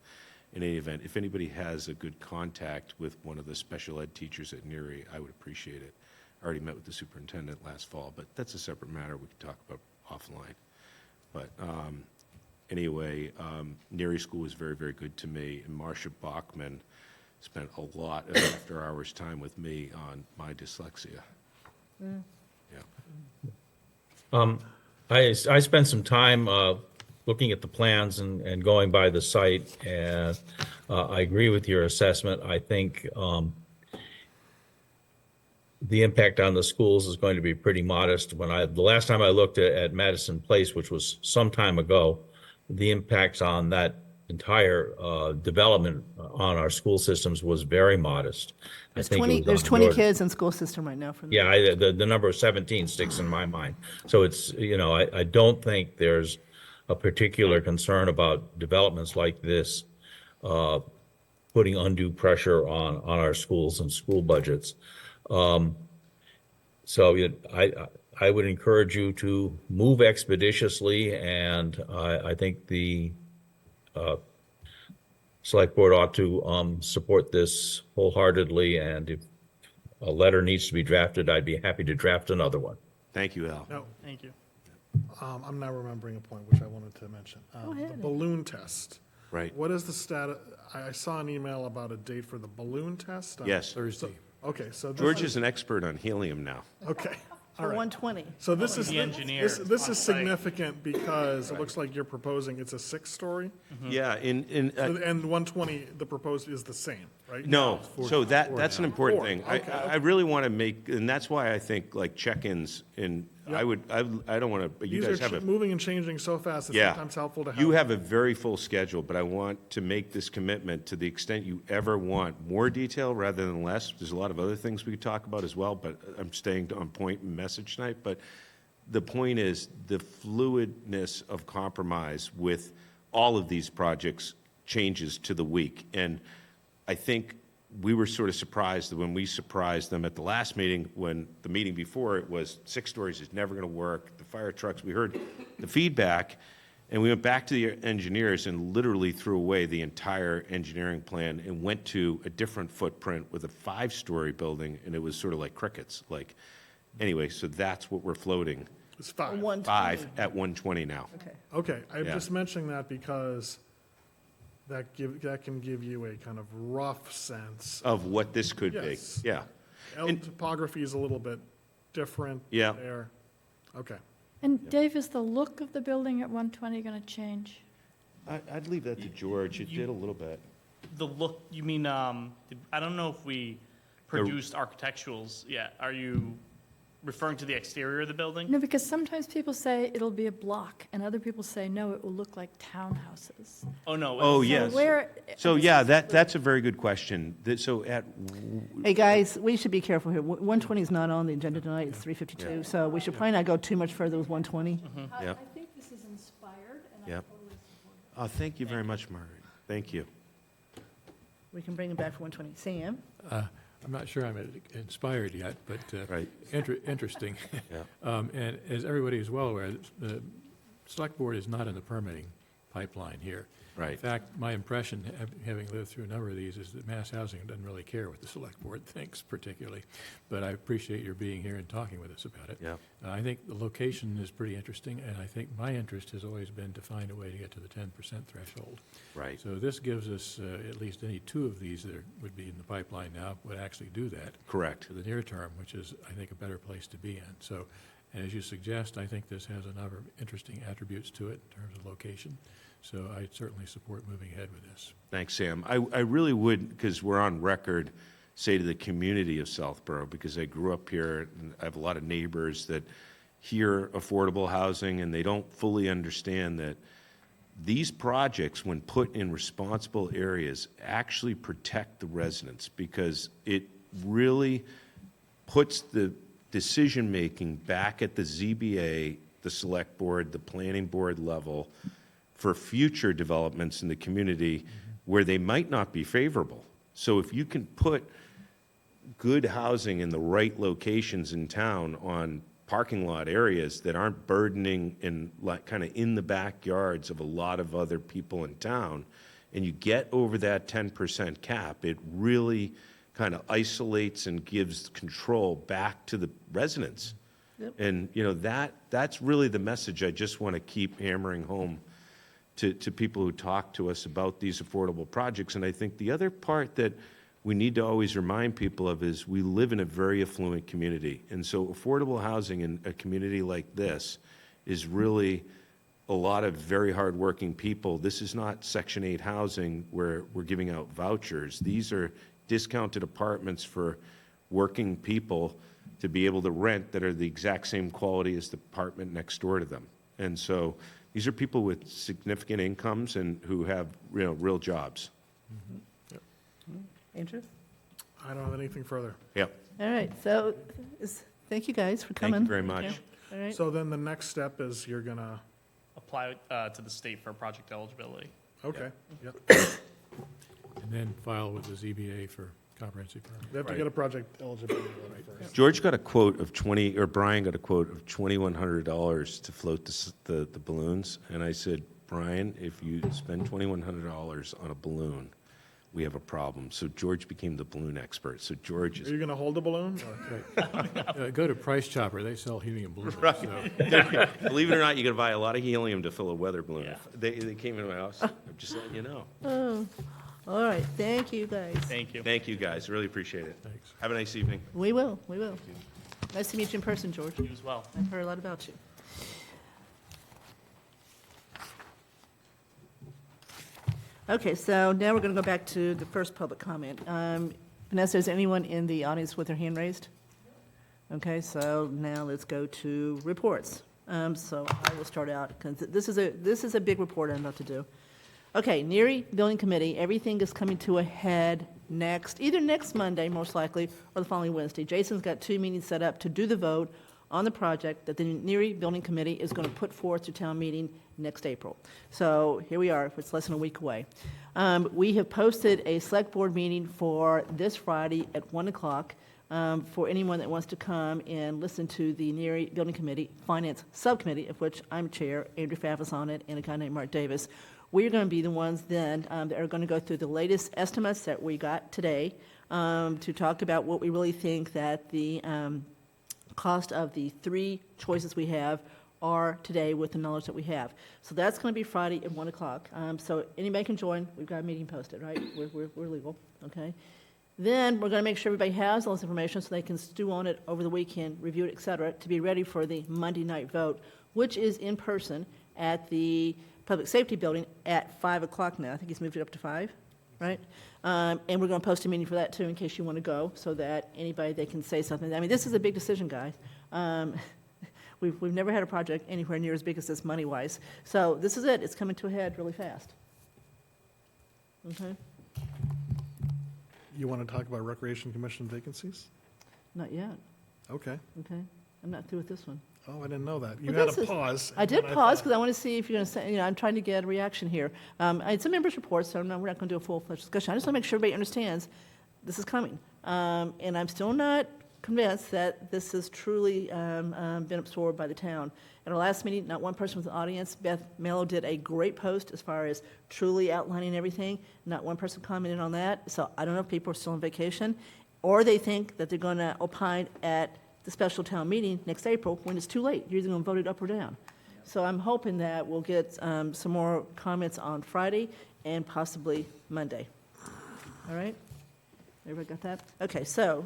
Speaker 20: In any event, if anybody has a good contact with one of the special ed teachers at Neary, I would appreciate it. I already met with the superintendent last fall, but that's a separate matter we can talk about offline. But anyway, Neary School was very, very good to me, and Marcia Bachman spent a lot of after-hours time with me on my dyslexia. Yeah.
Speaker 5: I spent some time looking at the plans and going by the site, and I agree with your assessment. I think the impact on the schools is going to be pretty modest. The last time I looked at Madison Place, which was some time ago, the impact on that entire development on our school systems was very modest.
Speaker 1: There's
Speaker 5: I think
Speaker 1: 20,
Speaker 5: it was
Speaker 1: there's
Speaker 5: on the
Speaker 1: 20
Speaker 5: order-
Speaker 1: kids in school system right now for that.
Speaker 5: Yeah, the number of 17 sticks in my mind. So it's, I don't think there's a particular concern about developments like this putting undue pressure on our schools and school budgets. So I would encourage you to move expeditiously, and I think the select board ought to support this wholeheartedly, and if a letter needs to be drafted, I'd be happy to draft another one.
Speaker 20: Thank you, Al.
Speaker 7: No, thank you. I'm now remembering a point which I wanted to mention.
Speaker 1: Go ahead.
Speaker 7: The balloon test.
Speaker 20: Right.
Speaker 7: What is the status? I saw an email about a date for the balloon test.
Speaker 20: Yes.
Speaker 6: Thursday.
Speaker 7: Okay, so.
Speaker 20: George is an expert on helium now.
Speaker 7: Okay.
Speaker 1: For 120.
Speaker 7: So this is,
Speaker 21: The engineer
Speaker 7: this
Speaker 21: on
Speaker 7: is
Speaker 21: site.
Speaker 7: significant because it looks like you're proposing, it's a 6-story.
Speaker 20: Yeah,
Speaker 7: And 120, the proposed is the same, right?
Speaker 20: No, so that's an important thing.
Speaker 7: Okay.
Speaker 20: I really want to make, and that's why I think like check-ins, and I don't want to, but you guys have a.
Speaker 7: Moving and changing so fast, it's
Speaker 20: Yeah.
Speaker 7: sometimes helpful to have.
Speaker 20: You have a very full schedule, but I want to make this commitment to the extent you ever want more detail rather than less. There's a lot of other things we could talk about as well, but I'm staying on point in message tonight. But the point is the fluidness of compromise with all of these projects changes to the week. And I think we were sort of surprised when we surprised them at the last meeting, when the meeting before it was 6 stories is never going to work. The fire trucks, we heard the feedback, and we went back to the engineers and literally threw away the entire engineering plan and went to a different footprint with a 5-story building, and it was sort of like crickets. Like, anyway, so that's what we're floating.
Speaker 7: It's 5.
Speaker 20: 5 at 120 now.
Speaker 7: Okay, I'm
Speaker 20: Yeah.
Speaker 7: just mentioning that because that can give you a kind of rough sense.
Speaker 20: Of what this could be.
Speaker 7: Yes.
Speaker 20: Yeah.
Speaker 7: Topography is a little bit different
Speaker 20: Yeah.
Speaker 7: there. Okay.
Speaker 12: And Dave, is the look of the building at 120 going to change?
Speaker 20: I'd leave that to George. It did a little bit.
Speaker 21: The look, you mean, I don't know if we produced architecturals yet. Are you referring to the exterior of the building?
Speaker 12: No, because sometimes people say it'll be a block, and other people say, no, it will look like townhouses.
Speaker 21: Oh, no.
Speaker 20: Oh,
Speaker 12: So
Speaker 20: yes. So, yeah, that's a very good question. So
Speaker 1: Hey, guys, we should be careful here. 120 is not on the agenda tonight, it's 352, so we should probably not go too much further with 120.
Speaker 20: Yeah.
Speaker 12: I think this is inspired, and
Speaker 20: Yep. Oh, thank you very much, Margaret. Thank you.
Speaker 1: We can bring it back for 120. Sam?
Speaker 6: I'm not sure I'm inspired yet, but interesting.
Speaker 20: Yeah.
Speaker 6: And as everybody is well aware, the Select Board is not in the permitting pipeline here.
Speaker 20: Right.
Speaker 6: In fact, my impression, having lived through a number of these, is that Mass Housing doesn't really care what the Select Board thinks particularly, but I appreciate your being here and talking with us about it.
Speaker 20: Yeah.
Speaker 6: I think the location is pretty interesting, and I think my interest has always been to find a way to get to the 10% threshold.
Speaker 20: Right.
Speaker 6: So this gives us at least any 2 of these that would be in the pipeline now would actually do that.
Speaker 20: Correct.
Speaker 6: For the near term, which is, I think, a better place to be in. So, and as you suggest, I think this has a number of interesting attributes to it in terms of location. So I'd certainly support moving ahead with this.
Speaker 20: Thanks, Sam. I really would, because we're on record, say to the community of Southborough, because I grew up here, and I have a lot of neighbors that hear affordable housing, and they don't fully understand that these projects, when put in responsible areas, actually protect the residents, because it really puts the decision-making back at the ZBA, the Select Board, the Planning Board level, for future developments in the community where they might not be favorable. So if you can put good housing in the right locations in town on parking lot areas that aren't burdening in, like, kind of in the backyards of a lot of other people in town, and you get over that 10% cap, it really kind of isolates and gives control back to the residents.
Speaker 1: Yep.
Speaker 20: And, that's really the message I just want to keep hammering home to people who talk to us about these affordable projects. And I think the other part that we need to always remind people of is we live in a very affluent community. And so affordable housing in a community like this is really a lot of very hardworking people. This is not Section 8 housing where we're giving out vouchers. These are discounted apartments for working people to be able to rent that are the exact same quality as the apartment next door to them. And so these are people with significant incomes and who have, real jobs.
Speaker 1: Andrew?
Speaker 7: I don't have anything further.
Speaker 20: Yep.
Speaker 1: All right, so, thank you guys for coming.
Speaker 20: Thank you very much.
Speaker 1: Okay, all right.
Speaker 7: So then the next step is you're gonna,
Speaker 21: Apply to the state for project eligibility.
Speaker 7: okay, yep.
Speaker 6: And then file with the ZBA for comprehensive permit.
Speaker 7: They have to get a project eligibility letter first.
Speaker 20: George got a quote of Brian got a quote of $2,100 to float the balloons. And I said, Brian, if you spend $2,100 on a balloon, we have a problem. So George became the balloon expert. So George
Speaker 7: Are
Speaker 20: is.
Speaker 7: you gonna hold the balloon? or-
Speaker 6: Go to Price Chopper, they sell helium balloons.
Speaker 20: Right.
Speaker 6: So.
Speaker 20: Believe it or not, you can buy a lot of helium to fill a weather balloon. They came into my house. I'm just letting you know.
Speaker 1: Oh, all right, thank you, guys.
Speaker 21: Thank you.
Speaker 20: Thank you, guys. Really appreciate it.
Speaker 6: Thanks.
Speaker 20: Have a nice evening.
Speaker 1: We will. Nice to meet you in person, George.
Speaker 21: You as well.
Speaker 1: I've heard a lot about you. Okay, so now we're going to go back to the first public comment. Vanessa, is anyone in the audience with their hand raised? Okay, so now let's go to reports. So I will start out, because this is a big report I'm about to do. Okay, Neary Building Committee, everything is coming to a head either next Monday, most likely, or the following Wednesday. Jason's got 2 meetings set up to do the vote on the project that the Neary Building Committee is going to put forth to town meeting next April. So here we are, it's less than a week away. We have posted a select board meeting for this Friday at 1 o'clock for anyone that wants to come and listen to the Neary Building Committee Finance Subcommittee, of which I'm chair, Andrew Pfaff is on it, and a guy named Mark Davis. We're going to be the ones then that are going to go through the latest estimates that we got today to talk about what we really think that the cost of the 3 choices we have are today with the knowledge that we have. So that's going to be Friday at 1 o'clock. So anybody can join. We've got a meeting posted, right? We're legal, okay? Then we're going to make sure everybody has all this information so they can stew on it over the weekend, review it, et cetera, to be ready for the Monday night vote, which is in person at the Public Safety Building at 5 o'clock now. I think he's moved it up to 5, right? And we're going to post a meeting for that, too, in case you want to go, so that anybody, they can say something. I mean, this is a big decision, guys. We've never had a project anywhere near as big as this money-wise. So this is it. It's coming to a head really fast. Okay?
Speaker 7: You wanna talk about Recreation Commission vacancies?
Speaker 1: Not yet.
Speaker 7: Okay.
Speaker 1: Okay? I'm not through with this one.
Speaker 7: Oh, I didn't know that. You
Speaker 1: Well,
Speaker 7: had
Speaker 1: this
Speaker 7: a
Speaker 1: is-
Speaker 7: pause.
Speaker 1: I
Speaker 7: and
Speaker 1: did
Speaker 7: then
Speaker 1: pause
Speaker 7: thought-
Speaker 1: because I want to see if you're going to say, I'm trying to get a reaction here. It's a members' report, so no, we're not going to do a full-fledged discussion. I just want to make sure everybody understands this is coming. And I'm still not convinced that this has truly been absorbed by the town. At our last meeting, not one person was in the audience. Beth Mello did a great post as far as truly outlining everything. Not one person commented on that. So I don't know if people are still on vacation, or they think that they're going to opine at the special town meeting next April when it's too late. You're either going to vote it up or down. So I'm hoping that we'll get some more comments on Friday and possibly Monday. All right? Everybody got that? Okay, so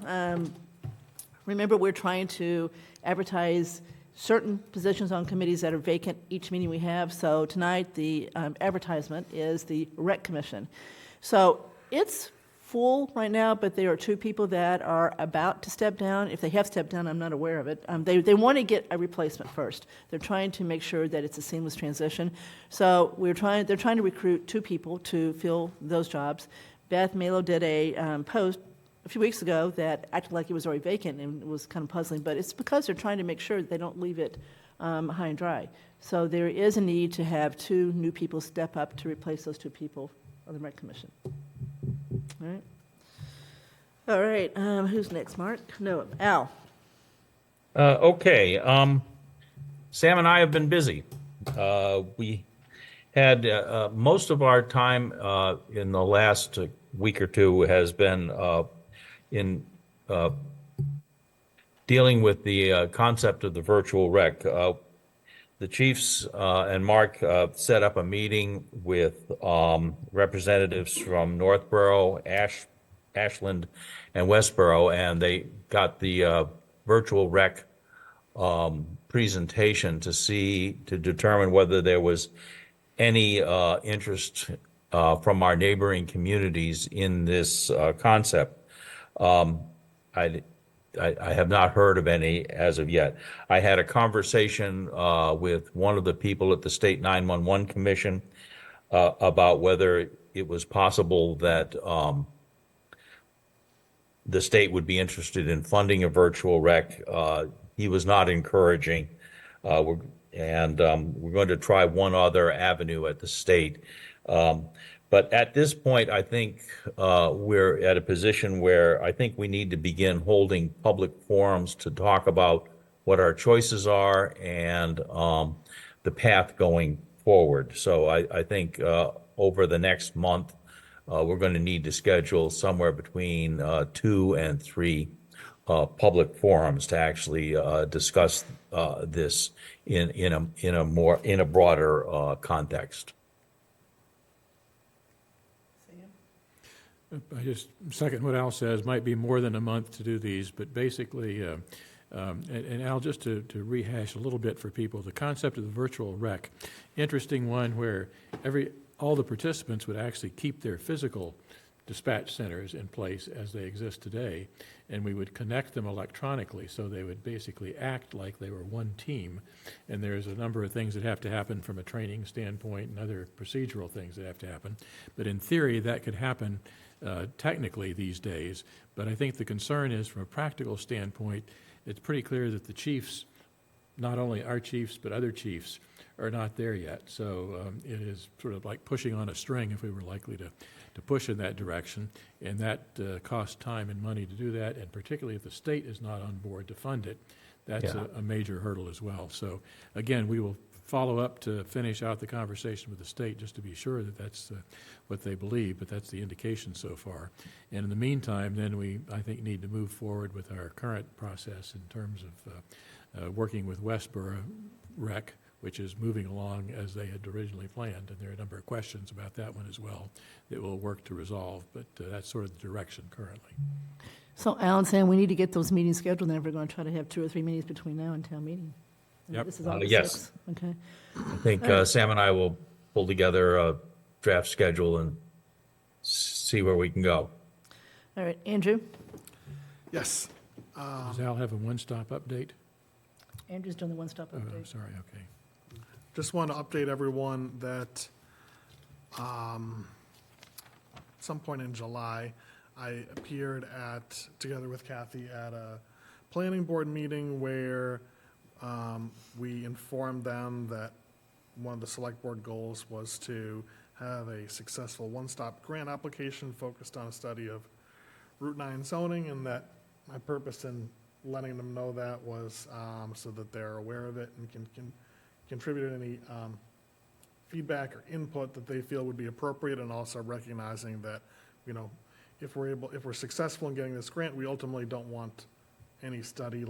Speaker 1: remember, we're trying to advertise certain positions on committees that are vacant each meeting we have. So tonight, the advertisement is the Rec Commission. So it's full right now, but there are 2 people that are about to step down. If they have stepped down, I'm not aware of it. They want to get a replacement first. They're trying to make sure that it's a seamless transition. So they're trying to recruit 2 people to fill those jobs. Beth Mello did a post a few weeks ago that acted like it was already vacant, and it was kind of puzzling, but it's because they're trying to make sure that they don't leave it high and dry. So there is a need to have 2 new people step up to replace those 2 people on the Rec Commission. All right. All right. Who's next, Mark? No, Al.
Speaker 5: Okay. Sam and I have been busy. We had most of our time in the last week or 2 has been in dealing with the concept of the virtual rec. The chiefs and Mark set up a meeting with representatives from Northborough, Ashland, and Westborough, and they got the virtual rec presentation to determine whether there was any interest from our neighboring communities in this concept. I have not heard of any as of yet. I had a conversation with one of the people at the State 911 Commission about whether it was possible that the state would be interested in funding a virtual rec. He was not encouraging. We're going to try one other avenue at the state. But at this point, I think we're at a position where I think we need to begin holding public forums to talk about what our choices are and the path going forward. So I think over the next month, we're going to need to schedule somewhere between 2 and 3 public forums to actually discuss this in a broader context.
Speaker 6: I just second what Al says. Might be more than a month to do these, but basically, and Al, just to rehash a little bit for people, the concept of the virtual rec, interesting one where all the participants would actually keep their physical dispatch centers in place as they exist today, and we would connect them electronically so they would basically act like they were one team. And there's a number of things that have to happen from a training standpoint and other procedural things that have to happen. But in theory, that could happen technically these days. But I think the concern is, from a practical standpoint, it's pretty clear that the chiefs, not only our chiefs, but other chiefs, are not there yet. So it is sort of like pushing on a string if we were likely to push in that direction. And that costs time and money to do that, and particularly if the state is not on board to fund it, that's a major hurdle as well. So again, we will follow up to finish out the conversation with the state just to be sure that that's what they believe, but that's the indication so far. And in the meantime, then we, I think, need to move forward with our current process in terms of working with Westboro Rec, which is moving along as they had originally planned. And there are a number of questions about that one as well that we'll work to resolve, but that's sort of the direction currently.
Speaker 1: So Alan's saying we need to get those meetings scheduled, and then we're going to try to have 2 or 3 meetings between now and town meeting.
Speaker 6: Yep.
Speaker 1: This is August
Speaker 5: Yes.
Speaker 1: 6th. Okay.
Speaker 5: I think
Speaker 1: All right.
Speaker 5: Sam and I will pull together a draft schedule and see where we can go.
Speaker 1: All right, Andrew?
Speaker 7: Yes.
Speaker 6: Does Al have a one-stop update?
Speaker 1: Andrew's done the one-stop
Speaker 6: Oh,
Speaker 1: update.
Speaker 6: I'm sorry, okay.
Speaker 7: Just want to update everyone that some point in July, I appeared together with Kathy, at a planning board meeting where we informed them that one of the select board goals was to have a successful one-stop grant application focused on a study of Route 9 zoning, and that my purpose in letting them know that was so that they're aware of it and can contribute any feedback or input that they feel would be appropriate, and also recognizing that, you know, if we're successful in getting this grant, we ultimately don't want any study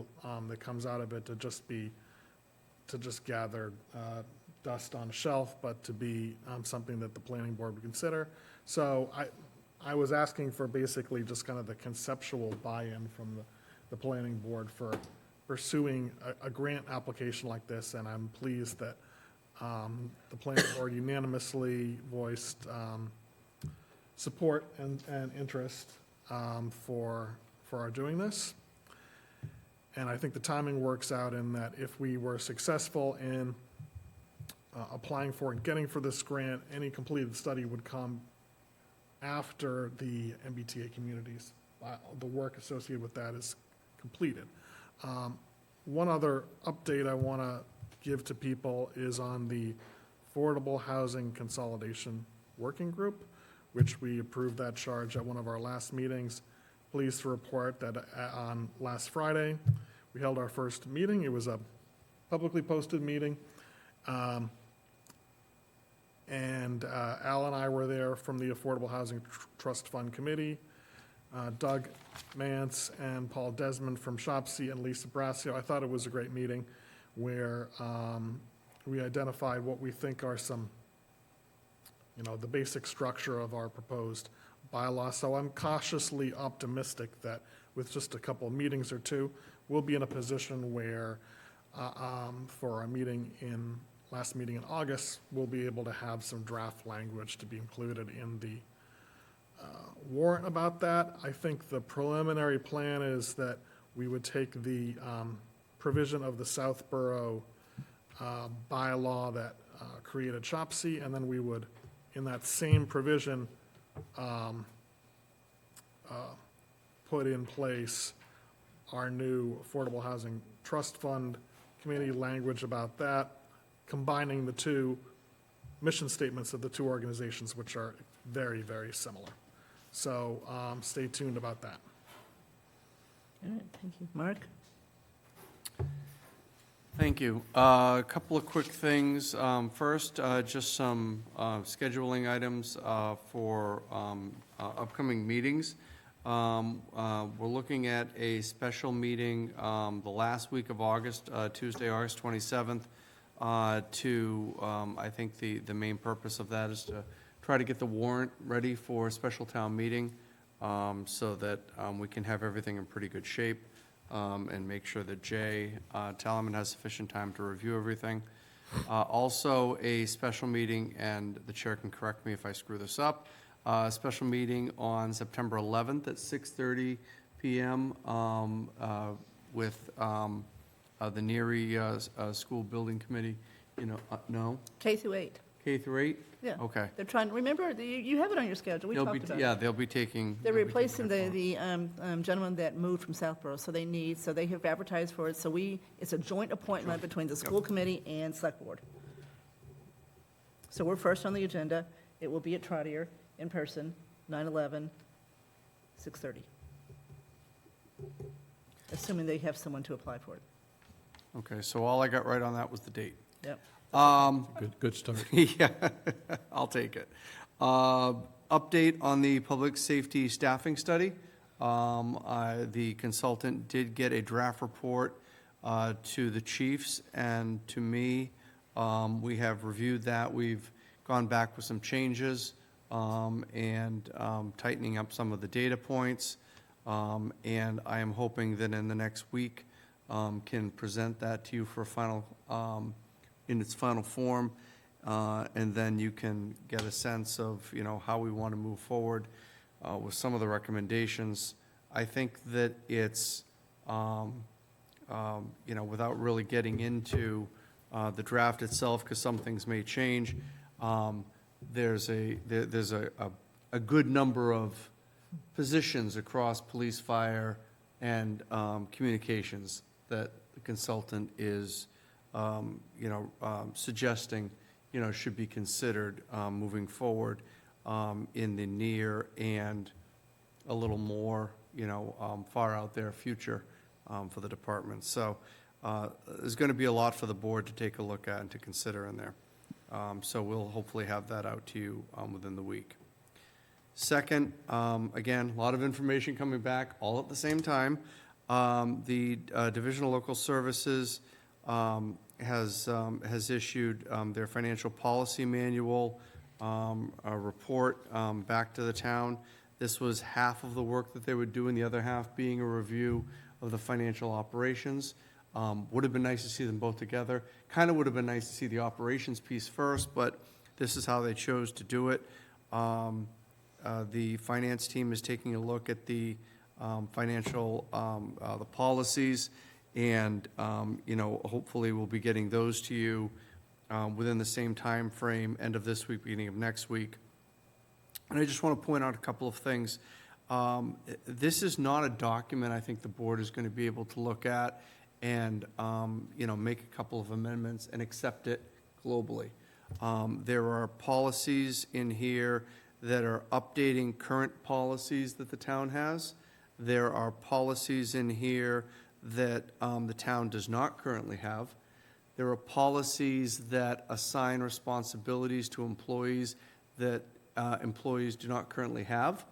Speaker 7: that comes out of it to just gather dust on a shelf, but to be something that the planning board would consider. So I was asking for basically just kind of the conceptual buy-in from the planning board for pursuing a grant application like this, and I'm pleased that the planning board unanimously voiced support and interest for our doing this. And I think the timing works out in that if we were successful in applying for and getting for this grant, any completed study would come after the MBTA communities. The work associated with that is completed. One other update I want to give to people is on the Affordable Housing Consolidation Working Group, which we approved that charge at one of our last meetings. Pleased to report that on last Friday, we held our first meeting. It was a publicly posted meeting. And Al and I were there from the Affordable Housing Trust Fund Committee. Doug Mance and Paul Desmond from Shopsy and Lisa Brasio. I thought it was a great meeting where we identified what we think are some, the basic structure of our proposed bylaw. So I'm cautiously optimistic that with just a couple of meetings or two, we'll be in a position where for our last meeting in August, we'll be able to have some draft language to be included in the warrant about that. I think the preliminary plan is that we would take the provision of the Southborough bylaw that created CHOPSI, and then we would, in that same provision, put in place our new Affordable Housing Trust Fund committee language about that, combining the two mission statements of the two organizations, which are very, very similar. So stay tuned about that.
Speaker 1: All right, thank you. Mark?
Speaker 3: Thank you. A couple of quick things. First, just some scheduling items for upcoming meetings. We're looking at a special meeting the last week of August, Tuesday, August 27th, I think the main purpose of that is to try to get the warrant ready for a special town meeting so that we can have everything in pretty good shape and make sure that Jay Talman has sufficient time to review everything. Also, a special meeting, and the chair can correct me if I screw this up, a special meeting on September 11th at 6:30 p.m. With the Neary School Building Committee. No?
Speaker 1: K through 8.
Speaker 3: K through 8?
Speaker 1: Yeah.
Speaker 3: Okay.
Speaker 1: They're trying, remember, you have it on your schedule, we talked about it.
Speaker 3: Yeah, they'll be taking.
Speaker 1: They're replacing the gentleman that moved from Southborough, so they have advertised for it, so it's a joint appointment between the school committee and select board. So we're first on the agenda, it will be at Trottier, in person, 9/11, 6:30. Assuming they have someone to apply for it.
Speaker 3: Okay, so all I got right on that was the date.
Speaker 1: Yep.
Speaker 6: Good start.
Speaker 3: Yeah, I'll take it. Update on the public safety staffing study. The consultant did get a draft report to the chiefs and to me. We have reviewed that. We've gone back with some changes and tightening up some of the data points. And I am hoping that in the next week can present that to you for a final, in its final form. And then you can get a sense of, how we want to move forward with some of the recommendations. I think that it's, without really getting into the draft itself, because some things may change, there's a good number of positions across police, fire, and communications that the consultant is, suggesting, should be considered moving forward in the near and a little more, far out there future for the department. So there's going to be a lot for the board to take a look at and to consider in there. So we'll hopefully have that out to you within the week. Second, again, a lot of information coming back all at the same time. The Division of Local Services has issued their financial policy manual, a report back to the town. This was half of the work that they would do, and the other half being a review of the financial operations. Would have been nice to see them both together. Kind of would have been nice to see the operations piece first, but this is how they chose to do it. The finance team is taking a look at the financial, the policies, and, hopefully we'll be getting those to you within the same time frame, end of this week, beginning of next week. And I just want to point out a couple of things. This is not a document I think the board is going to be able to look at and, make a couple of amendments and accept it globally. There are policies in here that are updating current policies that the town has. There are policies in here that the town does not currently have. There are policies that assign responsibilities to employees that employees do not currently have.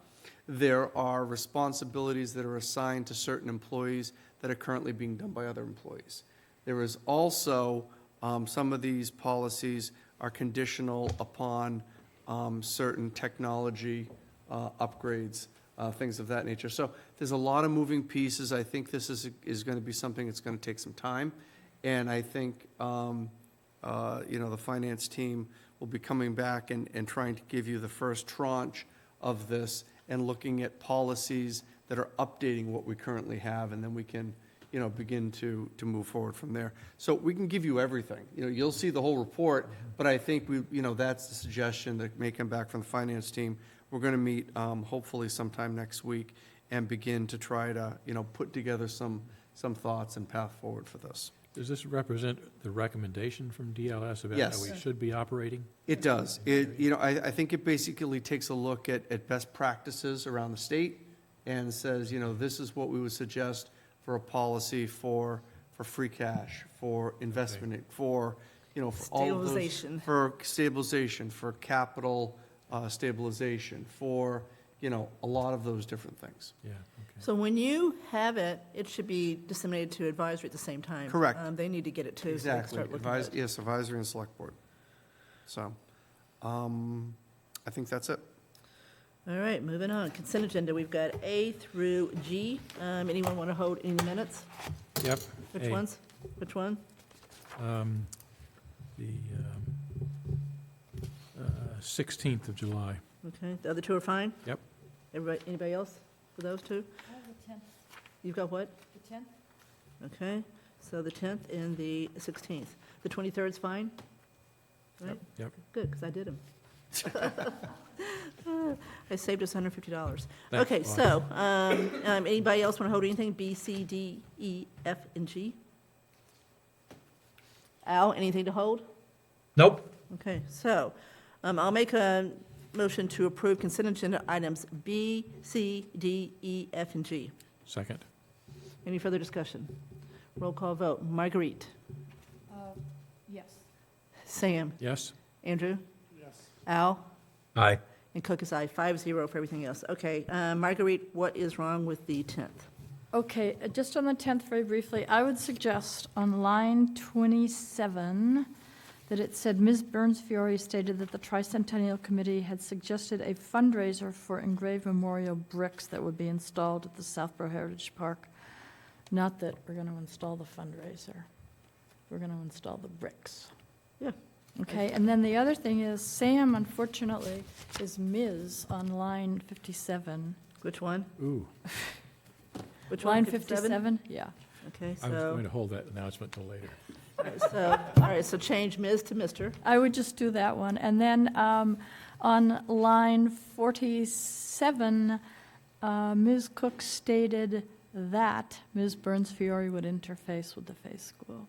Speaker 3: There are responsibilities that are assigned to certain employees that are currently being done by other employees. There is also, some of these policies are conditional upon certain technology upgrades, things of that nature. So there's a lot of moving pieces. I think this is going to be something that's going to take some time, And I think, the finance team will be coming back and trying to give you the first tranche of this and looking at policies that are updating what we currently have, and then we can, begin to move forward from there. So we can give you everything. You'll see the whole report, but I think that's the suggestion that may come back from the finance team. We're going to meet hopefully sometime next week and begin to try to, put together some thoughts and path forward for this.
Speaker 6: Does this represent the recommendation from DLS about
Speaker 3: Yes.
Speaker 6: how we should be operating?
Speaker 3: It does. I think it basically takes a look at best practices around the state and says, this is what we would suggest for a policy for free cash, for investment, for, for all of those.
Speaker 1: Stabilization.
Speaker 3: For stabilization, for capital stabilization, for, a lot of those different things.
Speaker 6: Yeah,
Speaker 1: So when you have it, it should be disseminated to advisory at the same time.
Speaker 3: Correct.
Speaker 1: They need to get it too. So they can
Speaker 3: Exactly.
Speaker 1: start looking at it.
Speaker 3: Yes, advisory and select board. So, I think that's it.
Speaker 1: All right, moving on. Consent agenda, we've got A through G. Anyone want to hold any minutes?
Speaker 6: Yep.
Speaker 1: Which
Speaker 6: A.
Speaker 1: ones? Which one?
Speaker 6: The 16th of July.
Speaker 1: Okay, the other two are fine?
Speaker 6: Yep.
Speaker 1: Anybody else for those two?
Speaker 12: I have the 10th.
Speaker 1: You've got what?
Speaker 12: The 10th?
Speaker 1: Okay, so the 10th and the 16th. The 23rd's fine? Right?
Speaker 6: Yep.
Speaker 1: Good, because I did them. I saved us $150.
Speaker 6: Thanks,
Speaker 1: Okay,
Speaker 6: boss.
Speaker 1: so, anybody else want to hold anything? B, C, D, E, F, and G? Al, anything to hold?
Speaker 5: Nope.
Speaker 1: Okay, so, I'll make a motion to approve consent agenda items B, C, D, E, F, and G.
Speaker 6: Second.
Speaker 1: Any further discussion? Roll call vote. Marguerite?
Speaker 12: Yes.
Speaker 1: Sam?
Speaker 6: Yes?
Speaker 1: Andrew?
Speaker 7: Yes.
Speaker 1: Al?
Speaker 5: Aye.
Speaker 1: And Cook is aye, 5-0 for everything else. Okay, Marguerite, what is wrong with the 10th?
Speaker 12: Okay, just on the 10th, very briefly, I would suggest on line 27 that it said Ms. Burns-Fiore stated that the Tricentennial Committee had suggested a fundraiser for engraved memorial bricks that would be installed at the Southborough Heritage Park. Not that we're going to install the fundraiser. We're going to install the bricks.
Speaker 1: Yeah.
Speaker 12: Okay, and then the other thing is Sam, unfortunately, is Ms. on line 57.
Speaker 1: Which one?
Speaker 6: Ooh,
Speaker 1: Which one?
Speaker 12: Line 57? Yeah.
Speaker 1: Okay,
Speaker 6: I was
Speaker 1: so,
Speaker 6: going to hold that announcement till later.
Speaker 1: all right, so change Ms. to Mr.
Speaker 12: I would just do that one. And then on line 47, Ms. Cook stated that Ms. Burns-Fiore would interface with the Faith School.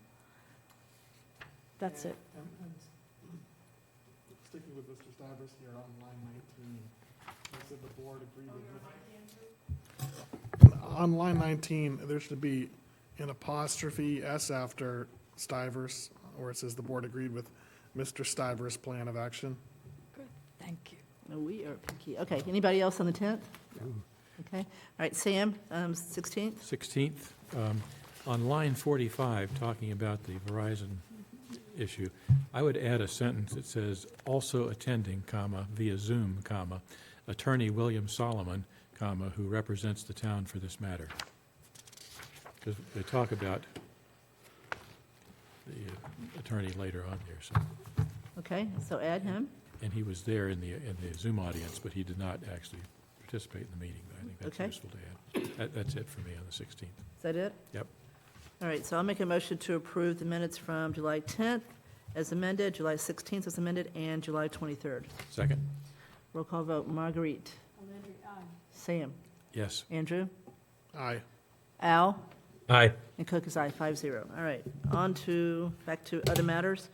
Speaker 12: That's it.
Speaker 7: Sticking with Mr. Stivers here on line 19, he said the board agreed with. On line 19, there should be an apostrophe S after Stivers, where it says the board agreed with Mr. Stivers' plan of action.
Speaker 12: Good, thank you.
Speaker 1: No, we are picky. Okay, anybody else on the 10th? Okay, all right, Sam, 16th?
Speaker 6: 16th, on line 45, talking about the Verizon issue, I would add a sentence that says, also attending, comma, via Zoom, comma, Attorney William Solomon, comma, who represents the town for this matter. Because they talk about the attorney later on here, so,
Speaker 1: Okay, so add him.
Speaker 6: and he was there in the Zoom audience, but he did not actually participate in the meeting, but I think that's
Speaker 1: Okay.
Speaker 6: useful to add. That's it for me on the 16th.
Speaker 1: Is that it?
Speaker 6: Yep.
Speaker 1: All right, so I'll make a motion to approve the minutes from July 10th as amended, July 16th as amended, and July 23rd.
Speaker 6: Second?
Speaker 1: Roll call vote. Marguerite? Sam?
Speaker 6: Yes.
Speaker 1: Andrew?
Speaker 7: Aye.
Speaker 1: Al?
Speaker 5: Aye.
Speaker 1: And Cook is aye, 5-0. All right, back to other matters.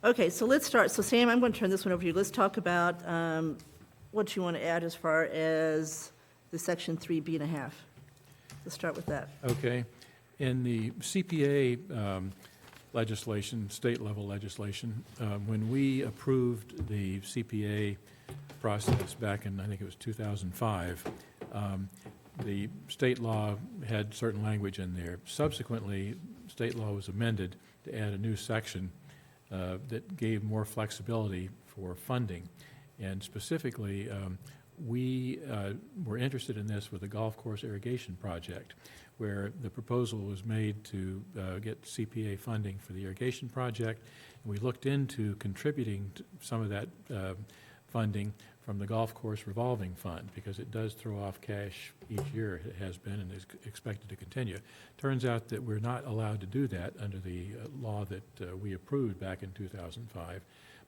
Speaker 1: Okay, so let's start. So Sam, I'm going to turn this one over to you. Let's talk about what you want to add as far as the section 3B and a half. Let's start with that.
Speaker 6: Okay. In the CPA legislation, state-level legislation, when we approved the CPA process back in, I think it was 2005, the state law had certain language in there. Subsequently, state law was amended to add a new section that gave more flexibility for funding. And specifically, we were interested in this with the golf course irrigation project, where the proposal was made to get CPA funding for the irrigation project. And we looked into contributing to some of that funding from the golf course revolving fund, because it does throw off cash each year. It has been and is expected to continue. Turns out that we're not allowed to do that under the law that we approved back in 2005.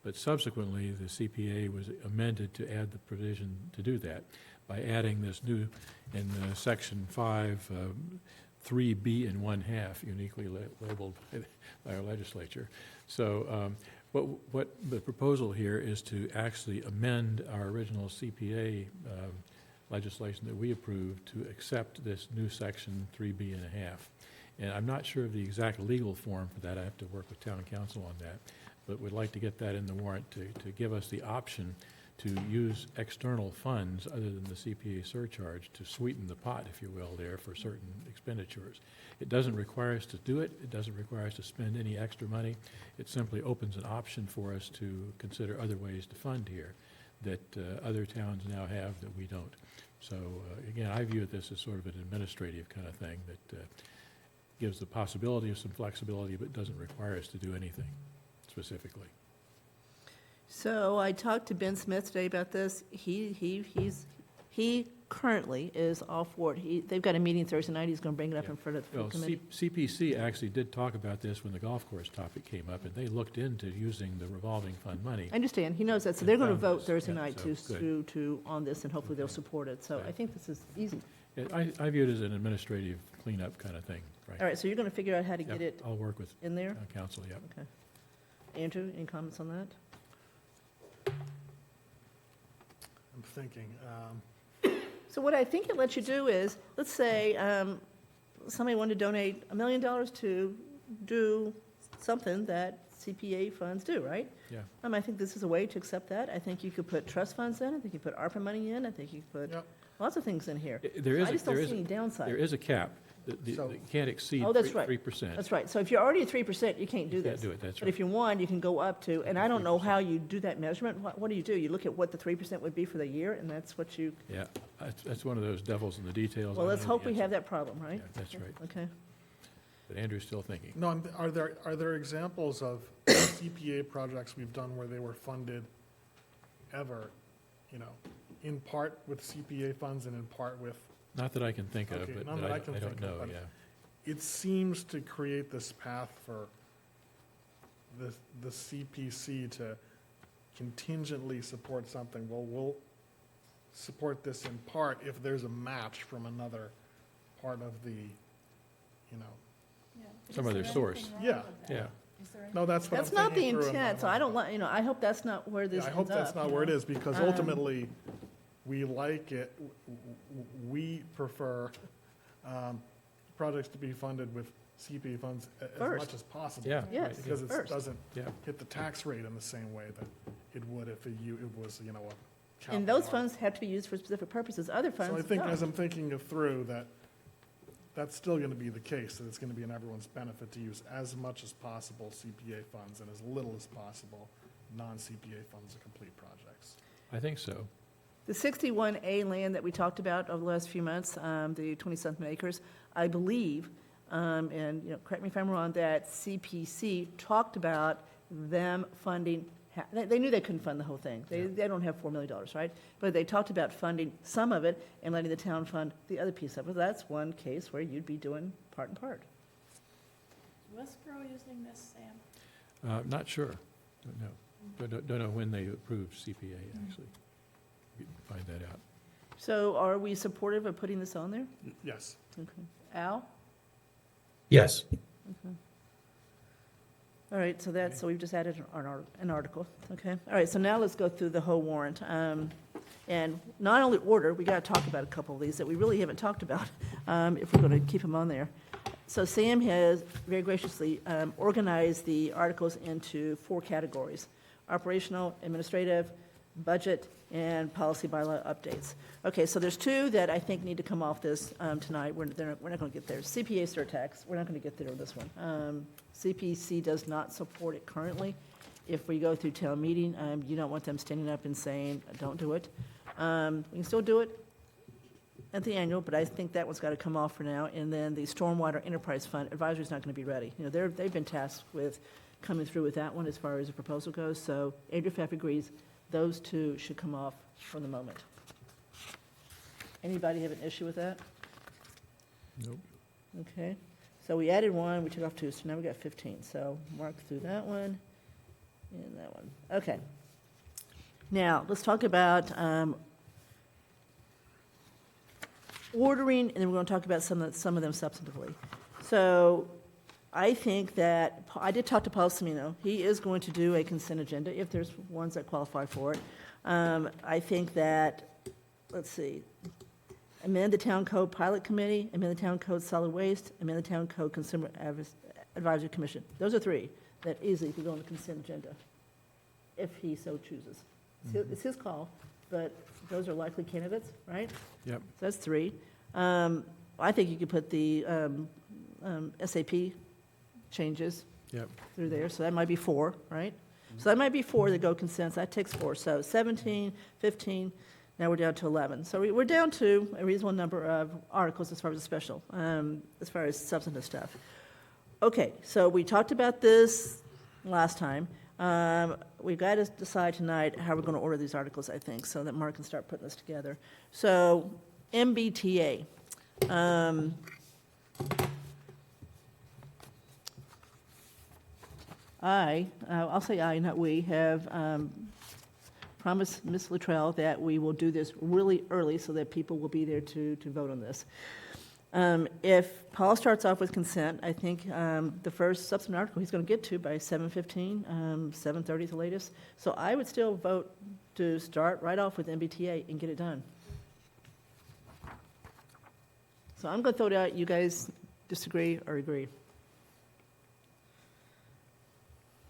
Speaker 6: But subsequently, the CPA was amended to add the provision to do that by adding this new, in Section 5, 3B and 1/2, uniquely labeled by our legislature. So what the proposal here is to actually amend our original CPA legislation that we approved to accept this new Section 3B and 1/2. And I'm not sure of the exact legal form for that. I have to work with town council on that. But we'd like to get that in the warrant to give us the option to use external funds other than the CPA surcharge to sweeten the pot, if you will, there for certain expenditures. It doesn't require us to do it. It doesn't require us to spend any extra money. It simply opens an option for us to consider other ways to fund here that other towns now have that we don't. So again, I view this as sort of an administrative kind of thing that gives the possibility of some flexibility, but doesn't require us to do anything specifically.
Speaker 1: So I talked to Ben Smith today about this. He currently is all for it. They've got a meeting Thursday night. He's going to bring it up in front of the
Speaker 6: Well,
Speaker 1: committee.
Speaker 6: CPC actually did talk about this when the golf course topic came up, and they looked into using the revolving fund money.
Speaker 1: I understand. He knows that. So they're going to vote
Speaker 6: this.
Speaker 1: Thursday
Speaker 6: Yeah,
Speaker 1: night
Speaker 6: so good.
Speaker 1: to on this, and hopefully they'll support it. So I think this is easy.
Speaker 6: Yeah, I view it as an administrative cleanup kind of thing, right?
Speaker 1: All right, so you're going to figure out how to
Speaker 6: Yep,
Speaker 1: get it
Speaker 6: I'll work with
Speaker 1: in there?
Speaker 6: council, yep.
Speaker 1: Okay. Andrew, any comments on that?
Speaker 7: I'm thinking,
Speaker 1: So what I think it lets you do is, let's say somebody wanted to donate $1 million to do something that CPA funds do, right?
Speaker 6: Yeah.
Speaker 1: I think this is a way to accept that. I think you could put trust funds in. I think you could put ARPA money in. I think you could put lots of things in here.
Speaker 6: There is
Speaker 1: I
Speaker 6: a-
Speaker 1: just don't
Speaker 6: there is
Speaker 1: see
Speaker 6: a-
Speaker 1: any downside.
Speaker 6: There is a cap. It can't exceed
Speaker 1: Oh, that's right.
Speaker 6: 3%.
Speaker 1: That's right. So if you're already at 3%, you can't do
Speaker 6: You can't
Speaker 1: this.
Speaker 6: do it, that's
Speaker 1: But if you want, you can go up to, and I don't know how you do that measurement. What do you do? You look at what the 3% would be for the year, and that's what you,
Speaker 6: Yeah, that's one of those devils in the details.
Speaker 1: well,
Speaker 6: I
Speaker 1: let's
Speaker 6: know the
Speaker 1: hope we
Speaker 6: answer.
Speaker 1: have that problem, right?
Speaker 6: Yeah, that's right.
Speaker 1: Okay.
Speaker 6: But Andrew's still thinking.
Speaker 7: no, are there examples of CPA projects we've done where they were funded ever, in part with CPA funds and in part with,
Speaker 6: Not that I can think of,
Speaker 7: Okay,
Speaker 6: but
Speaker 7: none
Speaker 6: but
Speaker 7: that
Speaker 6: I
Speaker 7: I can
Speaker 6: don't
Speaker 7: think
Speaker 6: know,
Speaker 7: of, but-
Speaker 6: yeah.
Speaker 7: it seems to create this path for the CPC to contingently support something. Well, we'll support this in part if there's a match from another part of the,
Speaker 6: Some other source.
Speaker 7: Yeah.
Speaker 6: Yeah.
Speaker 7: No, that's what I'm
Speaker 1: That's not the
Speaker 7: thinking through in my
Speaker 1: intent, so I don't like, I hope that's not where this
Speaker 7: Yeah, I
Speaker 1: ends
Speaker 7: hope that's
Speaker 1: up,
Speaker 7: not
Speaker 1: you
Speaker 7: where it
Speaker 1: know?
Speaker 7: is, because ultimately, we like it, we prefer projects to be funded with CPA funds as
Speaker 1: First.
Speaker 7: much as possible.
Speaker 6: Yeah,
Speaker 1: Yes, right,
Speaker 7: Because it
Speaker 1: first.
Speaker 7: doesn't
Speaker 6: Yeah.
Speaker 7: hit the tax rate in the same way that it would if it was, a capital.
Speaker 1: And those
Speaker 7: art.
Speaker 1: funds have to be used for specific purposes. Other
Speaker 7: So I
Speaker 1: funds
Speaker 7: think, as
Speaker 1: don't.
Speaker 7: I'm thinking it through, that's still going to be the case, that it's going to be in everyone's benefit to use as much as possible CPA funds and as little as possible non-CPA funds to complete projects.
Speaker 6: I think so.
Speaker 1: The 61A land that we talked about over the last few months, the 20-something acres, I believe, and, correct me if I'm wrong, that CPC talked about them funding, they knew they couldn't fund the whole thing. They don't have $4 million, right? But they talked about funding some of it and letting the town fund the other piece of it. That's one case where you'd be doing part and part.
Speaker 12: Is Westboro using this, Sam?
Speaker 6: Not sure. Don't know when they approved CPA, actually. We can find that out.
Speaker 1: So are we supportive of putting this on there?
Speaker 7: Yes.
Speaker 1: Okay. Al?
Speaker 5: Yes.
Speaker 1: Okay. All right, so we've just added an article, okay? All right, so now let's go through the whole warrant. And not only order, we got to talk about a couple of these that we really haven't talked about, if we're going to keep them on there. So Sam has very graciously organized the articles into 4 categories: operational, administrative, budget, and policy bylaw updates. Okay, so there's 2 that I think need to come off this tonight. We're not going to get there. CPA surtax, we're not going to get there with this one. CPC does not support it currently. If we go through town meeting, you don't want them standing up and saying, don't do it. We can still do it, at the annual, but I think that one's got to come off for now. And then the Stormwater Enterprise Fund Advisory's not going to be ready. You know, they've been tasked with coming through with that one as far as the proposal goes. So Andrew Pfaff agrees those two should come off for the moment. Anybody have an issue with that?
Speaker 6: Nope.
Speaker 1: Okay, so we added one, we took off two, so now we got 15. So mark through that one and that one. Okay. Now, let's talk about ordering, and then we're going to talk about some of them substantively. So I think that, I did talk to Paul Semino. He is going to do a consent agenda if there's ones that qualify for it. I think that, let's see, amend the Town Code Pilot Committee, amend the Town Code Solid Waste, amend the Town Code Consumer Advisory Commission. Those are three that easily could go on the consent agenda, if he so chooses. It's his call, but those are likely candidates, right?
Speaker 6: Yep.
Speaker 1: So that's three. I think you could put the SAP changes
Speaker 6: Yep.
Speaker 1: through there, so that might be 4, right? So that might be 4 that go consent, that takes 4. So 17, 15, now we're down to 11. So we're down to a reasonable number of articles as far as the special, as far as substantive stuff. Okay, so we talked about this last time. We've got to decide tonight how we're going to order these articles, I think, so that Mark can start putting this together. So MBTA. I'll say I, not we, have promised Ms. Luttrell that we will do this really early so that people will be there to vote on this. If Paul starts off with consent, I think the first substantive article he's going to get to by 7:15, 7:30 at the latest. So I would still vote to start right off with MBTA and get it done. So I'm going to throw it out. You guys disagree or agree?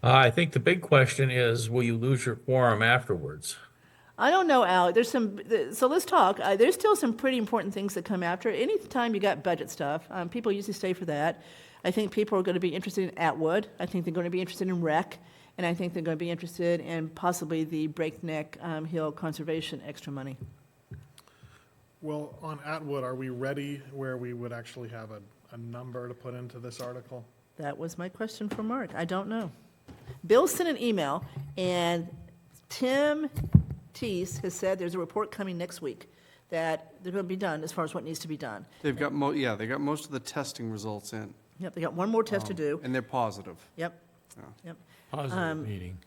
Speaker 5: I think the big question is, will you lose your quorum afterwards?
Speaker 1: I don't know, Al. There's some, so let's talk. There's still some pretty important things that come after. Anytime you got budget stuff, people usually stay for that. I think people are going to be interested in Atwood. I think they're going to be interested in rec. And I think they're going to be interested in possibly the Breakneck Hill Conservation extra money.
Speaker 7: Well, on Atwood, are we ready where we would actually have a number to put into this article?
Speaker 1: That was my question for Mark. I don't know. Bill sent an email, and Tim Teese has said there's a report coming next week that they're going to be done as far as what needs to be done.
Speaker 3: They've got they got most of the testing results in.
Speaker 1: Yep, they got one more test to do.
Speaker 3: And they're positive.
Speaker 1: Yep,
Speaker 3: Yeah.
Speaker 1: yep.
Speaker 6: Positive meaning.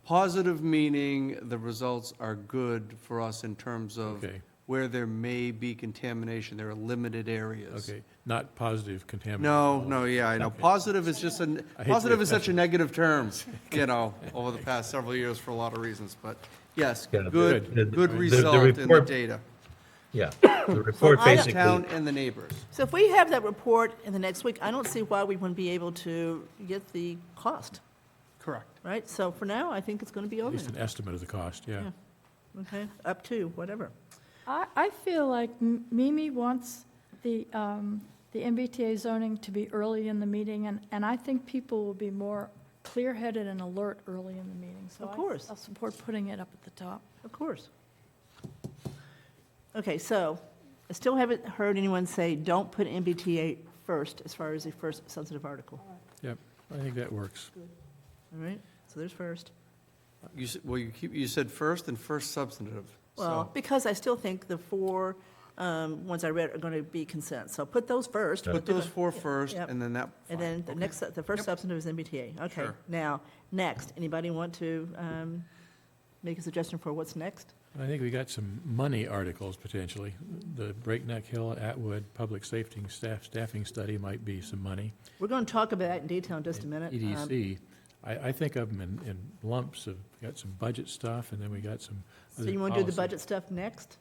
Speaker 3: Positive meaning the results are good for us in terms of
Speaker 6: Okay.
Speaker 3: where there may be contamination. There are limited areas.
Speaker 6: Okay, not positive contaminant.
Speaker 3: No, yeah, I know.
Speaker 6: Okay.
Speaker 3: Positive is just positive
Speaker 6: to-
Speaker 3: is such a negative term, over the past several years for a lot of reasons, but yes,
Speaker 5: Yeah,
Speaker 3: good
Speaker 5: the
Speaker 3: result in the
Speaker 5: report-
Speaker 3: data.
Speaker 5: Yeah, the report
Speaker 1: I don't-
Speaker 5: basically,
Speaker 3: Town and the neighbors.
Speaker 1: So if we have that report in the next week, I don't see why we wouldn't be able to get the cost,
Speaker 3: Correct.
Speaker 1: right? So for now, I think it's going to be
Speaker 6: At
Speaker 1: on
Speaker 6: least an
Speaker 1: there.
Speaker 6: estimate of the cost, yeah.
Speaker 1: Yeah. Okay, up to, whatever.
Speaker 12: I feel like Mimi wants the MBTA zoning to be early in the meeting, and I think people will be more clear-headed and alert early in the meeting. So
Speaker 1: Of course.
Speaker 12: I'll support putting it up at the top.
Speaker 1: Of course. Okay, so I still haven't heard anyone say, don't put MBTA first as far as the first substantive article.
Speaker 6: Yep, I think that works.
Speaker 1: All right, so there's first.
Speaker 3: You said first and first substantive.
Speaker 1: Well,
Speaker 3: So-
Speaker 1: because I still think the 4 ones I read are going to be consent. So put those first.
Speaker 3: Put those 4 first,
Speaker 1: Yep.
Speaker 3: and then that.
Speaker 1: And then the
Speaker 3: fine.
Speaker 1: next, the first
Speaker 3: Yep.
Speaker 1: substantive is MBTA. Okay,
Speaker 3: Sure.
Speaker 1: now, next, anybody want to make a suggestion for what's next?
Speaker 6: I think we got some money articles potentially. The Breakneck Hill, Atwood, Public Safety Staffing Study might be some money.
Speaker 1: We're going to talk about that in detail in just a minute.
Speaker 6: EDC, I think of them in lumps of, got some budget stuff, and then we got some
Speaker 1: So
Speaker 6: other
Speaker 1: you want to do the
Speaker 6: policy.
Speaker 1: budget stuff next?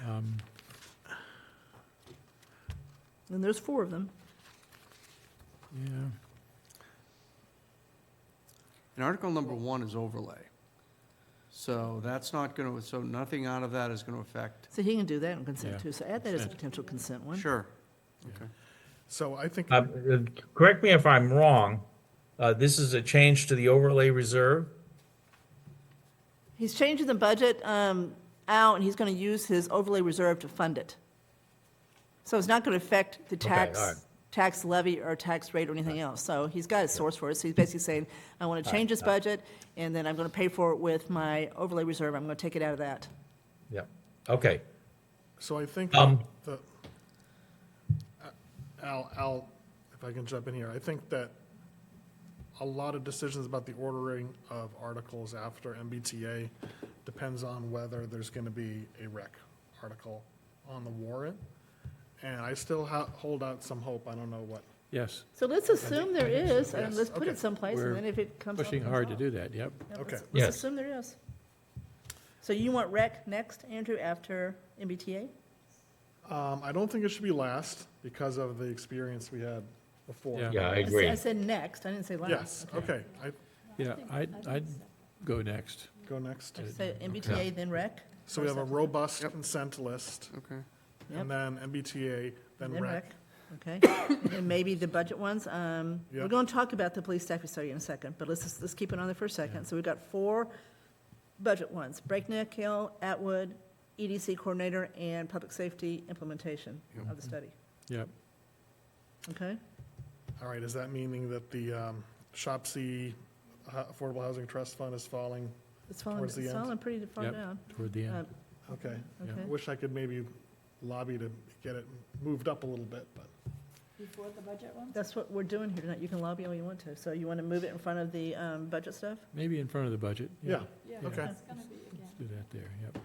Speaker 1: And there's 4 of them.
Speaker 6: Yeah,
Speaker 3: And article number 1 is overlay. So that's not going to, so nothing out of that is going to affect.
Speaker 1: So he can do that in consent
Speaker 6: Yeah.
Speaker 1: too. So add that as a
Speaker 6: Consent.
Speaker 1: potential consent one.
Speaker 3: Sure. Okay.
Speaker 7: So I think,
Speaker 5: correct me if I'm wrong, this is a change to the overlay reserve?
Speaker 1: He's changing the budget. out, and he's going to use his overlay reserve to fund it. So it's not going to affect the
Speaker 5: all right.
Speaker 1: tax levy or tax rate or anything else. So he's got a source for it. So he's basically saying, I want to change this budget, and then I'm going to pay for it with my overlay reserve. I'm going to take it out of that.
Speaker 5: Yeah, okay.
Speaker 7: So I think the, Al, if I can jump in here, I think that a lot of decisions about the ordering of articles after MBTA depends on whether there's going to be a rec article on the warrant. And I still hold out some hope. I don't know what.
Speaker 6: Yes.
Speaker 1: So let's assume there is, and
Speaker 7: Yes,
Speaker 1: let's put
Speaker 7: okay.
Speaker 1: it someplace,
Speaker 6: We're
Speaker 1: and then if it comes up.
Speaker 6: Pushing
Speaker 1: comes
Speaker 6: hard to
Speaker 1: up.
Speaker 6: do that, yep.
Speaker 1: Yeah,
Speaker 7: Okay.
Speaker 1: Let's
Speaker 5: Yes.
Speaker 1: assume there is. So you want rec next, Andrew, after MBTA?
Speaker 7: I don't think it should be last because of the experience we had before.
Speaker 6: Yeah.
Speaker 5: Yeah, I agree.
Speaker 1: I said next, I didn't say last.
Speaker 7: Yes, okay.
Speaker 6: Yeah, I'd go next.
Speaker 7: Go next.
Speaker 1: So MBTA, then rec?
Speaker 7: So we have a robust consent list,
Speaker 3: Okay.
Speaker 1: Yep.
Speaker 7: and then MBTA, then
Speaker 1: Then
Speaker 7: rec.
Speaker 1: Okay, and then maybe the budget ones. We're
Speaker 7: Yep.
Speaker 1: going to talk about the police staff study in a second, but let's keep it on there for a second. So we've got 4 budget ones: Breakneck Hill, Atwood, EDC coordinator, and public safety implementation of the study.
Speaker 6: Yep.
Speaker 1: Okay?
Speaker 7: All right, is that meaning that the Shopsy Affordable Housing Trust Fund is falling?
Speaker 1: It's falling,
Speaker 7: Towards the
Speaker 1: it's
Speaker 7: end?
Speaker 1: falling pretty far
Speaker 6: Yep.
Speaker 1: down.
Speaker 6: Toward the end.
Speaker 7: Okay.
Speaker 1: Okay.
Speaker 7: Wish I could maybe lobby to get it moved up a little bit, but.
Speaker 12: Before the budget one?
Speaker 1: That's what we're doing here tonight. You can lobby all you want to. So you want to move it in front of the budget stuff?
Speaker 6: Maybe in front of the budget.
Speaker 7: Yeah,
Speaker 12: Yeah,
Speaker 7: okay.
Speaker 12: it's gonna be again.
Speaker 6: Let's do that there, yep.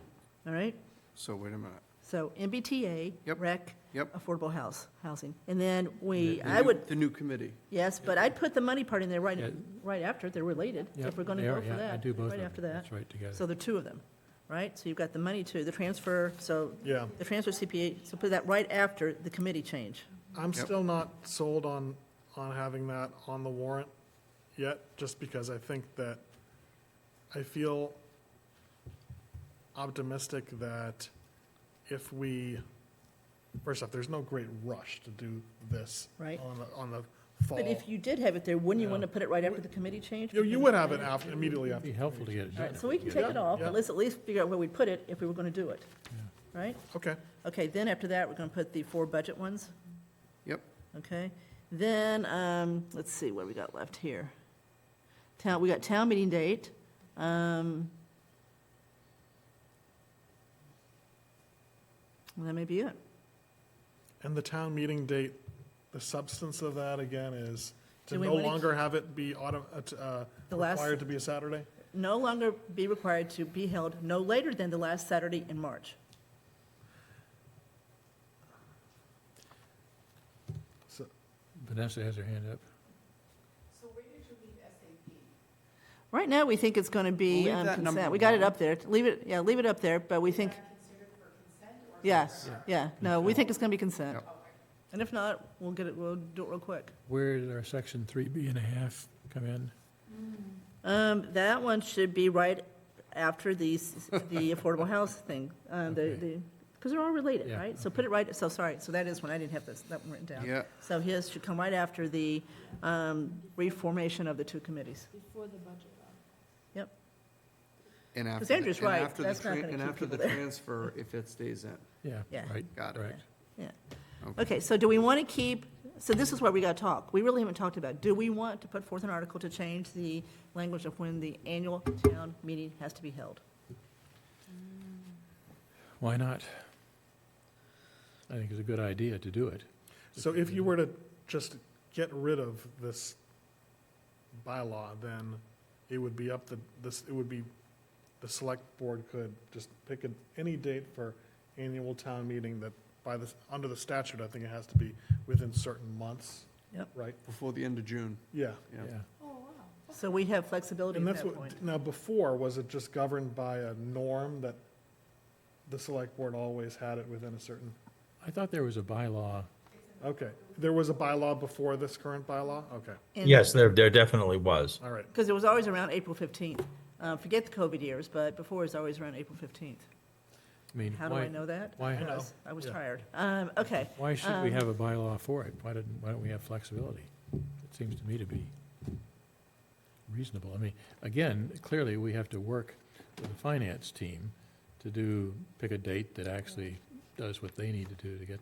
Speaker 1: All right?
Speaker 3: So wait a minute.
Speaker 1: So MBTA,
Speaker 3: Yep.
Speaker 1: rec,
Speaker 3: Yep.
Speaker 1: affordable housing. And then
Speaker 3: The
Speaker 1: I
Speaker 3: new-
Speaker 1: would,
Speaker 3: The new committee.
Speaker 1: yes, but I'd put the money part in there
Speaker 6: Yeah.
Speaker 1: right after. They're related.
Speaker 6: Yep,
Speaker 1: If we're going to
Speaker 6: they
Speaker 1: go
Speaker 6: are,
Speaker 1: for
Speaker 6: yeah,
Speaker 1: that.
Speaker 6: I do both of
Speaker 1: Right
Speaker 6: them.
Speaker 1: after that.
Speaker 6: That's right, together.
Speaker 1: So the 2 of them, right? So you've got the money to the transfer, so
Speaker 7: Yeah.
Speaker 1: the transfer CPA, so put that right after the committee change.
Speaker 7: I'm still not sold on having that on the warrant yet, just because I think that, I feel optimistic that if we, first off, there's no great rush to do this
Speaker 1: Right.
Speaker 7: on the fall.
Speaker 1: But if you did have it there, wouldn't you
Speaker 7: Yeah.
Speaker 1: want to put it right after the committee change?
Speaker 7: You would have it after, immediately
Speaker 6: It'd
Speaker 7: after.
Speaker 6: be helpful to get it
Speaker 1: All
Speaker 6: done.
Speaker 1: right, so we can take it off,
Speaker 7: Yeah.
Speaker 1: but let's at least figure out where we'd put it if we were going to do it. Right?
Speaker 7: Okay.
Speaker 1: Okay, then after that, we're going to put the 4 budget ones.
Speaker 3: Yep.
Speaker 1: Okay, then, let's see what we got left here. We got town meeting date. That may be it.
Speaker 7: And the town meeting date, the substance of that, again, is to
Speaker 1: Do we
Speaker 7: no
Speaker 1: wanna
Speaker 7: longer have it be
Speaker 1: The last-
Speaker 7: required to be a Saturday?
Speaker 1: No longer be required to be held no later than the last Saturday in March.
Speaker 7: So,
Speaker 6: Vanessa has her hand up.
Speaker 1: Right now, we think it's going to be
Speaker 3: We'll leave that
Speaker 1: consent.
Speaker 3: number
Speaker 1: We got it
Speaker 3: one.
Speaker 1: up there. Leave it up there, but we think. Yes, yeah, no, we think it's going to be consent. And if not, we'll do it real quick.
Speaker 6: Where did our section 3B.5 come in?
Speaker 1: That one should be right after the affordable house thing, because they're all related,
Speaker 6: Yeah,
Speaker 1: right? So put it right, so sorry, so that is one, I didn't have that one written down.
Speaker 3: Yeah.
Speaker 1: So his should come right after the reformation of the 2 committees.
Speaker 12: Before the budget.
Speaker 1: Yep.
Speaker 3: And after
Speaker 1: 'Cause
Speaker 3: the-
Speaker 1: Andrew's
Speaker 3: and
Speaker 1: right,
Speaker 3: after the
Speaker 1: that's not
Speaker 3: tran-
Speaker 1: gonna
Speaker 3: And
Speaker 1: keep
Speaker 3: after the
Speaker 1: people there.
Speaker 3: transfer, if it stays in.
Speaker 6: Yeah,
Speaker 1: Yeah.
Speaker 6: right,
Speaker 3: Got it.
Speaker 6: correct.
Speaker 1: Yeah. Okay, so do we want to keep, so this is where we got to talk. We really haven't talked about, do we want to put forth an article to change the language of when the annual town meeting has to be held?
Speaker 6: Why not? I think it's a good idea to do it.
Speaker 7: So if you were to just get rid of this bylaw, then it would be the select board could just pick any date for annual town meeting that under the statute, I think it has to be within certain months.
Speaker 1: Yep.
Speaker 7: Right?
Speaker 3: Before the end of June.
Speaker 7: Yeah.
Speaker 3: Yeah.
Speaker 1: So we have flexibility
Speaker 7: And
Speaker 1: at
Speaker 7: that's
Speaker 1: that
Speaker 7: what,
Speaker 1: point.
Speaker 7: now before, was it just governed by a norm that the select board always had it within a certain?
Speaker 6: I thought there was a bylaw.
Speaker 7: Okay, there was a bylaw before this current bylaw? Okay,
Speaker 5: Yes, there definitely was.
Speaker 7: all right.
Speaker 1: Because it was always around April 15th. Forget the COVID years, but before it was always around April 15th.
Speaker 6: I mean,
Speaker 1: How do I know that?
Speaker 6: why-
Speaker 1: Because I was
Speaker 7: Yeah.
Speaker 1: tired. Okay.
Speaker 6: Why should we have a bylaw for it? Why don't we have flexibility? It seems to me to be reasonable. I mean, again, clearly, we have to work with the finance team pick a date that actually does what they need to do to get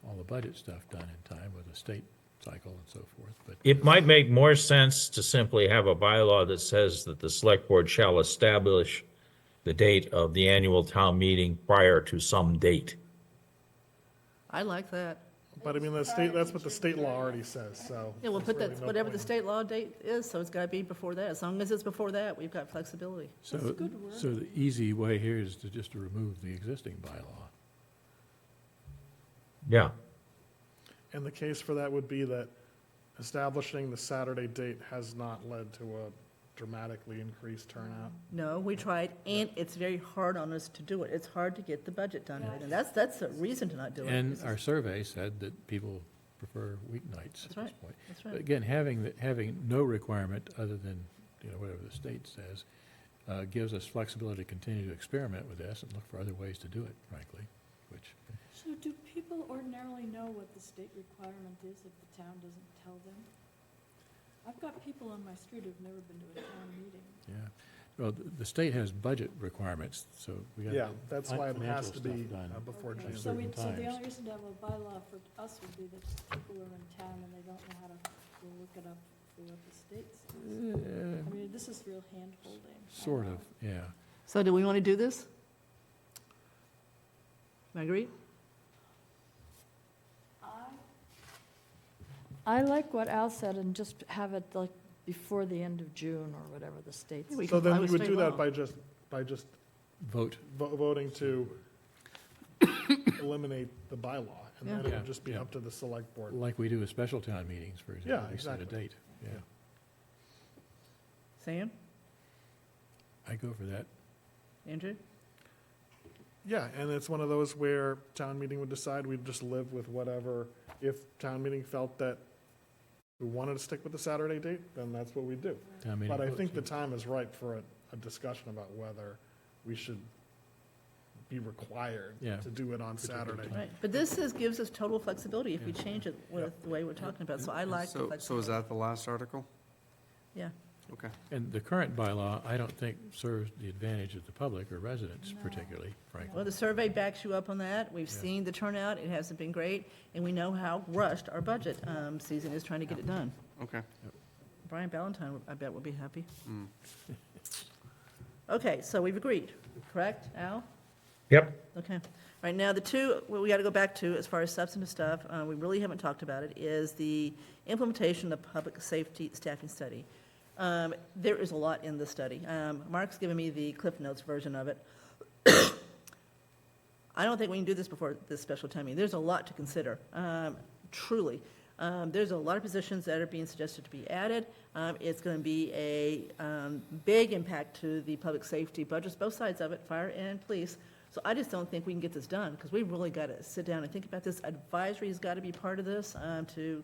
Speaker 6: all the budget stuff done in time with the state cycle and so forth, but.
Speaker 5: It might make more sense to simply have a bylaw that says that the select board shall establish the date of the annual town meeting prior to some date.
Speaker 1: I like that.
Speaker 7: But I mean, that's what the state law already says, so.
Speaker 1: Yeah, we'll
Speaker 7: there's
Speaker 1: put
Speaker 7: really
Speaker 1: that,
Speaker 7: no
Speaker 1: whatever
Speaker 7: point
Speaker 1: the
Speaker 7: in-
Speaker 1: state law date is, so it's gotta be before that. As long as it's before that, we've got flexibility.
Speaker 6: So the easy way here is to remove the existing bylaw.
Speaker 5: Yeah.
Speaker 7: And the case for that would be that establishing the Saturday date has not led to a dramatically increased turnout.
Speaker 1: No, we tried, and it's very hard on us to do it. It's hard to get the budget done, and that's a reason to not do it.
Speaker 6: And
Speaker 1: This is-
Speaker 6: our survey said that people prefer weeknights at
Speaker 1: That's right.
Speaker 6: this point.
Speaker 1: That's right.
Speaker 6: But again, having no requirement other than, whatever the state says, gives us flexibility to continue to experiment with this and look for other ways to do it, frankly, which,
Speaker 12: So do people ordinarily know what the state requirement is if the town doesn't tell them? I've got people on my street who've never been to a town meeting.
Speaker 6: yeah. Well, the state has budget requirements, so we got.
Speaker 7: Yeah, that's why it has
Speaker 6: financial
Speaker 7: to
Speaker 6: stuff
Speaker 7: be
Speaker 6: done
Speaker 7: before
Speaker 6: at
Speaker 7: June.
Speaker 12: So
Speaker 6: certain
Speaker 12: so the
Speaker 6: times.
Speaker 12: only reason to have a bylaw for us would be that people are in town and they don't know how to look it up for what the state says. I mean, this is real hand-holding.
Speaker 6: Sort of, yeah.
Speaker 1: So do we want to do this? Marguerite?
Speaker 12: I like what Al said and just have it like before the end of June or whatever the state says.
Speaker 1: We
Speaker 7: So
Speaker 1: comply
Speaker 7: then
Speaker 1: with
Speaker 7: you would
Speaker 1: state
Speaker 7: do that
Speaker 1: law.
Speaker 7: by just
Speaker 6: Vote.
Speaker 7: voting to eliminate the bylaw, and then it
Speaker 6: Yeah.
Speaker 7: would just be
Speaker 6: Yeah.
Speaker 7: up to the select board.
Speaker 6: Like we do with special town meetings, for example.
Speaker 7: Yeah,
Speaker 6: We set a
Speaker 7: exactly.
Speaker 6: date, yeah.
Speaker 1: Sam?
Speaker 6: I go for that.
Speaker 1: Andrew?
Speaker 7: Yeah, and it's one of those where town meeting would decide, we'd just live with whatever. If town meeting felt that we wanted to stick with the Saturday date, then that's what we do.
Speaker 6: Town meeting
Speaker 7: But I
Speaker 6: votes,
Speaker 7: think the
Speaker 6: yeah.
Speaker 7: time is ripe for a discussion about whether we should be required
Speaker 6: Yeah.
Speaker 7: to do it on Saturday.
Speaker 1: Right, but this gives us total flexibility if we change it with the way we're talking about, so I like the
Speaker 3: So
Speaker 1: flexibility.
Speaker 3: is that the last article?
Speaker 1: Yeah.
Speaker 3: Okay.
Speaker 6: And the current bylaw, I don't think serves the advantage of the public or residents particularly, frankly.
Speaker 1: Well, the survey backs you up on that. We've
Speaker 6: Yeah.
Speaker 1: seen the turnout. It hasn't been great, and we know how rushed our budget season is trying to get it done.
Speaker 3: Okay.
Speaker 1: Brian Ballantyne, I bet, will be happy.
Speaker 3: Mm.
Speaker 1: Okay, so we've agreed, correct, Al?
Speaker 5: Yep.
Speaker 1: Okay. All right, now the two, what we got to go back to as far as substantive stuff, we really haven't talked about it, is the implementation of the public safety staffing study. There is a lot in the study. Mark's given me the Cliff Notes version of it. I don't think we can do this before this special time meeting. There's a lot to consider, truly. There's a lot of positions that are being suggested to be added. It's going to be a big impact to the public safety budgets, both sides of it, fire and police. So I just don't think we can get this done, because we've really got to sit down and think about this. Advisory has got to be part of this to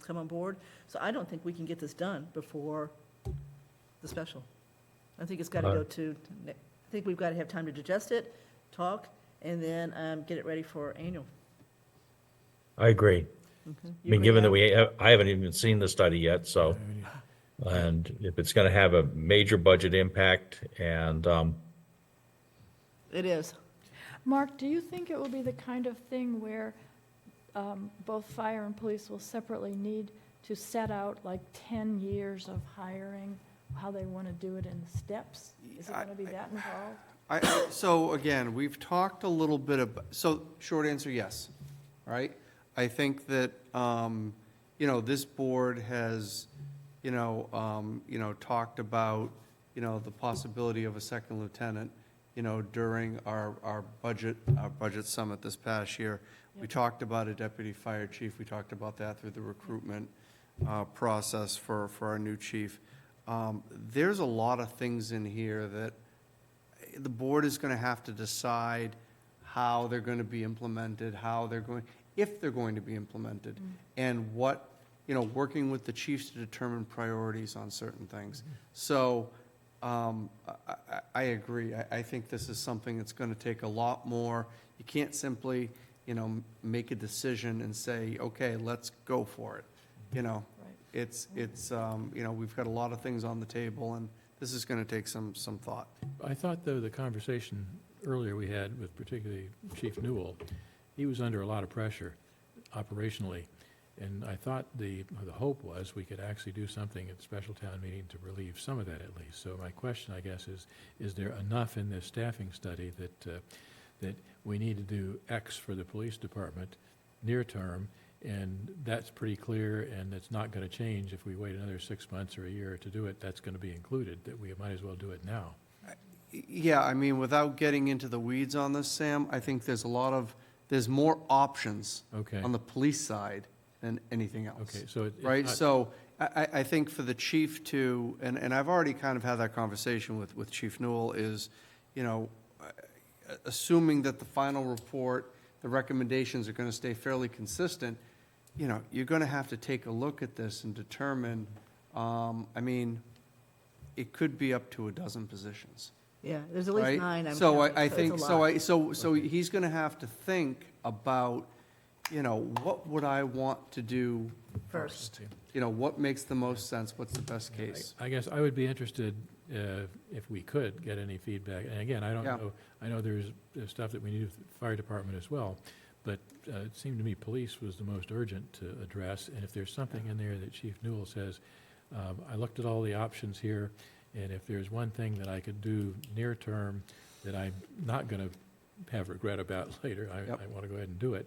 Speaker 1: come on board. So I don't think we can get this done before the special. I think it's got to go to, I think we've got to have time to digest it, talk, and then get it ready for annual.
Speaker 5: I agree.
Speaker 1: Okay.
Speaker 5: I mean, given that I haven't even seen the study yet, so, and if it's going to have a major budget impact and,
Speaker 1: It is.
Speaker 12: Mark, do you think it will be the kind of thing where both fire and police will separately need to set out like 10 years of hiring, how they want to do it in steps? Is it going to be that involved?
Speaker 3: So again, we've talked a little bit about, so short answer, yes, right? I think that, this board has, talked about, the possibility of a second lieutenant, during our budget summit this past year. We talked about a deputy fire chief. We talked about that through the recruitment process for our new chief. There's a lot of things in here that the board is going to have to decide how they're going to be implemented, if they're going to be implemented, and what, working with the chiefs to determine priorities on certain things. So I agree. I think this is something that's going to take a lot more. You can't simply, make a decision and say, okay, let's go for it. It's we've got a lot of things on the table, and this is going to take some thought.
Speaker 6: I thought, though, the conversation earlier we had with particularly Chief Newell, he was under a lot of pressure operationally. And I thought the hope was we could actually do something at the special town meeting to relieve some of that at least. So my question, I guess, is there enough in this staffing study that we need to do X for the police department near term, and that's pretty clear, and it's not going to change if we wait another 6 months or a year to do it. That's going to be included, that we might as well do it now.
Speaker 3: Yeah, I mean, without getting into the weeds on this, Sam, I think there's more options
Speaker 6: Okay.
Speaker 3: on the police side than anything else.
Speaker 6: Okay, so it's
Speaker 3: Right,
Speaker 6: not-
Speaker 3: so I think for the chief to, and I've already kind of had that conversation with Chief Newell, is, you know, assuming that the final report, the recommendations are going to stay fairly consistent, you know, you're going to have to take a look at this and determine, I mean, it could be up to a dozen positions.
Speaker 1: Yeah, there's at least
Speaker 3: Right?
Speaker 1: 9, I'm
Speaker 3: So
Speaker 1: counting,
Speaker 3: I
Speaker 1: it's a
Speaker 3: think,
Speaker 1: lot.
Speaker 3: so he's going to have to think about, you know, what would I want to do first? You know, what makes the most sense? What's the best case?
Speaker 6: I guess I would be interested if we could get any feedback. And again, I don't
Speaker 3: Yeah.
Speaker 6: know, I know there's stuff that we need with the fire department as well, but it seemed to me police was the most urgent to address. And if there's something in there that Chief Newell says, I looked at all the options here, and if there's one thing that I could do near term that I'm not going to have regret about later, I want to go ahead and do it.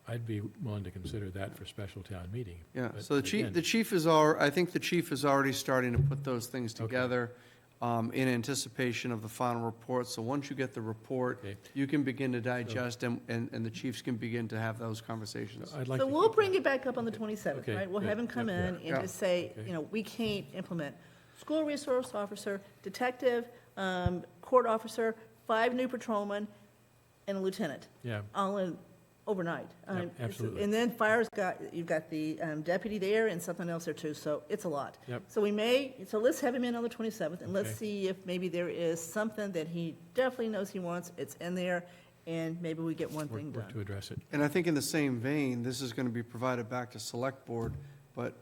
Speaker 6: I'd be willing to consider that for special town meeting.
Speaker 3: Yeah,
Speaker 6: But
Speaker 3: so
Speaker 6: again,
Speaker 3: the chief is I think the chief is already starting to put those things together in anticipation of the final report. So once you get the report, you can begin to digest, and the chiefs can begin to have those conversations.
Speaker 6: I'd like
Speaker 1: So
Speaker 6: to
Speaker 1: we'll bring it back up on the 27th,
Speaker 6: Okay,
Speaker 1: right? We'll
Speaker 6: good.
Speaker 1: have him come in and
Speaker 3: Yeah.
Speaker 1: just say,
Speaker 6: Okay.
Speaker 1: you know, we can't implement school resource officer, detective, court officer, 5 new patrolmen, and a lieutenant.
Speaker 6: Yeah.
Speaker 1: All in overnight.
Speaker 6: absolutely.
Speaker 1: And then fire's you've got the deputy there and something else there too, so it's a lot.
Speaker 6: Yep.
Speaker 1: So let's have him in on the 27th, and let's
Speaker 6: Okay.
Speaker 1: see if maybe there is something that he definitely knows he wants, it's in there, and maybe we get one thing
Speaker 6: work to
Speaker 1: done.
Speaker 6: address it.
Speaker 3: And I think in the same vein, this is going to be provided back to select board, but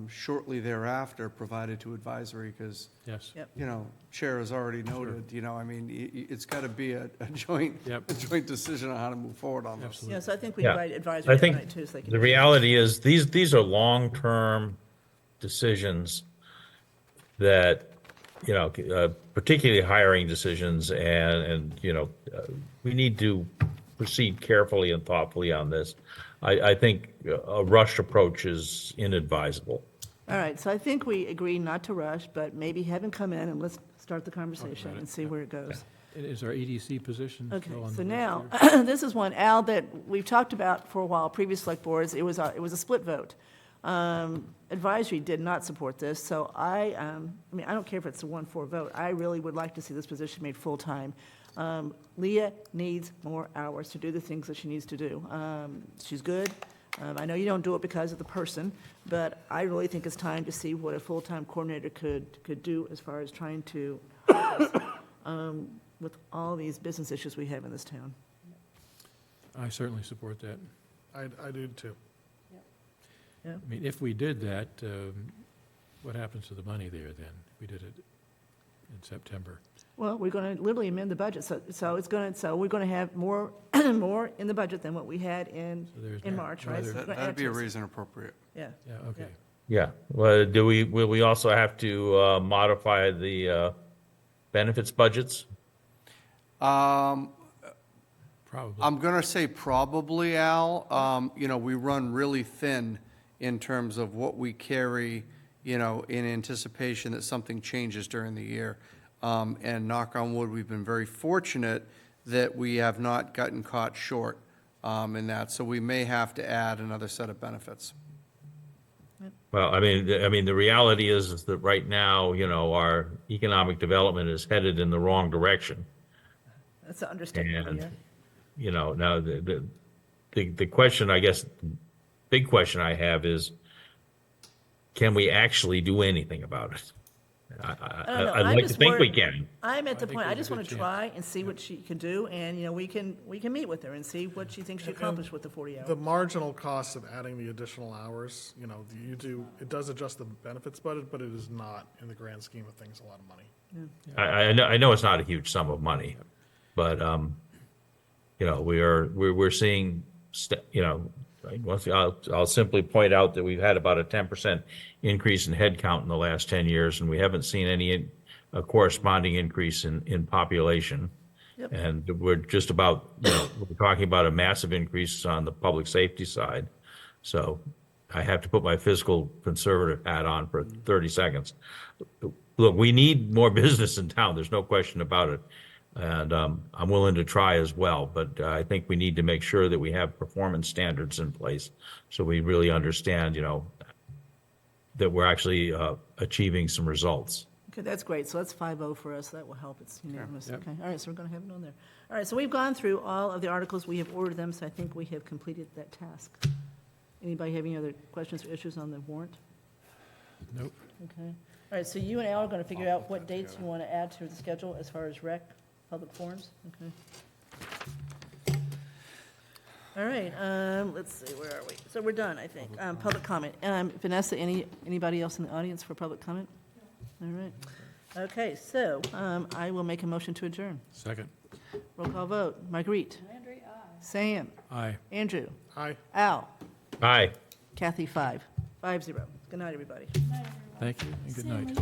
Speaker 3: shortly thereafter, provided to advisory, because,
Speaker 6: Yes.
Speaker 1: Yep.
Speaker 3: you know, Chair has already noted, you know, I mean, it's got to be a joint,
Speaker 6: Yep.
Speaker 3: a joint decision on how to move forward on this.
Speaker 6: Absolutely.
Speaker 1: Yeah, so I think we
Speaker 5: Yeah.
Speaker 1: invite advisory
Speaker 5: I think
Speaker 1: tonight too, so they can.
Speaker 5: the reality is, these are long-term decisions that, you know, particularly hiring decisions, and you know, we need to proceed carefully and thoughtfully on this. I think a rushed approach is inadvisable.
Speaker 1: All right, so I think we agree not to rush, but maybe have him come in and let's start the conversation
Speaker 6: it,
Speaker 1: and see where it goes.
Speaker 6: And is our EDC position
Speaker 1: Okay,
Speaker 6: still on
Speaker 1: so
Speaker 6: the list
Speaker 1: now,
Speaker 6: here?
Speaker 1: this is one, Al, that we've talked about for a while, previous select boards, it was a split vote. Advisory did not support this, so I mean, I don't care if it's a 1-4 vote, I really would like to see this position made full-time. Leah needs more hours to do the things that she needs to do. She's good. I know you don't do it because of the person, but I really think it's time to see what a full-time coordinator could do as far as trying to help us, with all these business issues we have in this town.
Speaker 6: I certainly support that.
Speaker 7: I do too.
Speaker 1: Yeah.
Speaker 6: I mean, if we did that, what happens to the money there then? If we did it in September?
Speaker 1: Well, we're going to literally amend the budget, so we're going to have more, more in the budget than what we had in
Speaker 6: there's
Speaker 1: March,
Speaker 6: no
Speaker 1: right?
Speaker 6: other-
Speaker 1: So we're gonna
Speaker 3: That'd
Speaker 1: add
Speaker 3: be
Speaker 1: to
Speaker 3: a
Speaker 1: it.
Speaker 3: reason appropriate.
Speaker 1: Yeah.
Speaker 6: Yeah, okay.
Speaker 5: Yeah, well, will we also have to modify the benefits budgets?
Speaker 6: Probably.
Speaker 3: I'm going to say probably, Al. You know, we run really thin in terms of what we carry, you know, in anticipation that something changes during the year. And knock on wood, we've been very fortunate that we have not gotten caught short in that. So we may have to add another set of benefits.
Speaker 5: Well, I mean, the reality is that right now, you know, our economic development is headed in the wrong direction.
Speaker 1: That's an understatement,
Speaker 5: And,
Speaker 1: yeah.
Speaker 5: you know, now the question, I guess, big question I have is, can we actually do anything about it?
Speaker 1: I don't know.
Speaker 5: I'd
Speaker 1: I'm
Speaker 5: like to
Speaker 1: just
Speaker 5: think we
Speaker 1: worried-
Speaker 5: can.
Speaker 1: I'm at the
Speaker 6: think
Speaker 1: point, I
Speaker 6: there's a
Speaker 1: just
Speaker 6: good
Speaker 1: want to
Speaker 6: chance.
Speaker 1: try and see what she can do, and, you know, we can meet with her and see what she thinks she accomplished with the 40 hours.
Speaker 7: The marginal cost of adding the additional hours, you know, it does adjust the benefits budget, but it is not, in the grand scheme of things, a lot of money.
Speaker 5: I know it's not a huge sum of money. But, we're seeing, I'll simply point out that we've had about a 10% increase in headcount in the last 10 years, and we haven't seen any corresponding increase in population.
Speaker 1: Yep.
Speaker 5: And we're just about, we're talking about a massive increase on the public safety side. So I have to put my fiscal conservative hat on for 30 seconds. Look, we need more business in town. There's no question about it. And I'm willing to try as well, but I think we need to make sure that we have performance standards in place so we really understand, that we're actually achieving some results.
Speaker 1: Okay, that's great. So that's 5-0 for us. That will help. It's unanimous.
Speaker 6: Yep.
Speaker 1: Okay, all right, so we're going to have it on there. All right, so we've gone through all of the articles. We have ordered them, so I think we have completed that task. Anybody have any other questions or issues on the warrant?
Speaker 6: Nope.
Speaker 1: Okay. All right, so you and Al are going to figure out what dates you want to add to the schedule as far as rec, public forums? Okay. All right, let's see, where are we? So we're done, I think. Public comment. Vanessa, anybody else in the audience for public comment? All right. Okay, so I will make a motion to adjourn.
Speaker 6: Second.
Speaker 1: Roll call vote. Marguerite.
Speaker 12: Landry, aye.
Speaker 1: Sam.
Speaker 6: Aye.
Speaker 1: Andrew.
Speaker 7: Aye.
Speaker 1: Al.
Speaker 5: Aye.
Speaker 1: Kathy, 5-0. Good night, everybody.
Speaker 6: Thank you, and good night.